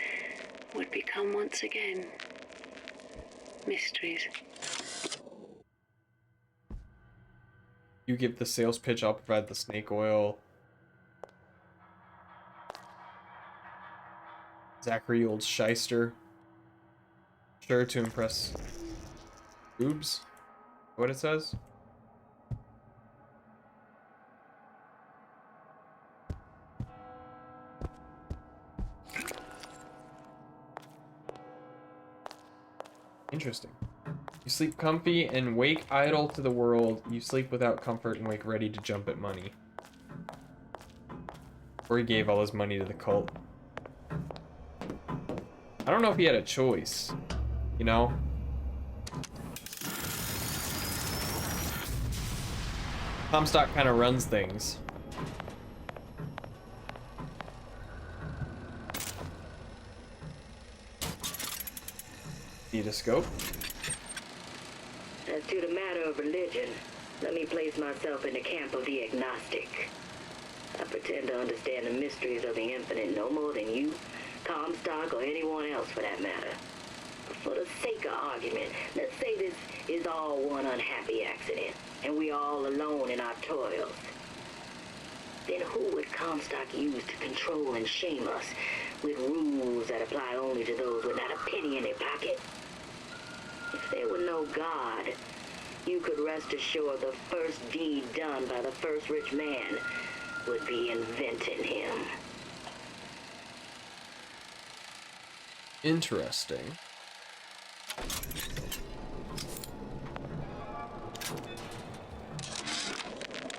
would become once again mysteries.
You give the sales pitch, I'll provide the snake oil. Zachary old shyster. Sure to impress. Boobs? What it says? Interesting. You sleep comfy and wake idle to the world. You sleep without comfort and wake ready to jump at money. Or he gave all his money to the cult. I don't know if he had a choice, you know? Comstock kind of runs things. Need a scope?
As to the matter of religion, let me place myself in the camp of the agnostic. I pretend to understand the mysteries of the infinite no more than you, Comstock, or anyone else for that matter. But for the sake of argument, let's say this is all one unhappy accident, and we all alone in our toils. Then who would Comstock use to control and shame us with rules that apply only to those with not a penny in their pocket? If there were no God, you could rest assured the first deed done by the first rich man would be inventing him.
Interesting.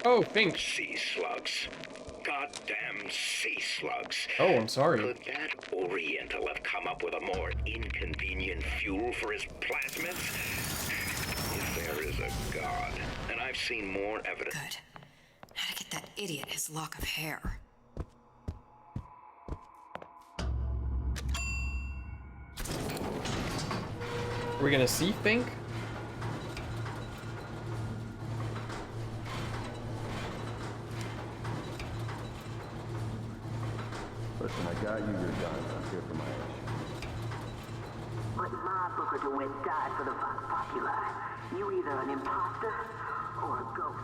Oh, Fink.
Sea slugs. Goddamn sea slugs.
Oh, I'm sorry.
Could that Oriental have come up with a more inconvenient fuel for his plasmids? If there is a God, and I've seen more evidence.
Good. How to get that idiot his lock of hair.
Are we gonna see Fink?
Listen, I got you your guns. I'm here for my issue.
Booker DeWitt died for the Vox Populi. You either an imposter or a ghost.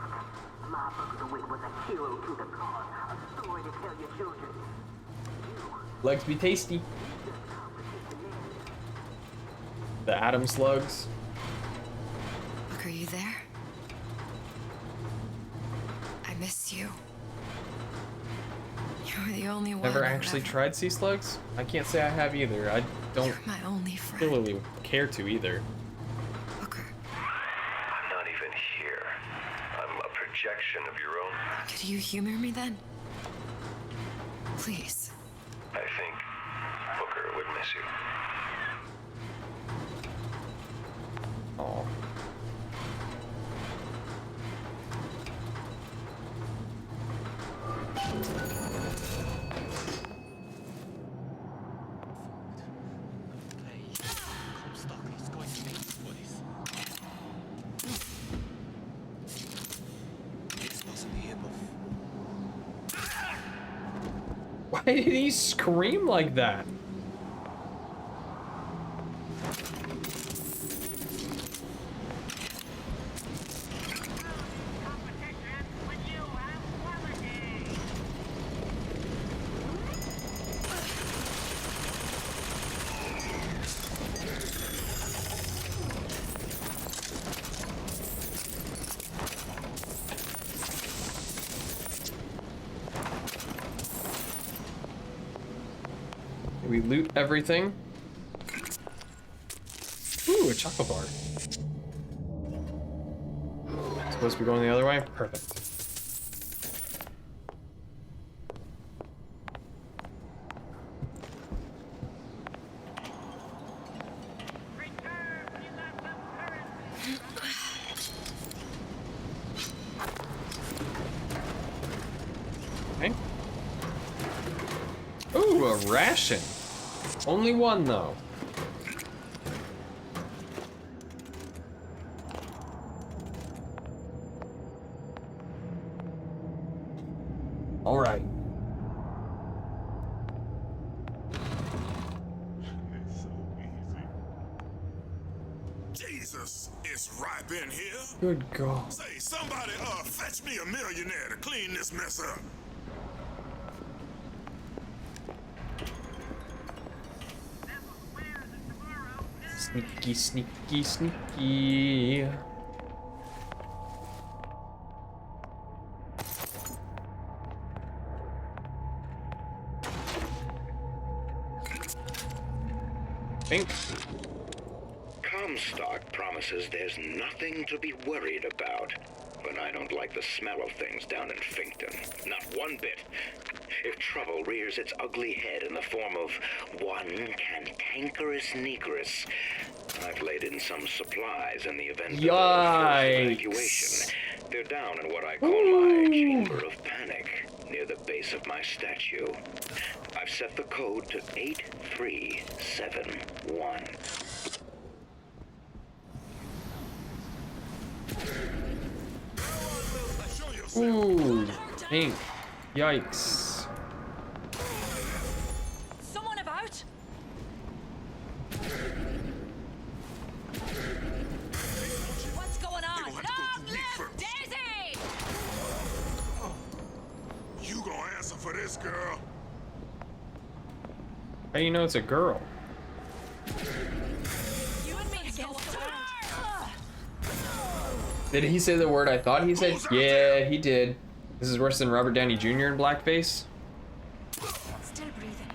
My Booker DeWitt was a hero to the cause, a story to tell your children.
Legs be tasty. The atom slugs.
Look, are you there? I miss you. You're the only one.
Never actually tried sea slugs? I can't say I have either. I don't
You're my only friend.
really care to either.
I'm not even here. I'm a projection of your own.
Could you humor me then? Please.
I think Booker would miss you.
Oh. Why did he scream like that? We loot everything. Ooh, a chocolate bar. Supposed to be going the other way? Perfect. Okay. Ooh, a ration. Only one, though. All right.
Jesus, it's ripe in here.
Good God.
Say, somebody, fetch me a millionaire to clean this mess up.
Sneaky, sneaky, sneaky. Pink.
Comstock promises there's nothing to be worried about. But I don't like the smell of things down in Finkton. Not one bit. If trouble rears its ugly head in the form of one cantankerous negress, I've laid in some supplies in the event of a forced evacuation. They're down in what I call my chamber of panic, near the base of my statue. I've set the code to 8371.
Ooh, pink. Yikes.
Someone about? What's going on? Long live Daisy!
You gonna answer for this, girl?
How do you know it's a girl?
You and me against the world.
Did he say the word I thought he said? Yeah, he did. This is worse than Robert Downey Jr. in blackface.
Still breathing.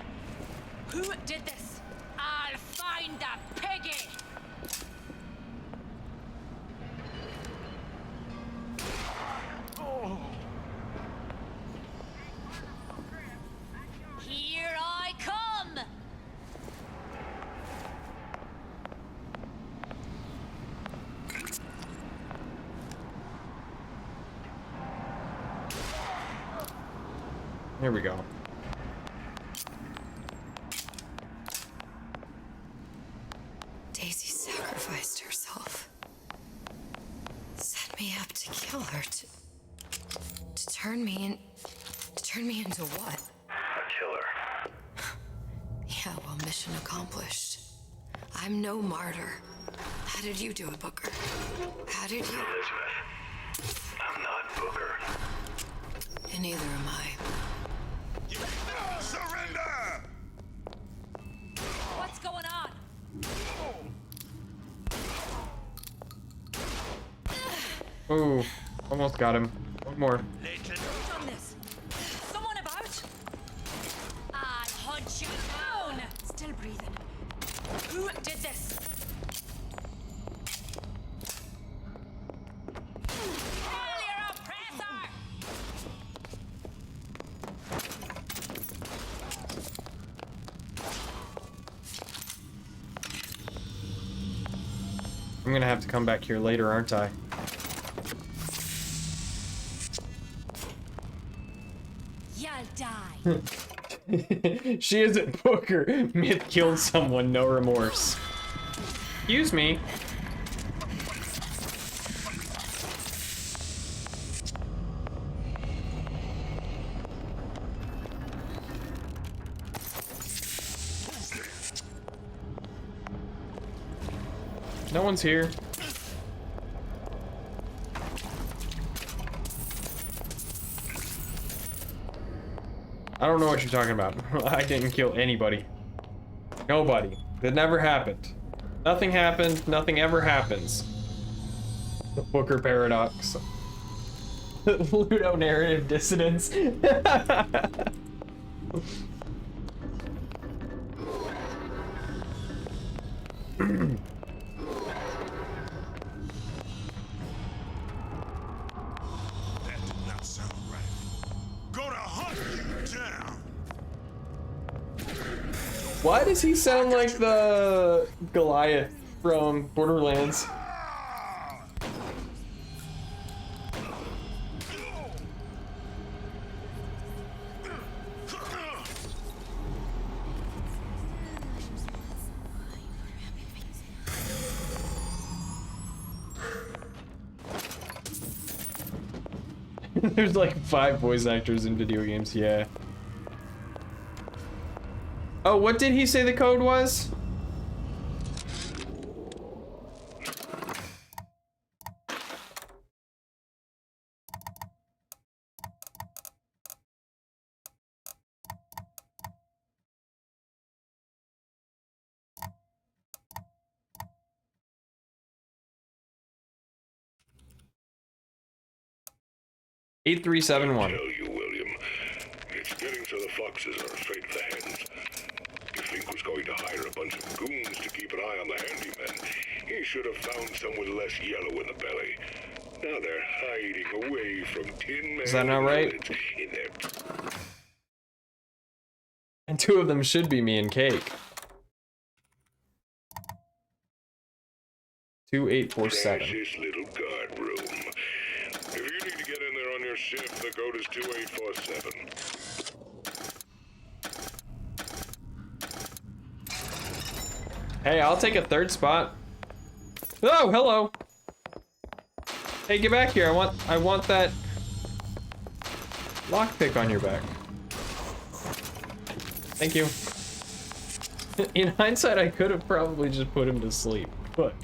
Who did this? I'll find the piggy! Here I come!
Here we go.
Daisy sacrificed herself. Set me up to kill her, to turn me into what?
A killer.
Yeah, well, mission accomplished. I'm no martyr. How did you do it, Booker? How did you?
Elizabeth, I'm not Booker.
And neither am I.
Surrender!
What's going on?
Ooh, almost got him. One more.
Who's done this? Someone about? I hunt you down. Still breathing. Who did this? Kill your oppressor!
I'm gonna have to come back here later, aren't I?
You'll die.
She isn't Booker. Myth killed someone, no remorse. Excuse me. No one's here. I don't know what you're talking about. I didn't kill anybody. Nobody. It never happened. Nothing happened. Nothing ever happens. The Booker paradox. Ludonarrative dissonance.
That did not sound right. Gonna hunt you down.
Why does he sound like the Goliath from Borderlands? There's like 5 voice actors in video games, yeah. Oh, what did he say the code was?
I
8371.
tell you, William, it's getting so the foxes are afraid of the hens. If Fink was going to hire a bunch of goons to keep an eye on the handymen, he should have found some with less yellow in the belly. Now they're hiding away from Tin Man.
Is that not right?
In their...
And 2 of them should be me and Cake. 2847.
Precious little guard room. If you need to get in there on your shift, the code is 2847.
Hey, I'll take a 3rd spot. Oh, hello. Hey, get back here. I want that lockpick on your back. Thank you. In hindsight, I could have probably just put him to sleep, but...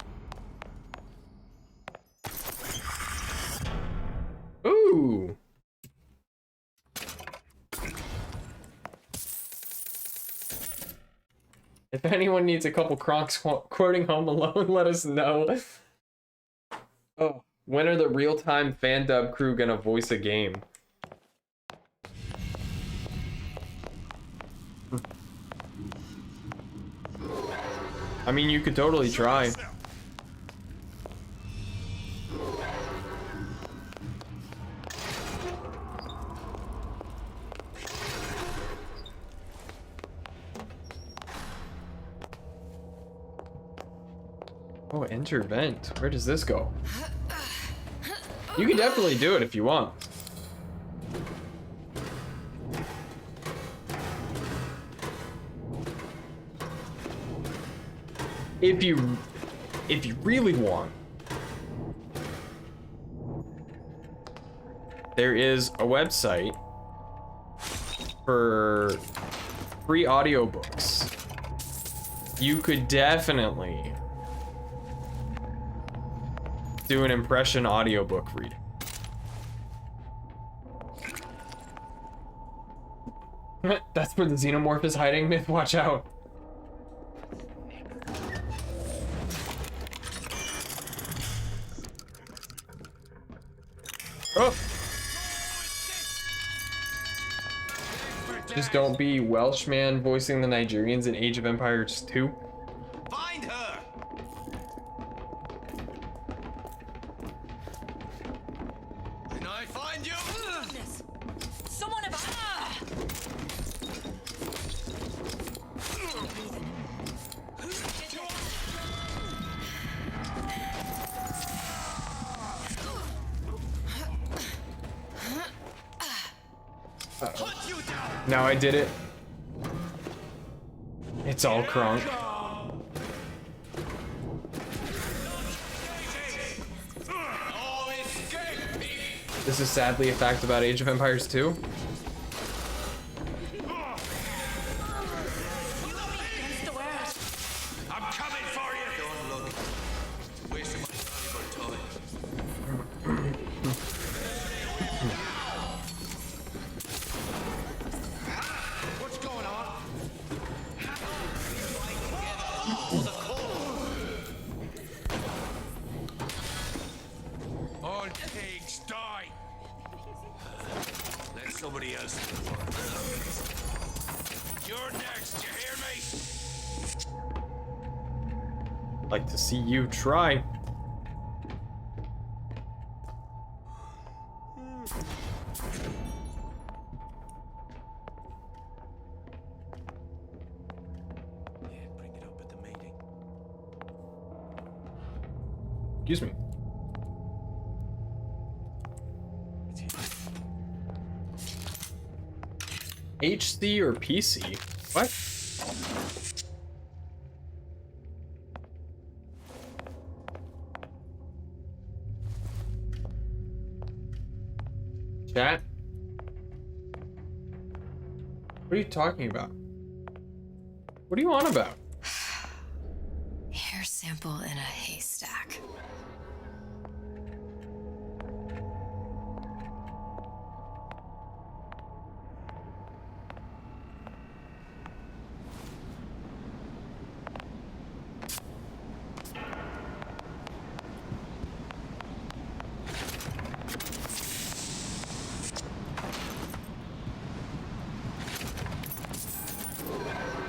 Ooh! If anyone needs a couple Kronks quoting Home Alone, let us know. Oh, when are the real-time fan dub crew gonna voice a game? I mean, you could totally try. Oh, enter vent. Where does this go? You can definitely do it if you want. If you really want. There is a website for free audiobooks You could definitely do an impression audiobook read. That's where the xenomorph is hiding, Myth. Watch out. Oh. Just don't be Welshman voicing the Nigerians in Age of Empires 2.
Find her! When I find you!
Someone about.
Now I did it. It's all Kronk. This is sadly a fact about Age of Empires 2.
I'm coming for you! Don't look. Wasting my valuable time. What's going on? All pigs die! Let somebody else do the work. You're next, you hear me?
Like to see you try. Excuse me. HC or PC? What? Chat? What are you talking about? What are you on about?
Hair sample in a haystack.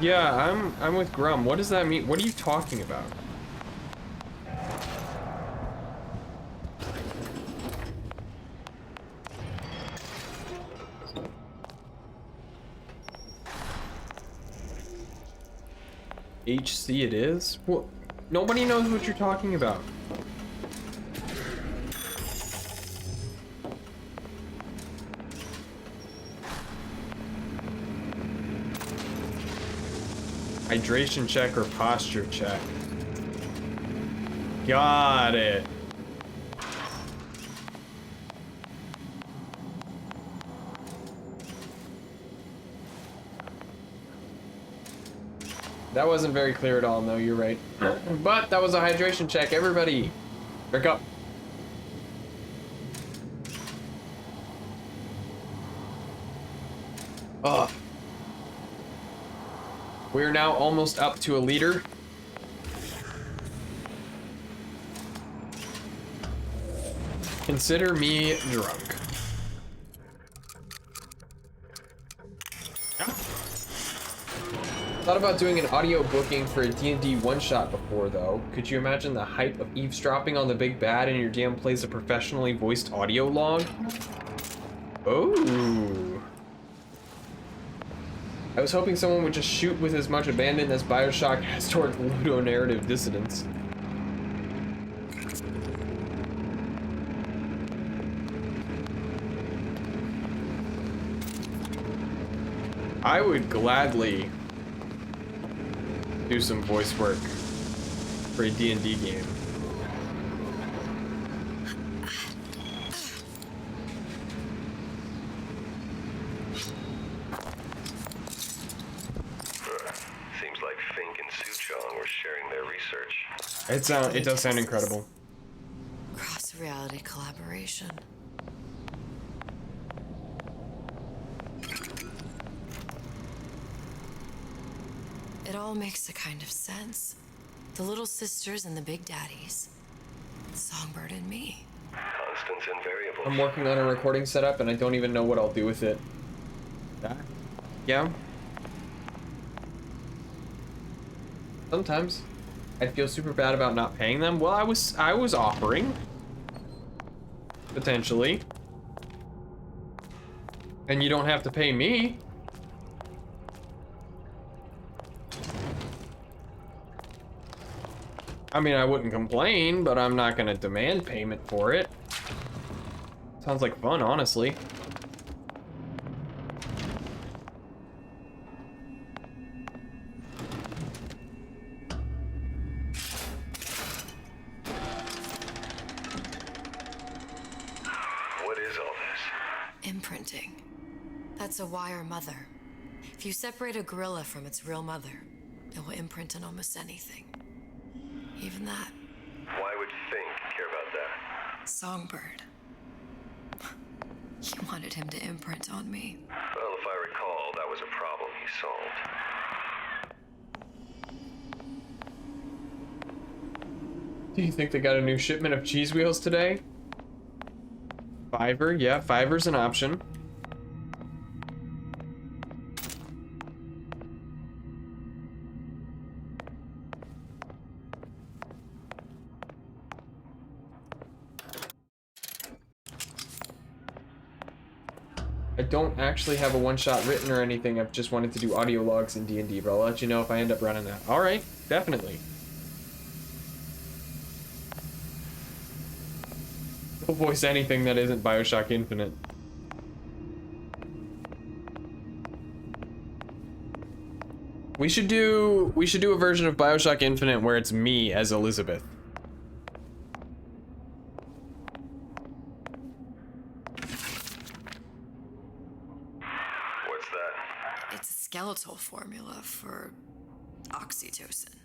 Yeah, I'm with Grum. What does that mean? What are you talking about? HC it is? Well, nobody knows what you're talking about. Hydration check or posture check. Got it. That wasn't very clear at all. No, you're right. But that was a hydration check. Everybody, drink up. Ugh. We're now almost up to a liter. Consider me drunk. Thought about doing an audio booking for a D&D one-shot before, though. Could you imagine the hype of eavesdropping on the big bad and your DM plays a professionally voiced audio log? Oh. I was hoping someone would just shoot with as much abandon as Bioshock has toward ludonarrative dissidence. I would gladly do some voice work for a D&D game.
Seems like Fink and Suchong
It does sound incredible.
Cross-reality collaboration. It all makes a kind of sense. The little sisters and the big daddies. Songbird and me.
Constants and variables.
I'm working on a recording setup and I don't even know what I'll do with it. Yeah. Sometimes I'd feel super bad about not paying them. Well, I was offering. Potentially. And you don't have to pay me. I mean, I wouldn't complain, but I'm not gonna demand payment for it. Sounds like fun, honestly.
What is all this?
Imprinting. That's a wire mother. If you separate a gorilla from its real mother, it will imprint on almost anything. Even that.
Why would Fink care about that?
Songbird. He wanted him to imprint on me.
Well, if I recall, that was a problem he solved.
Do you think they got a new shipment of cheese wheels today? Fiverr? Yeah, Fiverr's an option. I don't actually have a one-shot written or anything. I've just wanted to do audio logs in D&D, but I'll let you know if I end up running that. All right, definitely. We'll voice anything that isn't Bioshock Infinite. We should do a version of Bioshock Infinite where it's me as Elizabeth.
Skeletal formula for oxytocin.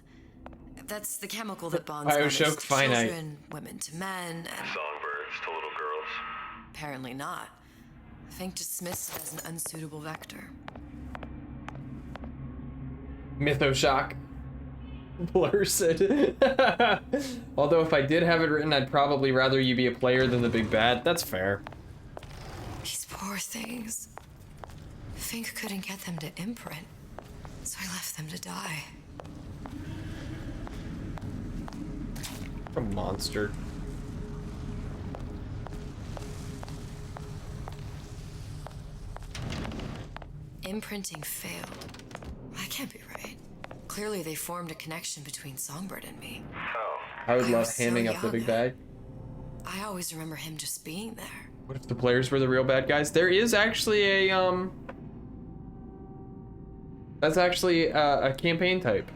That's the chemical that bonds mothers to children, women to men, and
Songbirds to little girls.
Apparently not. Fink dismissed it as an unsuitable vector.
Mythoshock. Blur said. Although if I did have it written, I'd probably rather you be a player than the big bad. That's fair.
These poor things. Fink couldn't get them to imprint, so I left them to die.
A monster.
Imprinting failed. That can't be right. Clearly they formed a connection between Songbird and me.
How?
I would love hamming up the big bad.
I always remember him just being there.
What if the players were the real bad guys? There is actually a, that's actually a campaign type.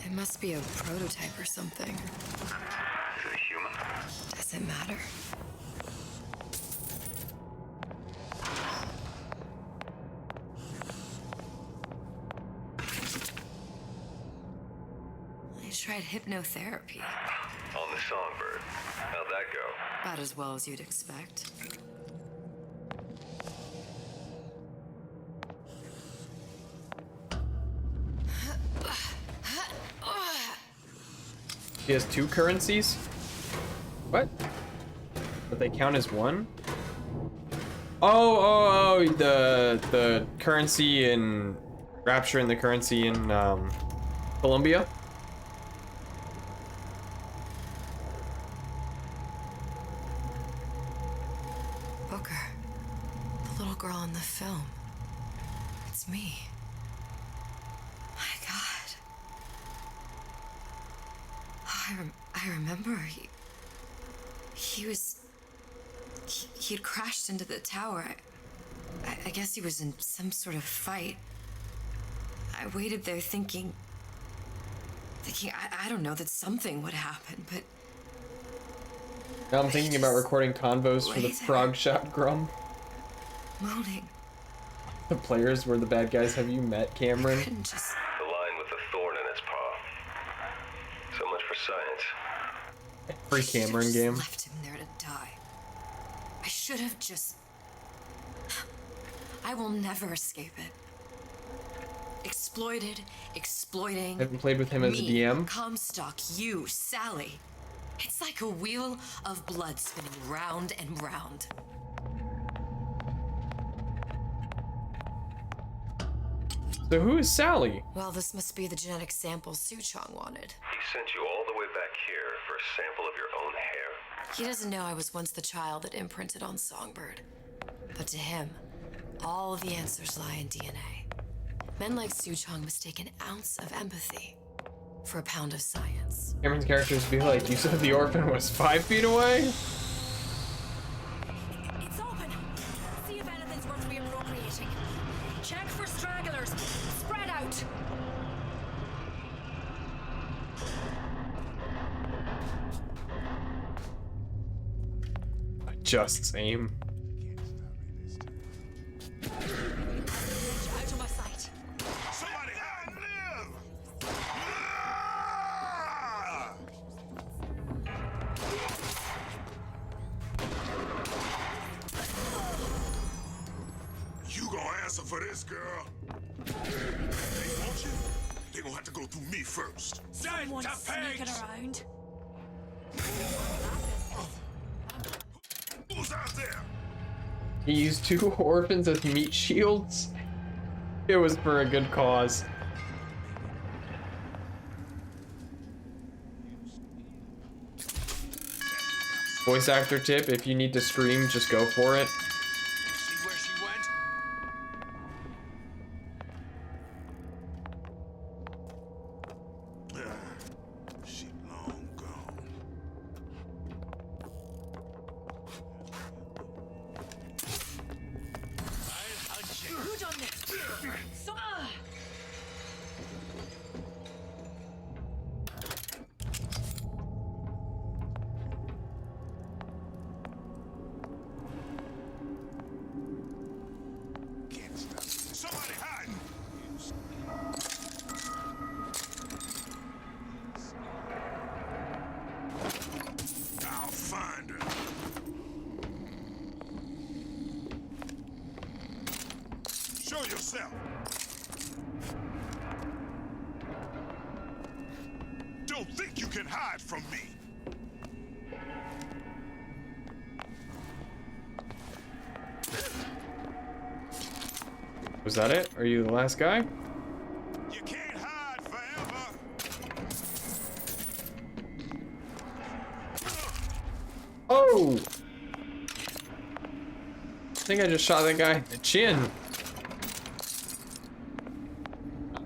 It must be a prototype or something.
Is it human?
Does it matter? Tried hypnotherapy.
On the Songbird. How'd that go?
About as well as you'd expect.
He has 2 currencies? What? But they count as one? Oh, the currency in Rapture and the currency in Colombia?
Girl in the film. It's me. My God. I remember he'd crashed into the tower. I guess he was in some sort of fight. I waited there thinking I don't know, that something would happen, but
Now I'm thinking about recording convos for the Frog Shop Grum.
Moaning.
The players were the bad guys. Have you met Cameron?
The line with the thorn in its paw. So much for science.
Free Cameron game.
Left him there to die. I should have just. I will never escape it. Exploited, exploiting.
I haven't played with him as a
me,
DM.
Comstock, you, Sally. It's like a wheel of blood spinning round and round.
So who is Sally?
Well, this must be the genetic sample Suchong wanted.
He sent you all the way back here for a sample of your own hair.
He doesn't know I was once the child that imprinted on Songbird. But to him, all of the answers lie in DNA. Men like Suchong mistake an ounce of empathy for a pound of science.
Cameron's characters be like, you said the orphan was 5 feet away?
It's open. See if anything's worth reappropriating. Check for stragglers. Spread out.
Just aim.
Out of my sight.
Somebody hide! You gonna answer for this, girl? They want you? They gonna have to go through me first.
Someone's sneaking around.
Who's out there?
He used 2 orphans as meat shields. It was for a good cause. Voice actor tip, if you need to scream, just go for it.
See where she went?
She long gone.
Who done this? Some.
Somebody hide! I'll find her. Show yourself. Don't think you can hide from me.
Was that it? Are you the last guy?
You can't hide forever.
Oh! I think I just shot that guy in the chin.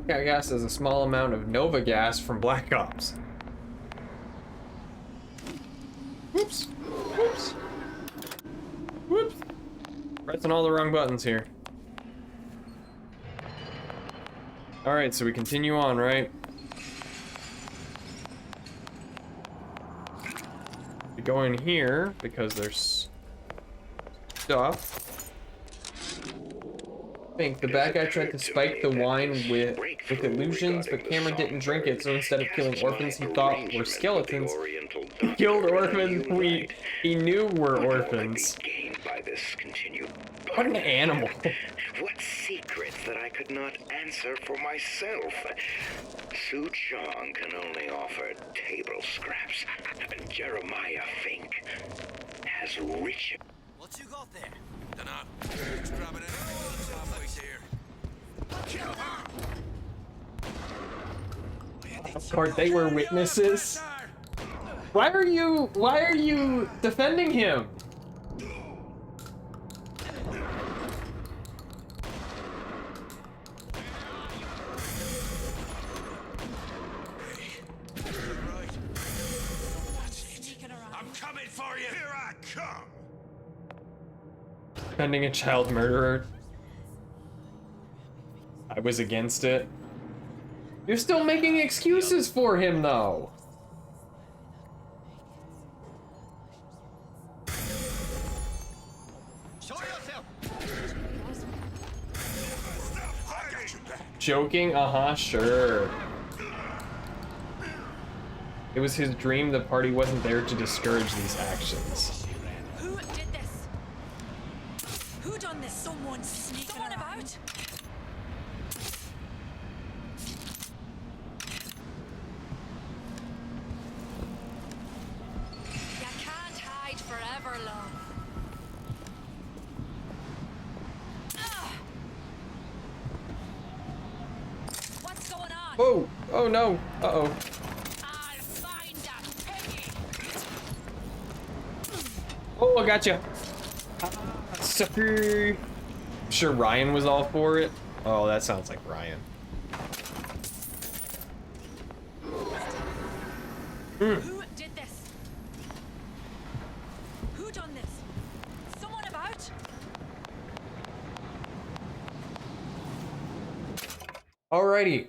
Cat gas is a small amount of Nova gas from Black Ops. Whoops. Whoops. Whoops. Pressing all the wrong buttons here. Alright, so we continue on, right? We go in here because there's stuff. I think the bad guy tried to spike the wine with illusions, but Cameron didn't drink it, so instead of killing orphans he thought were skeletons, he killed orphans he knew were orphans.
By this continued
What an animal.
What secrets that I could not answer for myself? Su Chong can only offer table scraps. Jeremiah Fink has rich.
What you got there? Dunno. Just grabbing anything that's halfway there. Kill her!
Of course, they were witnesses. Why are you defending him?
I'm coming for you. Here I come.
Defending a child murderer. I was against it. You're still making excuses for him, though. Joking? Uh-huh, sure. It was his dream the party wasn't there to discourage these actions.
Who did this? Who done this? Someone sneaking about? You can't hide forever, love. What's going on?
Whoa! Oh no! Uh-oh. Oh, I gotcha! Sucker! I'm sure Ryan was all for it. Oh, that sounds like Ryan.
Who did this? Who done this? Someone about?
Alrighty,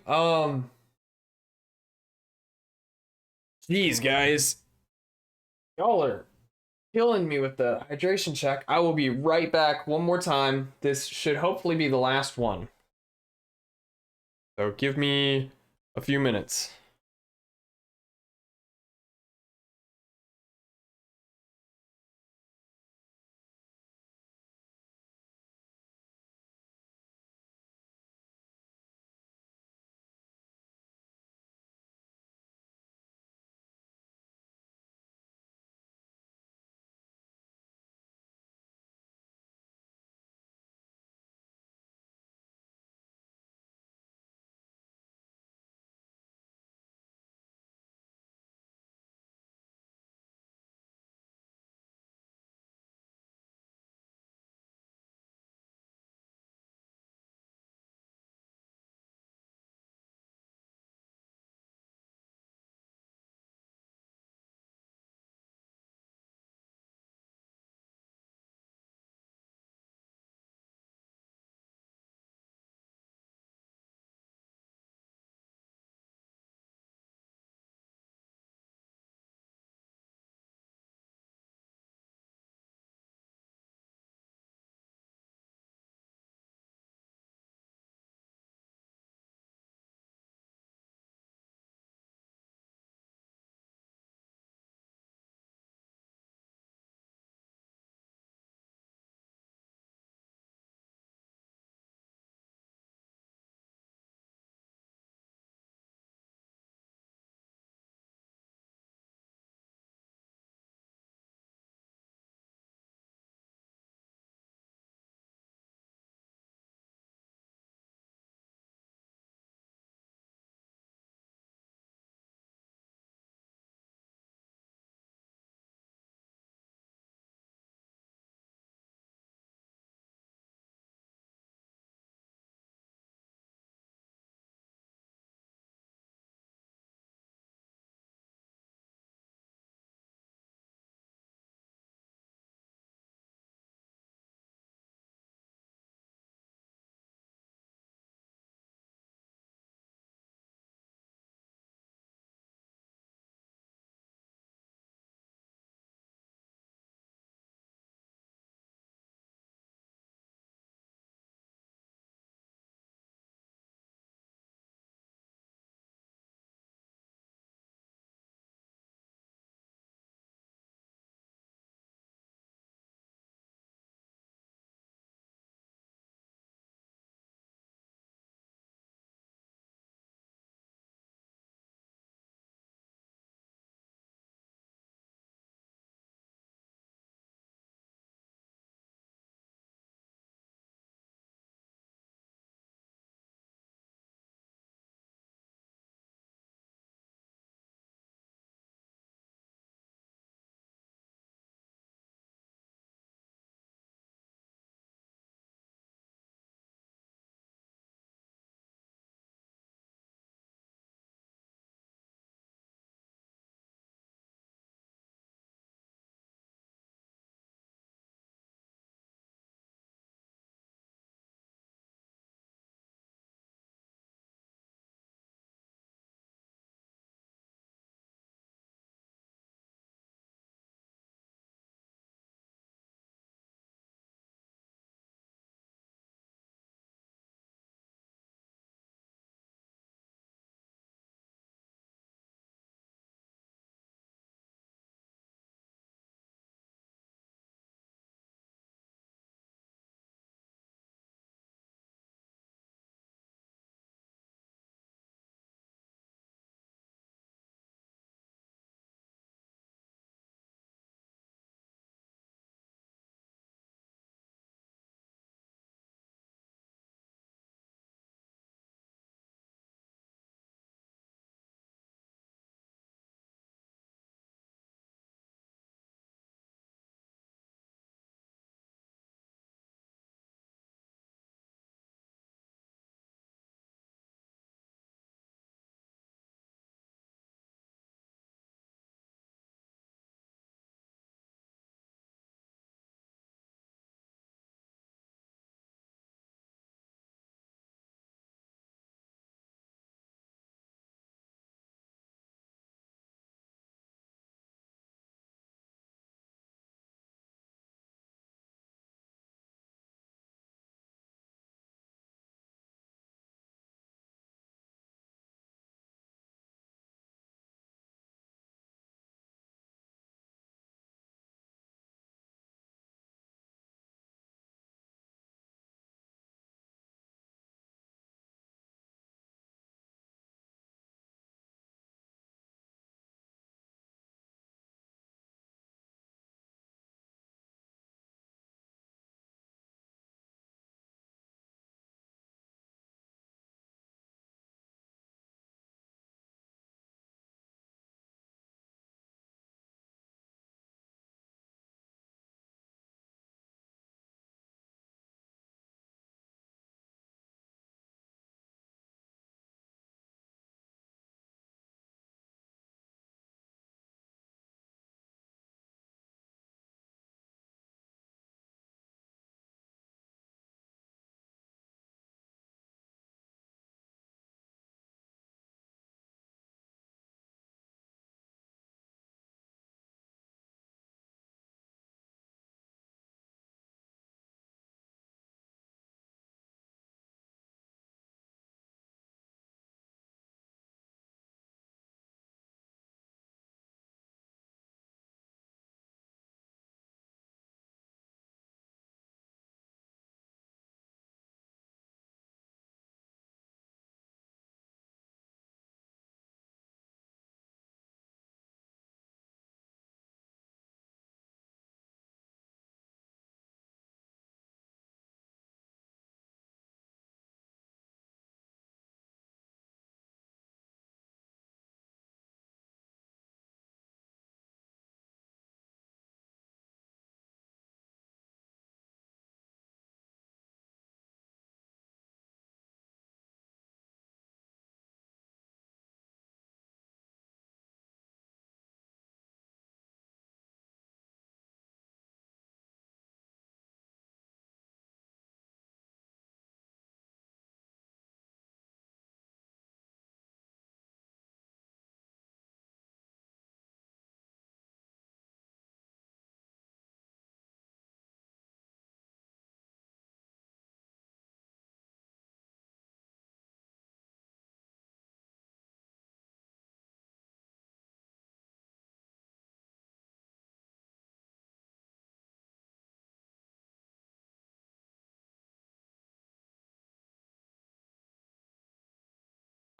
Jeez, guys. Y'all are killing me with the hydration check. I will be right back one more time. This should hopefully be the last one. So give me a few minutes.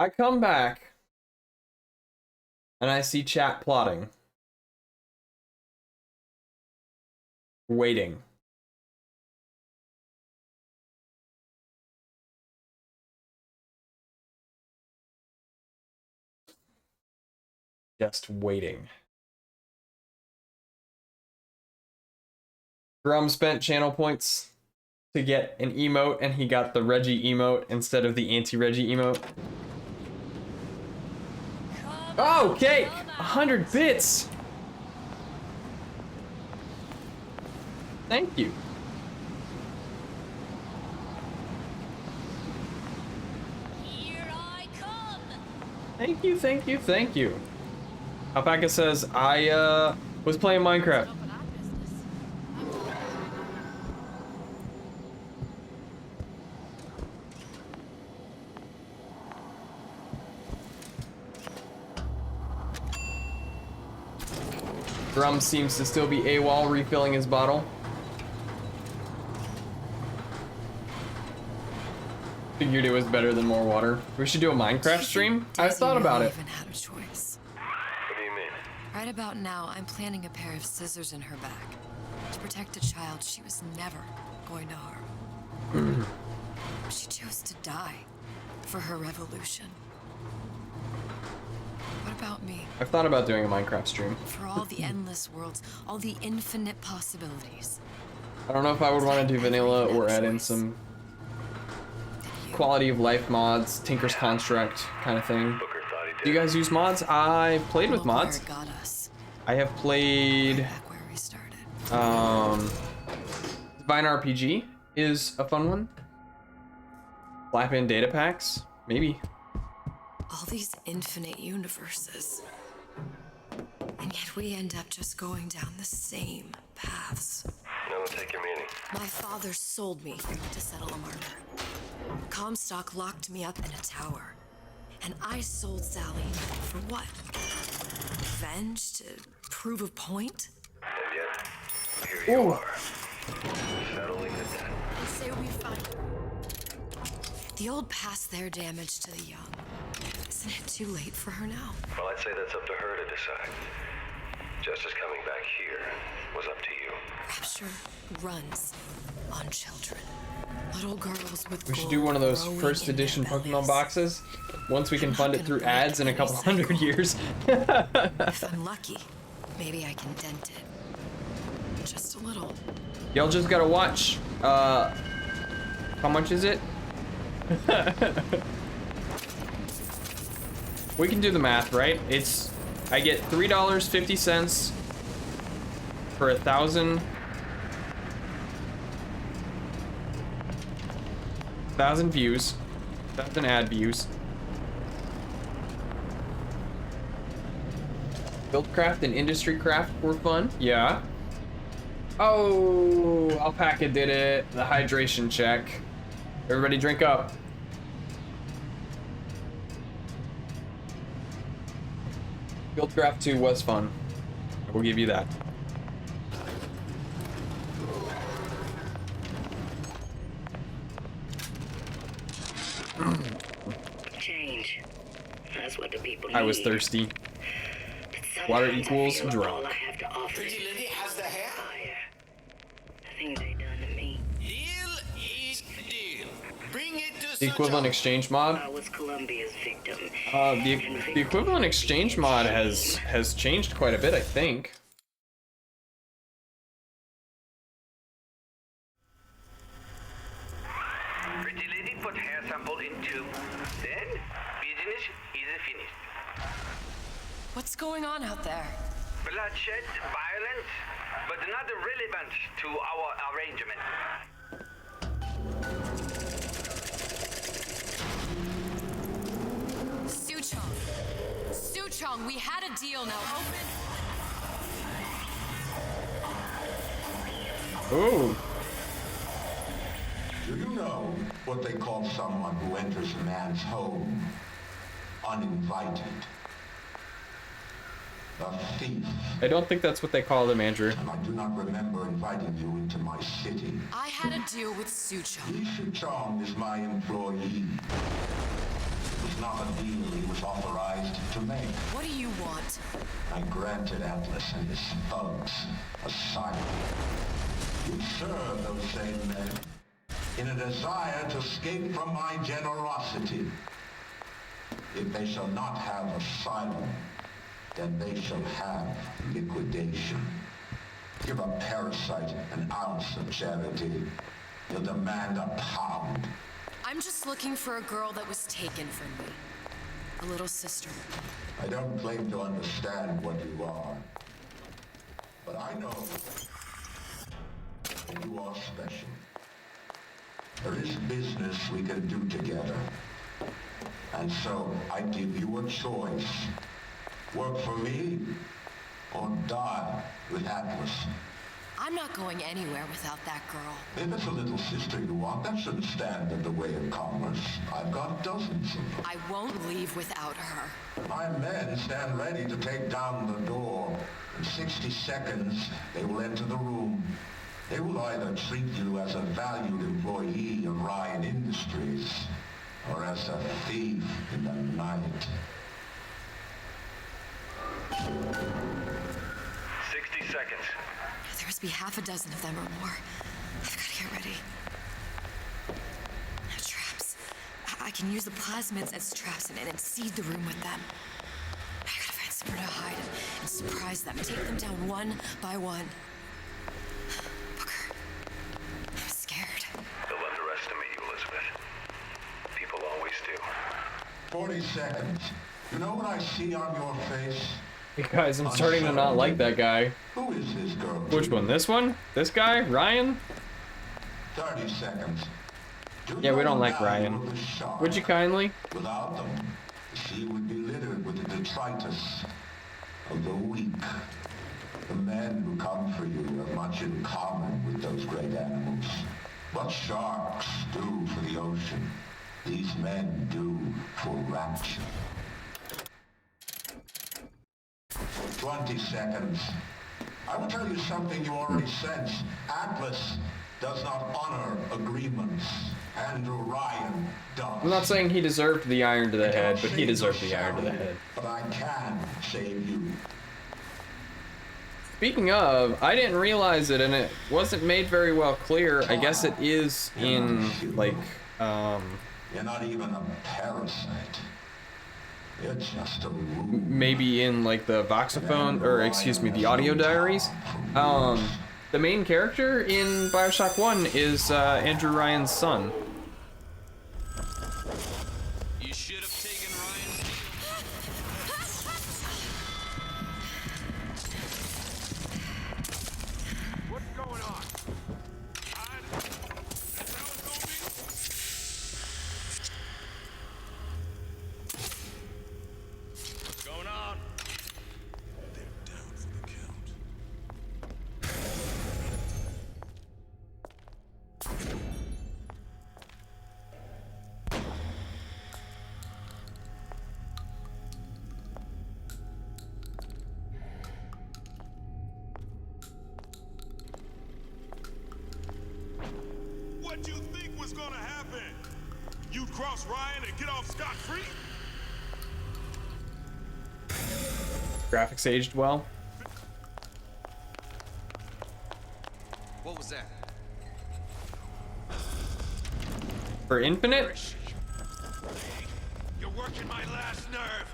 I come back and I see chat plotting. Waiting. Just waiting. Grum spent channel points to get an emote, and he got the Reggie emote instead of the anti-Reggie emote. Oh, cake! 100 bits! Thank you.
Here I come.
Thank you, thank you, thank you. Alpaca says, I was playing Minecraft. Drum seems to still be AWOL, refilling his bottle. Figured it was better than more water. We should do a Minecraft stream? I thought about it.
Even had a choice.
What do you mean?
Right about now, I'm planting a pair of scissors in her back to protect a child she was never going to harm. She chose to die for her revolution. What about me?
I've thought about doing a Minecraft stream.
For all the endless worlds, all the infinite possibilities.
I don't know if I would want to do vanilla or add in some quality of life mods, Tinker's Construct kind of thing. Do you guys use mods? I've played with mods.
Got us.
I have played
Where we started.
Vine RPG is a fun one. Slap in data packs, maybe.
All these infinite universes. And yet we end up just going down the same paths.
No, take your meaning.
My father sold me to settle a murder. Comstock locked me up in a tower. And I sold Sally for what? Revenge? To prove a point?
And yet, here you are, settling the debt.
They say we find the old past their damage to the young. Isn't it too late for her now?
Well, I'd say that's up to her to decide. Justice coming back here was up to you.
Rapture runs on children. Little girls with
We should do one of those first edition Pokemon boxes once we can fund it through ads in a couple hundred years.
If I'm lucky, maybe I can dent it. Just a little.
Y'all just gotta watch. How much is it? We can do the math, right? I get $3.50 for 1,000 views, 1,000 ad views. Buildcraft and Industry Craft were fun, yeah. Oh, Alpaca did it. The hydration check. Everybody drink up. Buildcraft 2 was fun. I will give you that.
Change. That's what the people
I was
need.
thirsty. Water equals
All
drunk.
I have to offer
Pretty lady has the hair.
fire. The things they done to me.
Deal is deal. Bring it to
The equivalent exchange mod.
I was Columbia's victim.
The equivalent exchange mod has changed quite a bit, I think.
Pretty lady put hair sample in tube. Then, business is finished.
What's going on out there?
Bloodshed, violence, but not relevant to our arrangement.
Suchong, we had a deal now. Open.
Ooh.
Do you know what they call someone who enters a man's home uninvited? A thief.
I don't think that's what they call them, Andrew.
And I do not remember inviting you into my city.
I had a deal with Suchong.
Suchong is my employee. It was not a deal he was authorized to make.
What do you want?
I granted Atlas and his thugs asylum. You serve those same men in a desire to escape from my generosity. If they shall not have asylum, then they shall have liquidation. Give a parasite an ounce of charity, he'll demand a pound.
I'm just looking for a girl that was taken from me. A little sister.
I don't claim to understand what you are, but I know that you are special. There is business we can do together, and so I give you a choice. Work for me, or die with Atlas.
I'm not going anywhere without that girl.
If it's a little sister you want, that shouldn't stand in the way of commerce. I've got dozens of them.
I won't leave without her.
My men stand ready to take down the door. In 60 seconds, they will enter the room. They will either treat you as a valued employee of Ryan Industries, or as a thief in the night.
60 seconds.
There must be half a dozen of them or more. I've got to get ready. Now, traps. I can use the plasmids as traps and seed the room with them. I gotta find somewhere to hide and surprise them. Take them down one by one. Booker, I'm scared.
They'll underestimate you, Elizabeth. People always do.
40 seconds. You know what I see on your face?
Hey guys, I'm starting to not like that guy.
Who is this girl?
Which one? This one? This guy? Ryan?
30 seconds.
Yeah, we don't like Ryan. Would you kindly?
Without them, the sea would be littered with the detritus of the weak. The men who come for you have much in common with those great animals. What sharks do for the ocean, these men do for Rapture. 20 seconds. I will tell you something you already sense. Atlas does not honor agreements. Andrew Ryan does.
I'm not saying he deserved the iron to the head, but he deserved the iron to the head.
But I can save you.
Speaking of, I didn't realize it, and it wasn't made very well clear. I guess it is in, like,
You're not even a parasite. You're just a
maybe in, like, the voxophone, or excuse me, the audio diaries. The main character in Bioshock 1 is Andrew Ryan's son.
You should have taken Ryan's
What's going on?
What's going on? They're down for the count.
What you think was gonna happen? You'd cross Ryan and get off scot-free?
Graphics aged well.
What was that?
For Infinite?
You're working my last nerve.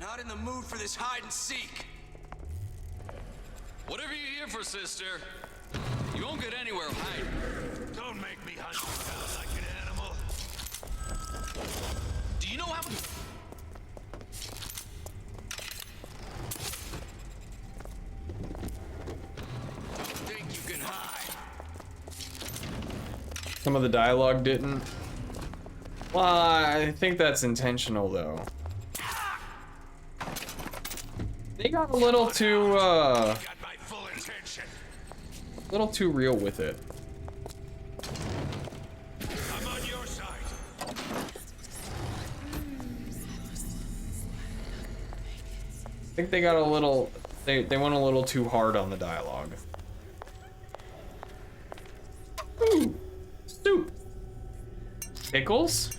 Not in the mood for this hide and seek.
Whatever you're here for, sister, you won't get anywhere hiding.
Don't make me hunt you down like an animal.
Do you know how...
Don't think you can hide.
Some of the dialogue didn't. Well, I think that's intentional, though. They got a little too, little too real with it.
I'm on your side.
I think they got a little, they went a little too hard on the dialogue. Pickles?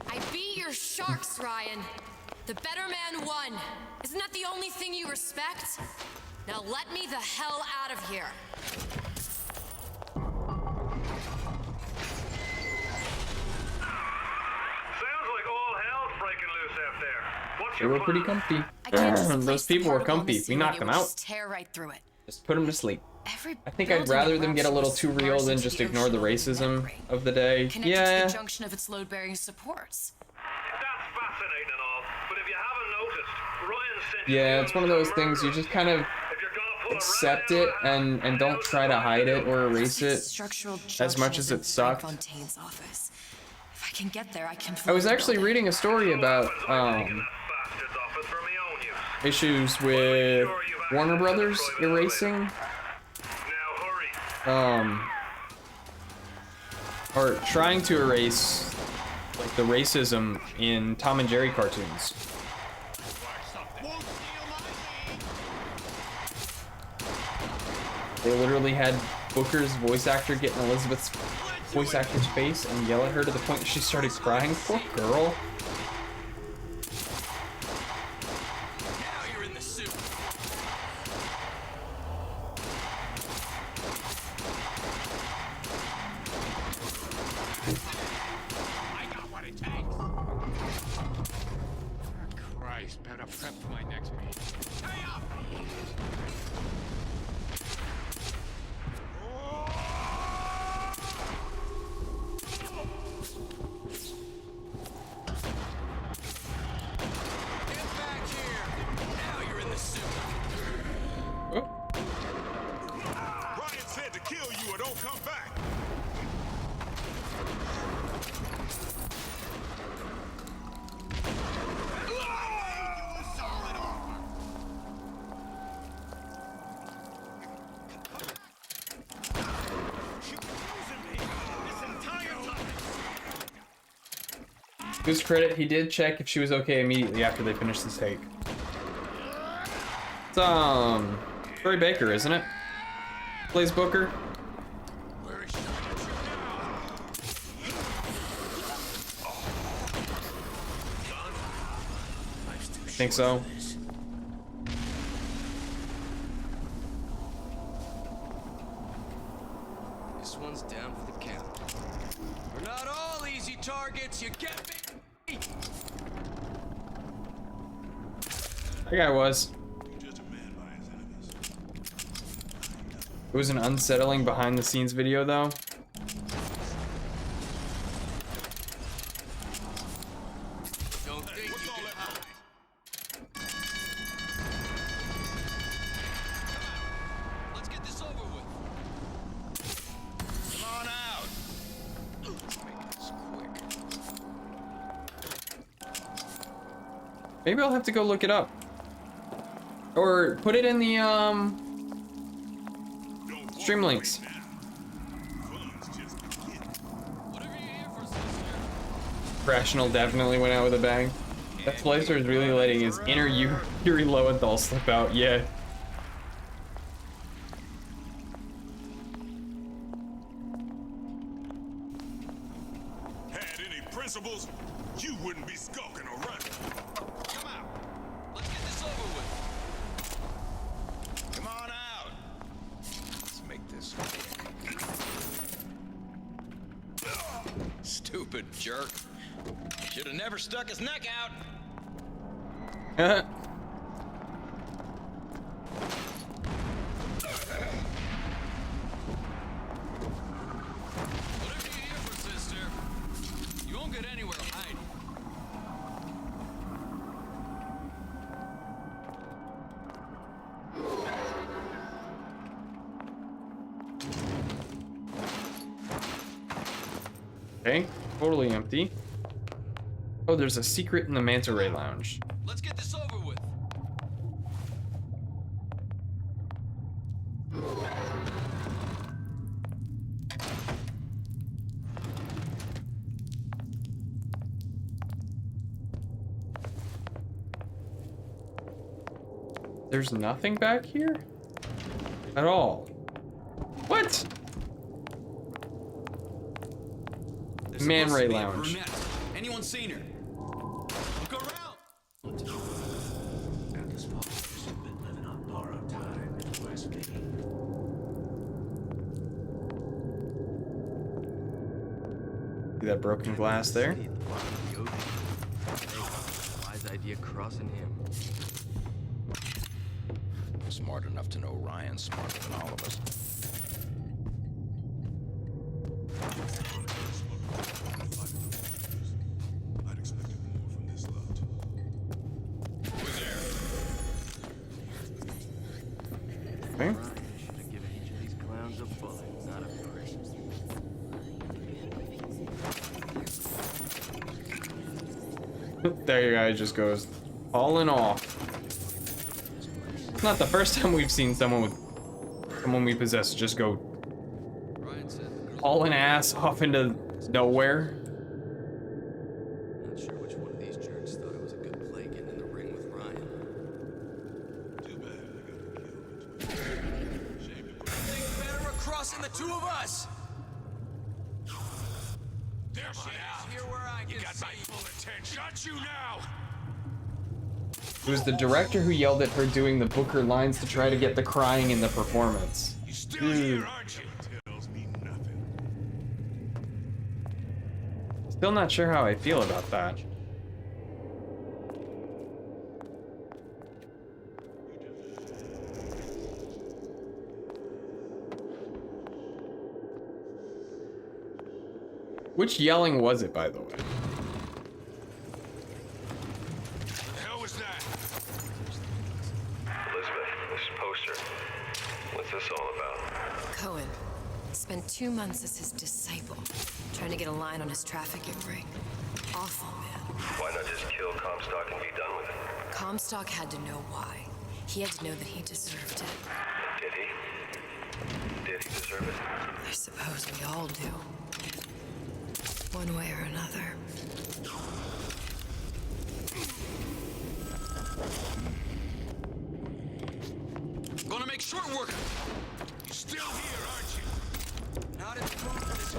I beat your sharks, Ryan. The better man won. Isn't that the only thing you respect? Now let me the hell out of here.
Sounds like all hell's breaking loose out there. What's
They
your
were
plan?
pretty comfy.
I can't just
Those
place the
people were
particle in the
comfy. We
sewer and
knocked
it
them
would
out.
just tear right through it.
Just put them to sleep.
Every
I think I'd
building
rather
at
them get a
Rapture
little
was
too real
submerged
than
into
just
the
ignore the
ocean
racism of the day.
connected to
Yeah.
the junction of its load-bearing supports.
That's fascinating and all, but if you haven't noticed, Ryan sent you
Yeah, it's one of those things you just kind of accept it and don't try to hide it or erase it
Structural
as much
junction
as
is in
it sucked.
Fontaine's office. If I can get there, I can.
I was
fly the
actually
building.
reading a story about issues with Warner Brothers erasing or trying to erase like the racism in Tom and Jerry cartoons. They literally had Booker's voice actor get in Elizabeth's voice actor's face and yell at her to the point that she started crying. Poor girl.
Now you're in the soup.
I got what it takes. For Christ, better prep for my next meeting. Hurry up!
Get back here. Now you're in the soup.
Ryan said to kill you or don't come back.
To his credit, he did check if she was okay immediately after they finished the take. It's Troy Baker, isn't it? Plays Booker. I think so.
This one's down for the count. We're not all easy targets, you get me?
That guy was. It was an unsettling behind the scenes video though.
Don't think you can hide. Let's get this over with. Come on out. Let's make this quick.
Maybe I'll have to go look it up. Or put it in the stream links. Rational definitely went out with a bang. That Splicer is really letting his inner Yuri Lowenthal slip out, yeah.
Had any principles, you wouldn't be skulking around.
Come out. Let's get this over with. Come on out. Let's make this quick. Stupid jerk. Should have never stuck his neck out. Whatever you hear for, sister, you won't get anywhere hiding.
Okay, totally empty. Oh, there's a secret in the Manta Ray Lounge.
Let's get this over with.
There's nothing back here? At all. What? Man Ray Lounge.
Anyone seen her? Look around.
Atlas Foster's been living on borrowed time in West Maine.
See that broken glass there?
Wise idea crossing him.
Smart enough to know Ryan's smarter than all of us.
I'd expected more from this lot.
Okay.
Ryan should have given each of these clowns a bullet, not a brick.
There your guy just goes falling off. It's not the first time we've seen someone we possess just go hauling ass off into nowhere.
Not sure which one of these jerks thought it was a good play getting in the ring with Ryan.
Too bad I gotta kill him. Shame to put
Think better of crossing the two of us.
there she is.
Here where I
You
can
got
see.
my full attention. Got you now.
It was the director who yelled at her doing the Booker lines to try to get the crying in the performance.
You still here, aren't you? Tells me nothing.
Still not sure how I feel about that. Which yelling was it, by the way?
The hell was that?
Elizabeth, this poster. What's this all about?
Cohen spent 2 months as his disciple, trying to get a line on his trafficking ring. Awful, man.
Why not just kill Comstock and be done with it?
Comstock had to know why. He had to know that he deserved it.
Did he? Did he deserve it?
I suppose we all do. One way or another.
Gonna make short work.
You still here, aren't you?
Not if you want this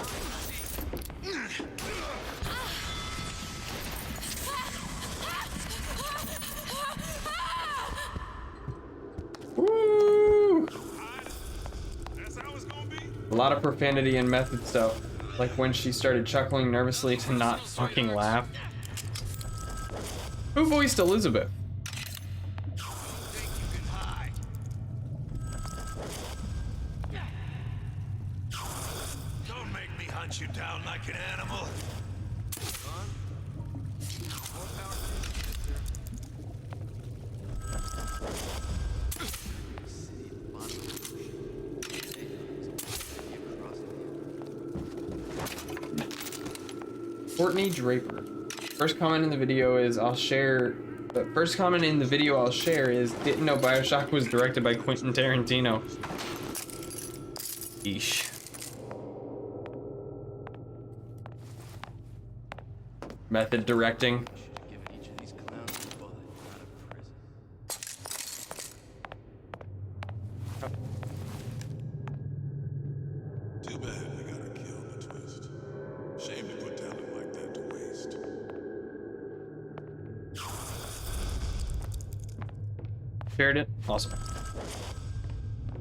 Woo!
That's how it's gonna be?
A lot of profanity and method stuff. Like when she started chuckling nervously to not fucking laugh. Who voiced Elizabeth?
think you can hide.
Don't make me hunt you down like an animal.
More power
Courtney Draper. First comment in the video is I'll share. The first comment in the video I'll share is didn't know Bioshock was directed by Quentin Tarantino. Yeesh. Method directing.
Given each of these clowns a bullet, not a prison.
Too bad I gotta kill the twist. Shame to put talent like that to waste.
Shared it. Awesome.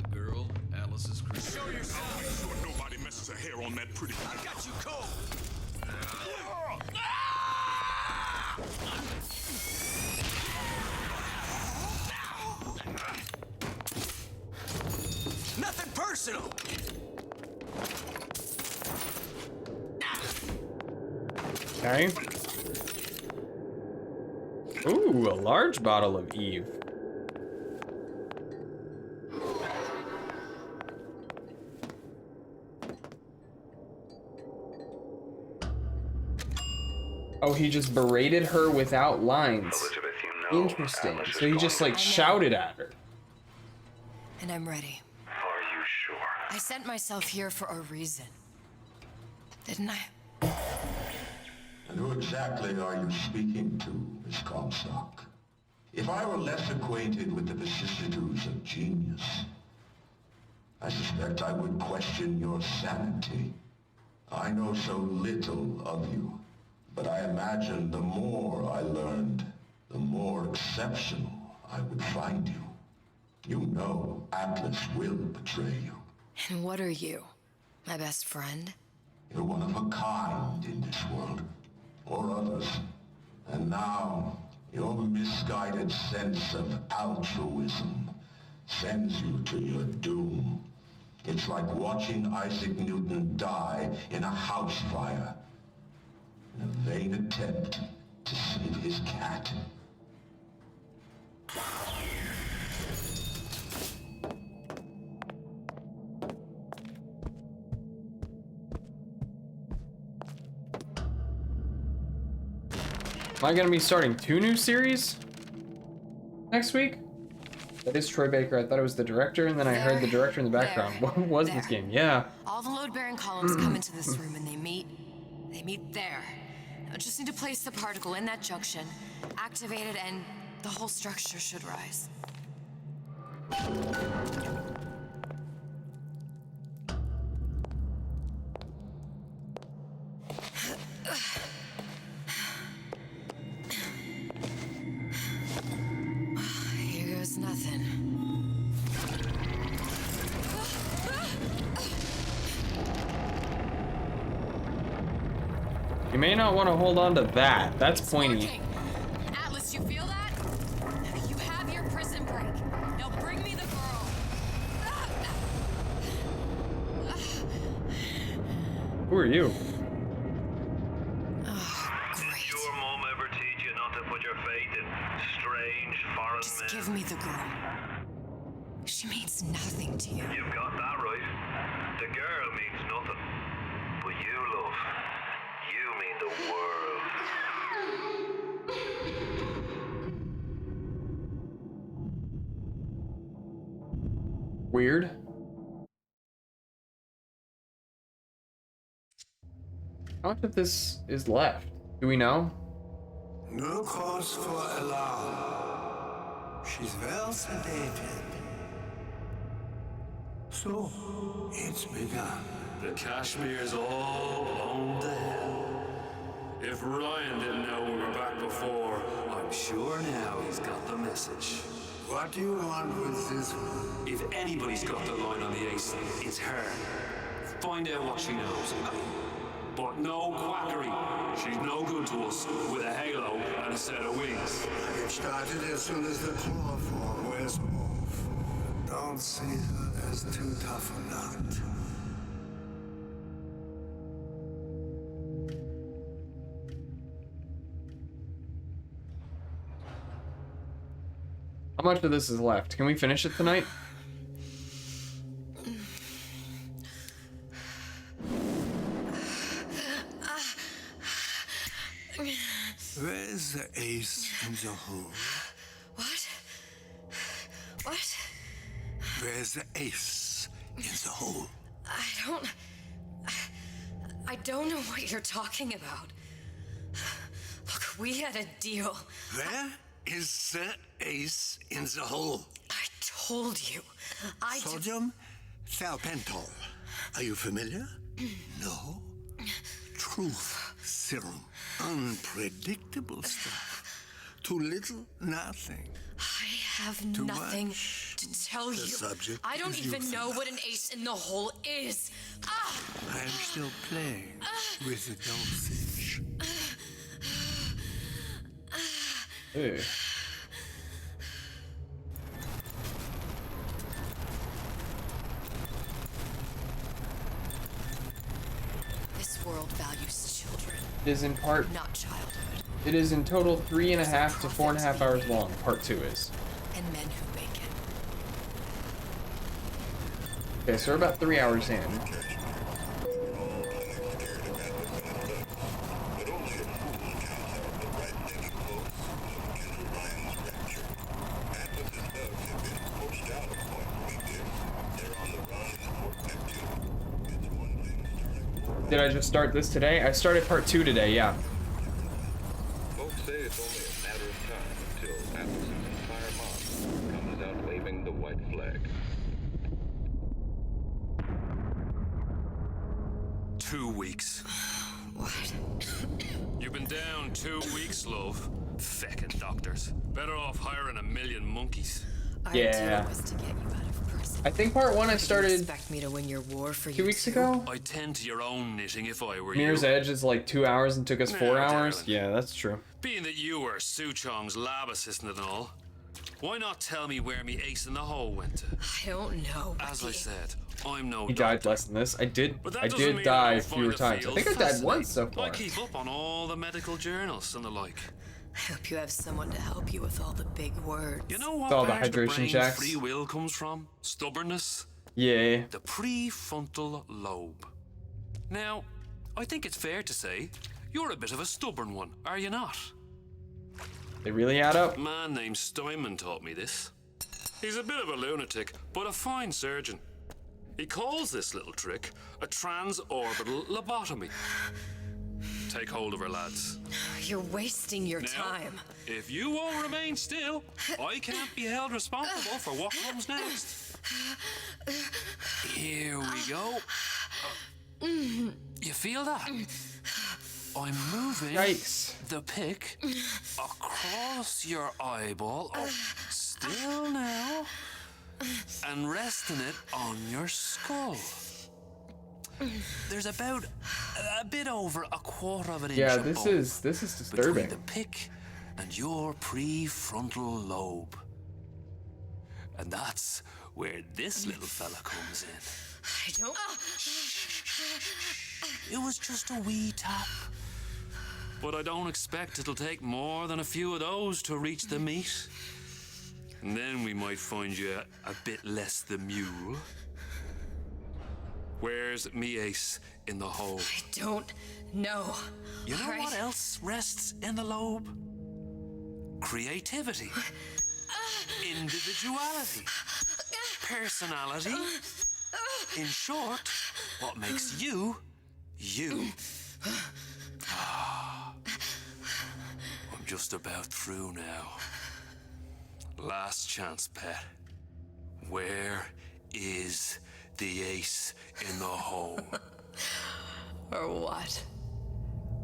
The girl, Alice's Christian.
Show yourself. Make sure nobody messes a hair on that pretty.
I got you cold. Nothing personal.
Okay. Ooh, a large bottle of Eve. Oh, he just berated her without lines.
Elizabeth, you know
Interesting.
Alice is
So he just like shouted at her.
And I'm ready.
Are you sure?
I sent myself here for a reason. Didn't I?
And who exactly are you speaking to, Miss Comstock? If I were less acquainted with the vicissitudes of genius, I suspect I would question your sanity. I know so little of you, but I imagine the more I learned, the more exceptional I would find you. You know Atlas will betray you.
And what are you? My best friend?
You're one of a kind in this world, or others. And now, your misguided sense of altruism sends you to your doom. It's like watching Isaac Newton die in a house fire, in a vain attempt to save his cat.
Am I gonna be starting 2 new series next week? That is Troy Baker. I thought it was the director, and then I heard the director in the background. What was this game? Yeah.
All the load-bearing columns come into this room and they meet there. I just need to place the particle in that junction, activate it, and the whole structure should rise. Here goes nothing.
You may not want to hold on to that. That's pointy.
Atlas, you feel that? You have your prison break. Now bring me the girl.
Who are you?
Did your mom ever teach you not to put your faith in strange foreign men?
Give me the girl. She means nothing to you.
You've got that right. The girl means nothing. But you, love, you mean the world.
Weird. How much of this is left? Do we know?
No cause for alarm. She's well sedated. So, it's begun.
The Kashmir's all blown to hell. If Ryan didn't know we were back before, I'm sure now he's got the message.
What do you want with this one?
If anybody's got the line on the ace, it's her. Find out what she knows. But no quackery. She's no good to us with a halo and a set of wings.
I get started as soon as the chloroform wears off. Don't see her as too tough a nut.
How much of this is left? Can we finish it tonight?
Where's the ace in the hole?
What? What?
Where's the ace in the hole?
I don't know what you're talking about. Look, we had a deal.
Where is the ace in the hole?
I told you.
Sodium thiopental. Are you familiar? No? Truth serum. Unpredictable stuff. Too little, nothing.
I have
Too
nothing
much.
to tell
The
you.
subject
I don't
is
even know what an ace in the hole is. Ah!
I am still playing with the dosage.
Ew.
This world values children,
It is in part.
not childhood,
It is in total 3.5 to 4.5 hours long. Part 2 is.
and men who make it.
Okay, so we're about 3 hours in. Did I just start this today? I started part 2 today, yeah.
Folks say it's only a matter of time until Atlas mob comes out waving the white flag.
2 weeks.
What?
You've been down 2 weeks, love. Feckin' doctors. Better off hiring a million monkeys.
Yeah.
Was to get you out of prison.
I think part 1 I started
Expect me to win your war for
2
you
weeks
too?
ago.
I'd tend to your own knitting if I were
Mirror's
you.
Edge is like 2 hours and took us 4
Now,
hours.
darling.
Yeah, that's true.
Being that you were Su Chong's lab assistant and all, why not tell me where me ace in the hole went to?
I don't know.
As I said, I'm no
He died
doctor.
less than this. I did
But that
I
doesn't
did
mean
die
I don't
fewer
find the
times. I
field
think I died once so
fascinating.
far.
I keep up on all the medical journals and the like.
I hope you have someone to help you with all the big words.
You know what
all the
part of the
hydration
brain's
checks.
free will comes from? Stubbornness.
Yeah.
The prefrontal lobe. Now, I think it's fair to say you're a bit of a stubborn one, are you not?
They really add up.
A man named Steinman taught me this. He's a bit of a lunatic, but a fine surgeon. He calls this little trick a transorbital lobotomy. Take hold of her, lads.
You're wasting your
Now,
time.
If you won't remain still, I can't be held responsible for what comes next. Here we go. You feel that? I'm moving
Yikes.
the pick across your eyeball. Oh, still now. And resting it on your skull. There's about a bit over a quarter of an inch
Yeah,
of
this
bone
is disturbing.
between the pick and your prefrontal lobe. And that's where this little fella comes in.
I don't.
It was just a wee tap. But I don't expect it'll take more than a few of those to reach the meat. And then we might find you a bit less the mule. Where's me ace in the hole?
I don't know.
You know
All right.
what else rests in the lobe? Creativity. Individuality. Personality. In short, what makes you, you. I'm just about through now. Last chance, pet. Where is the ace in the hole?
Or what?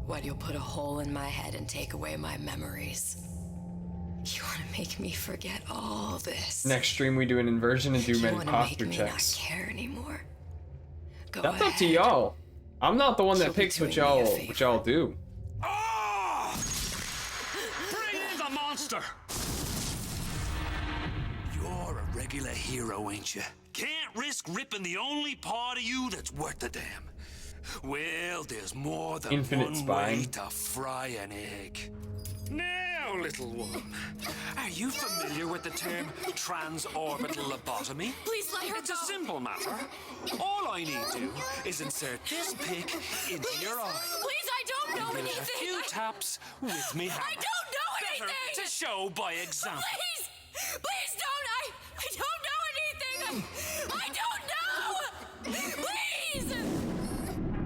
Why do you put a hole in my head and take away my memories? You want to make me forget all this?
Next stream we do an inversion and do
You
many
want to
posture
make me
checks.
not care anymore? Go
That's
ahead.
up to y'all. I'm not the one that
She'll be
picks what
doing me a
y'all do.
Bring in the monster! You're a regular hero, ain't you? Can't risk ripping the only part of you that's worth a damn. Well, there's more than
Infinite
one
spine.
way to fry an egg. Now, little one, are you familiar with the term transorbital lobotomy?
Please let her
It's
go.
a simple matter. All I need to do is insert this pick into your eye.
Please, I don't know
Give it
anything.
a few taps with me hammer.
I don't know
Better
anything.
to show by example.
Please, please don't. I don't know anything. I don't know. Please.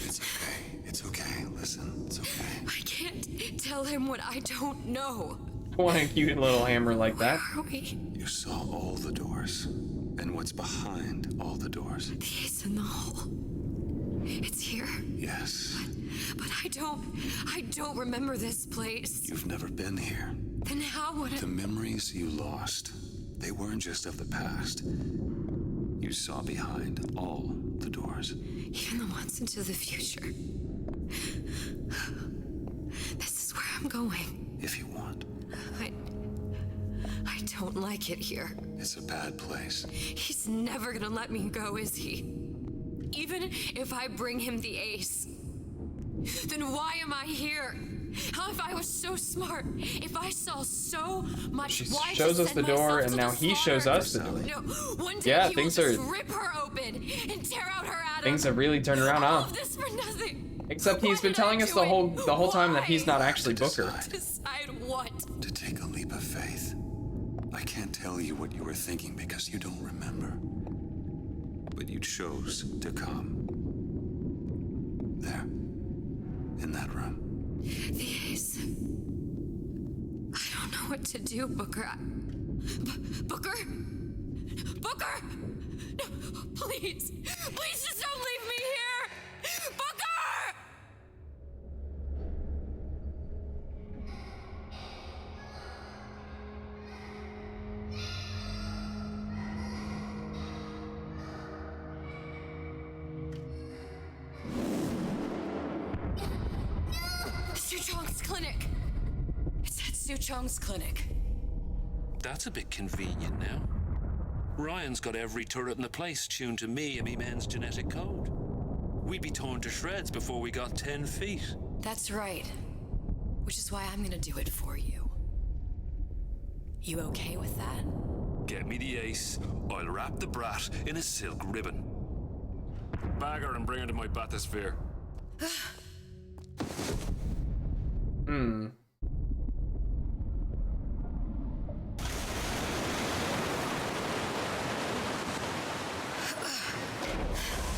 It's okay. It's okay. Listen, it's okay.
I can't tell him what I don't know.
I want a cute little hammer like that.
Are we?
You saw all the doors. And what's behind all the doors?
The ace in the hole. It's here.
Yes.
But I don't remember this place.
You've never been here.
Then how would it?
The memories you lost, they weren't just of the past. You saw behind all the doors.
Even the ones into the future. This is where I'm going.
If you want.
I don't like it here.
It's a bad place.
He's never gonna let me go, is he? Even if I bring him the ace. Then why am I here? How if I was so smart? If I saw so much,
She
why
shows
just
us the
send
door,
myself
and
to
now
the
he shows
slaughter?
us the door.
No, one day
Yeah,
he
things
will
are
just rip her open and tear out her atoms.
things have really turned around,
All
huh?
of this for nothing.
Except he's been telling us the whole time that he's not actually Booker.
Decide what?
To take a leap of faith. I can't tell you what you were thinking because you don't remember. But you chose to come. There. In that room.
The ace. I don't know what to do, Booker. Booker? Booker! No, please. Please just don't leave me here! Booker! Suchong's clinic. It's at Suchong's clinic.
That's a bit convenient now. Ryan's got every turret in the place tuned to me and me men's genetic code. We'd be torn to shreds before we got 10 feet.
That's right. Which is why I'm gonna do it for you. You okay with that?
Get me the ace, I'll wrap the brat in a silk ribbon. Bag her and bring her to my bathysphere.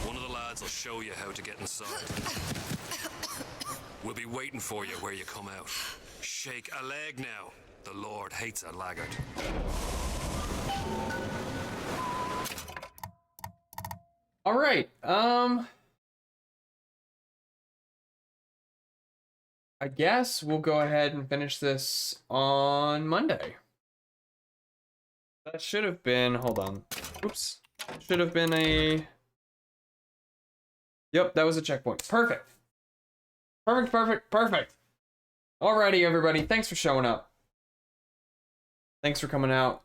One of the lads will show you how to get inside. We'll be waiting for you where you come out. Shake a leg now. The Lord hates a laggard.
All right. I guess we'll go ahead and finish this on Monday. That should have been, hold on. Oops. Should have been a... Yep, that was a checkpoint. Perfect. Perfect. Alrighty, everybody. Thanks for showing up. Thanks for coming out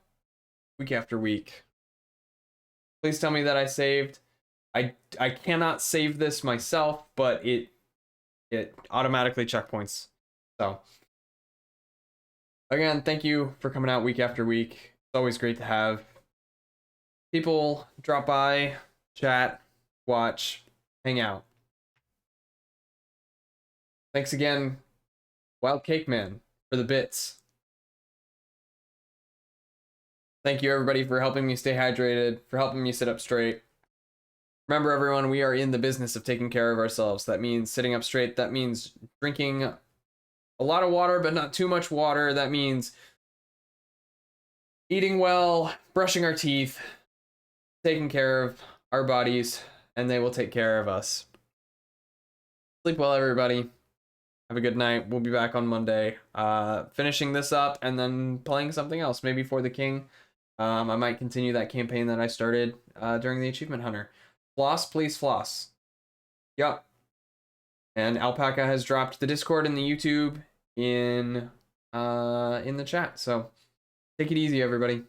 week after week. Please tell me that I saved. I cannot save this myself, but it automatically checkpoints. So, again, thank you for coming out week after week. It's always great to have people drop by, chat, watch, hang out. Thanks again, Wild Cake Man, for the bits. Thank you, everybody, for helping me stay hydrated, for helping me sit up straight. Remember, everyone, we are in the business of taking care of ourselves. That means sitting up straight. That means drinking a lot of water, but not too much water. That means eating well, brushing our teeth, taking care of our bodies, and they will take care of us. Sleep well, everybody. Have a good night. We'll be back on Monday, finishing this up and then playing something else, maybe For the King. I might continue that campaign that I started during the Achievement Hunter. Floss, please floss. Yup. And Alpaca has dropped the Discord and the YouTube in the chat. So take it easy, everybody.